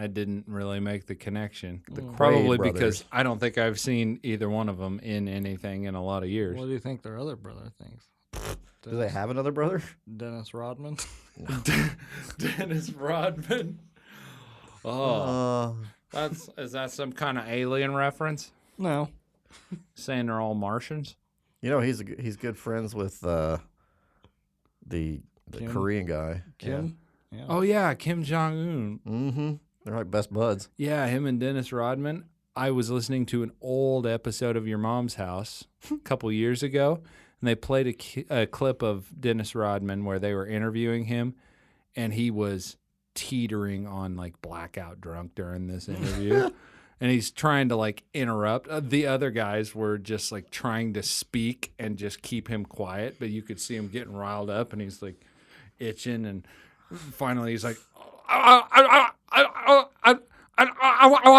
I didn't really make the connection. Quaid Probably brothers. because I don't think I've seen either one of them in anything in a lot of years. What do you think their other brother thinks? Do they have another brother? Dennis Rodman. Dennis Rodman. Oh, is that some kind of alien reference? No. Saying they're all Martians. You know, he's good friends with the Korean guy. Kim? Yeah. Oh yeah, Kim Jong Un. Mm-hmm. They're like best buds. Yeah, him and Dennis Rodman. I was listening to an old episode of Your Mom's House a couple years ago, and they played a clip of Dennis Rodman where they were interviewing him, and he was teetering on like blackout drunk during this interview. And he's trying to like interrupt. The other guys were just like trying to speak and just keep him quiet, but you could see him getting riled up, and he's like itching. And finally, he's like, "I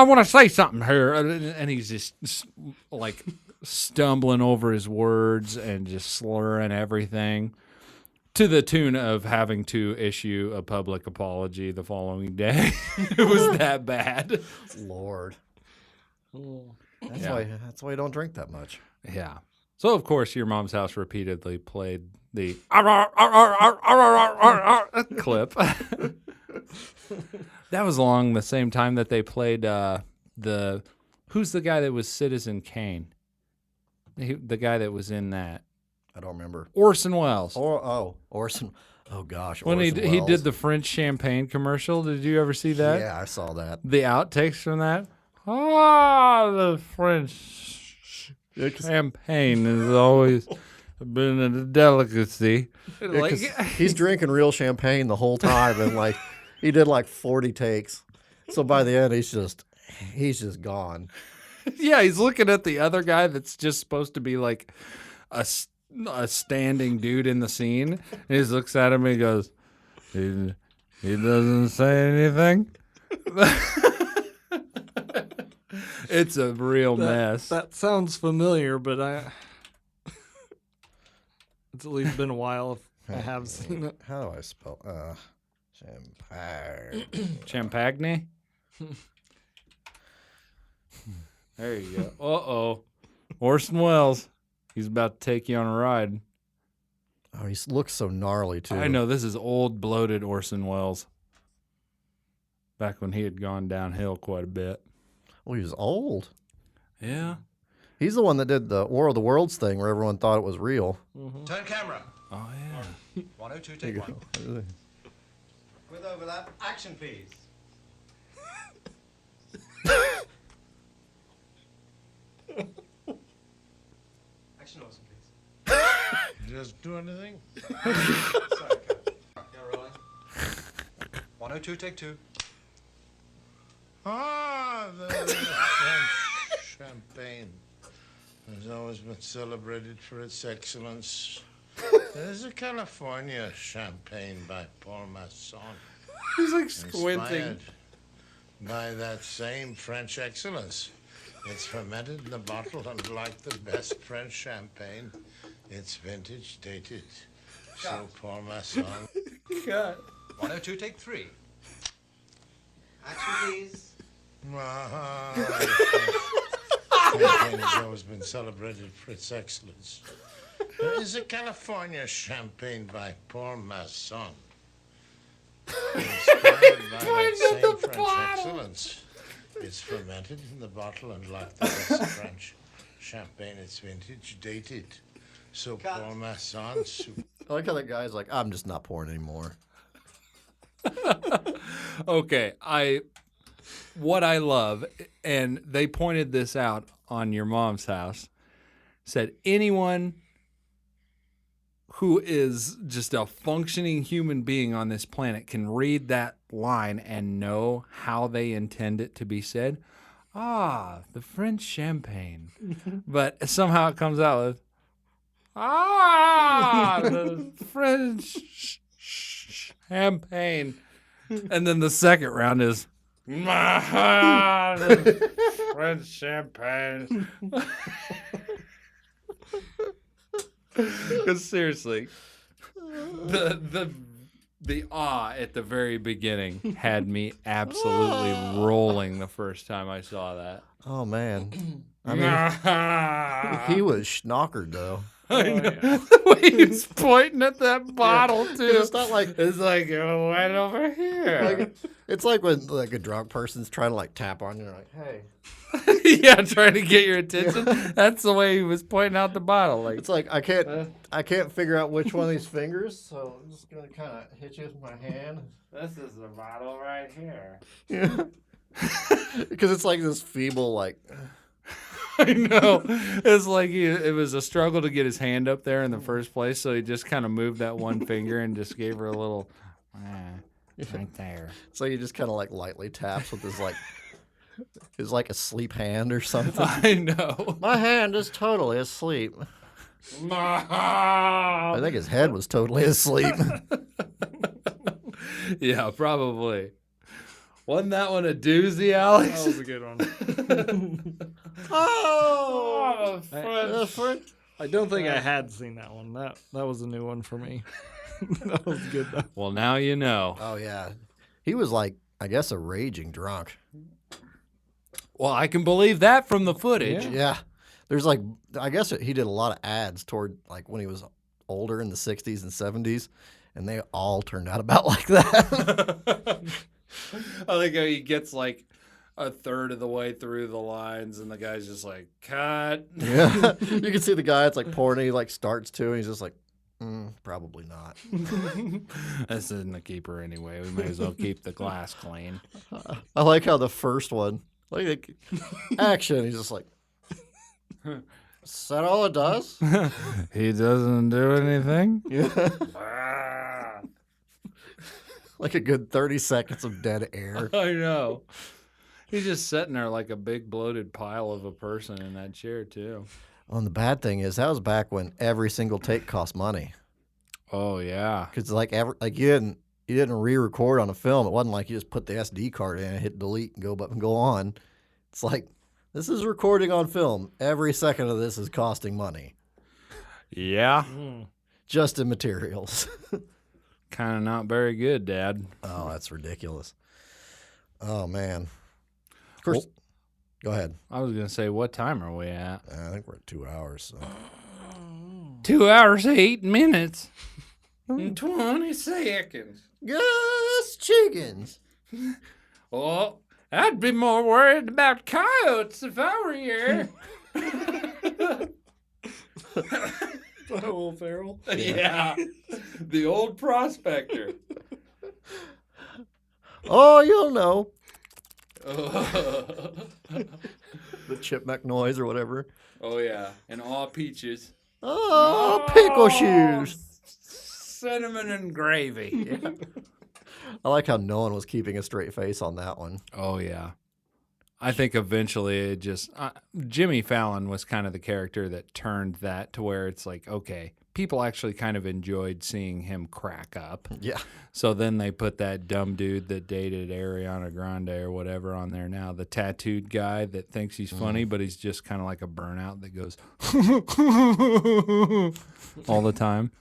want to say something here," and he's just like stumbling over his words and just slurring everything, to the tune of having to issue a public apology the following day. It was that bad. Lord. That's Yeah. why you don't drink that much. Yeah. So, of course, Your Mom's House repeatedly played the clip. That was along the same time that they played who's the guy that was Citizen Kane? The guy that was in that. I don't remember. Orson Welles. Orson. Oh, gosh. When Orson he Welles. did the French champagne commercial. Did you ever see that? Yeah, I saw that. The outtakes from that? The French champagne has always been a delicacy. Yeah, 'cause he's drinking real champagne the whole time, and like he did like 40 takes. So by the end, he's just gone. Yeah, he's looking at the other guy that's just supposed to be like a standing dude in the scene. And he just looks at him and he goes, he doesn't say anything. It's a real mess. That sounds familiar, but it's at least been a while if I have seen it. How do I spell champagne? Champagne? There you go. Uh-oh. Orson Welles. He's about to take you on a ride. Oh, he looks so gnarly, too. I know. This is old, bloated Orson Welles. Back when he had gone downhill quite a bit. Well, he was old. Yeah. He's the one that did the War of the Worlds thing where everyone thought it was real. Mm-hmm. Turn camera. Oh, yeah. 102, take one. With overlap, action please. Action Orson, please. Just do anything? Sorry, cut. You're rolling. 102, take two. The French champagne has always been celebrated for its excellence. There's a California champagne by Paul Masson. He's like squinting. Inspired by that same French excellence. It's fermented in the bottle, and like the best French champagne, it's vintage dated. So Paul Masson. Cut. 102, take three. Action please. Champagne has always been celebrated for its excellence. There is a California champagne by Paul Masson. Inspired by that same French excellence. It's fermented in the bottle, and like the best French champagne, it's vintage dated. So Paul Masson. I like how that guy's like, I'm just not pouring anymore. Okay, what I love, and they pointed this out on your mom's house, said anyone who is just a functioning human being on this planet can read that line and know how they intend it to be said. Ah, the French champagne. But somehow it comes out with, the French champagne. And then the second round is, the French champagne. Because seriously, the awe at the very beginning had me absolutely rolling the first time I saw that. Oh, man. I mean, he was schnockered, though. I know. The way he's pointing at that bottle, too. It's not like... It's like, oh, right over here. Like, it's like when like a drunk person's trying to like tap on you, and like, hey. Yeah, trying to get your attention. That's the way he was pointing out the bottle. Like, it's like I can't figure out which one of these fingers, so I'm just gonna kind of hit you with my hand. This is the bottle right here. Yeah, because it's like this feeble like. I know. It's like it was a struggle to get his hand up there in the first place, so he just kind of moved that one finger and just gave her a little right there. So he just kind of like lightly taps with his like. Is like asleep hand or something. I know. My hand is totally asleep. I think his head was totally asleep. Yeah, probably. Wasn't that one a doozy, Alex? That was a good one. I don't think I had seen that one. That was a new one for me. That was good though. Well, now you know. Oh yeah, he was like, I guess, a raging drunk. Well, I can believe that from the footage. Yeah. There's like, I guess he did a lot of ads toward like when he was older in the 60s and 70s, and they all turned out about like that. I think how he gets like a third of the way through the lines, and the guy's just like, cut. Yeah. You can see the guy, it's like pouring, he like starts to, and he's just like, probably not. This isn't a keeper anyway. We may as well keep the glass clean. I like how the first one, like action, he's just like, is that all it does? He doesn't do anything? Yeah. Like a good 30 seconds of dead air. I know. He's just sitting there like a big bloated pile of a person in that chair, too. Well, and the bad thing is, that was back when every single take cost money. Oh, yeah. Because like you didn't re-record on a film. It wasn't like you just put the SD card in and hit delete and go up and go on. It's like, this is recording on film. Every second of this is costing money. Yeah. Just in materials. Kind of not very good, Dad. Oh, that's ridiculous. Oh, man. Of course. Go ahead. I was going to say, what time are we at? I think we're at 2 hours. So. 2 hours, 8 minutes, and 20 seconds. Yes, chickens. Well, I'd be more worried about coyotes if I were here. Will Ferrell? Yeah. The old prospector. Oh, you'll know. The chipmunk noise or whatever. Oh, yeah. And all peaches. Oh, pickle shoes. Cinnamon and gravy. Yeah. I like how no one was keeping a straight face on that one. Oh, yeah. I think eventually it just... Jimmy Fallon was kind of the character that turned that to where it's like, okay, people actually kind of enjoyed seeing him crack up. Yeah. So then they put that dumb dude that dated Ariana Grande or whatever on there now, the tattooed guy that thinks he's funny, but he's just kind of like a burnout that goes all the time.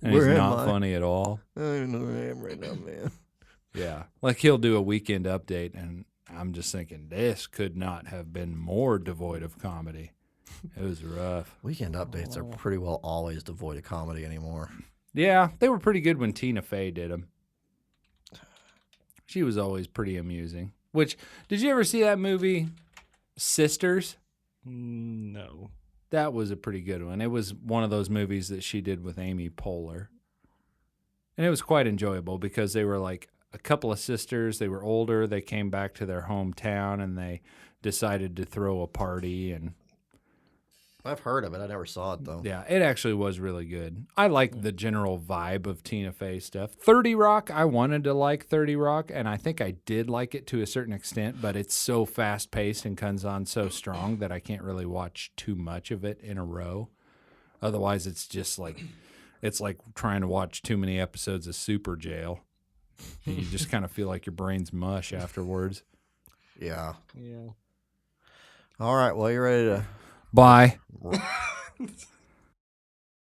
And he's not funny at all. I don't know where I am right now, man. Yeah. Like he'll do a weekend update, and I'm just thinking this could not have been more devoid of comedy. It was rough. Weekend Updates are pretty well always devoid of comedy anymore. Yeah, they were pretty good when Tina Fey did them. She was always pretty amusing. Which, did you ever see that movie, Sisters? No. That was a pretty good one. It was one of those movies that she did with Amy Poehler. And it was quite enjoyable because they were like a couple of sisters. They were older. They came back to their hometown and they decided to throw a party. And I've heard of it. I never saw it, though. yeah, it actually was really good. I like the general vibe of Tina Fey stuff. 30 Rock, I wanted to like 30 Rock, and I think I did like it to a certain extent, but it's so fast-paced and comes on so strong that I can't really watch too much of it in a row. Otherwise, it's just like... It's like trying to watch too many episodes of Super Jail. You just kind of feel like your brain's mush afterwards. Yeah. Yeah. All right. Well, you ready to... Bye.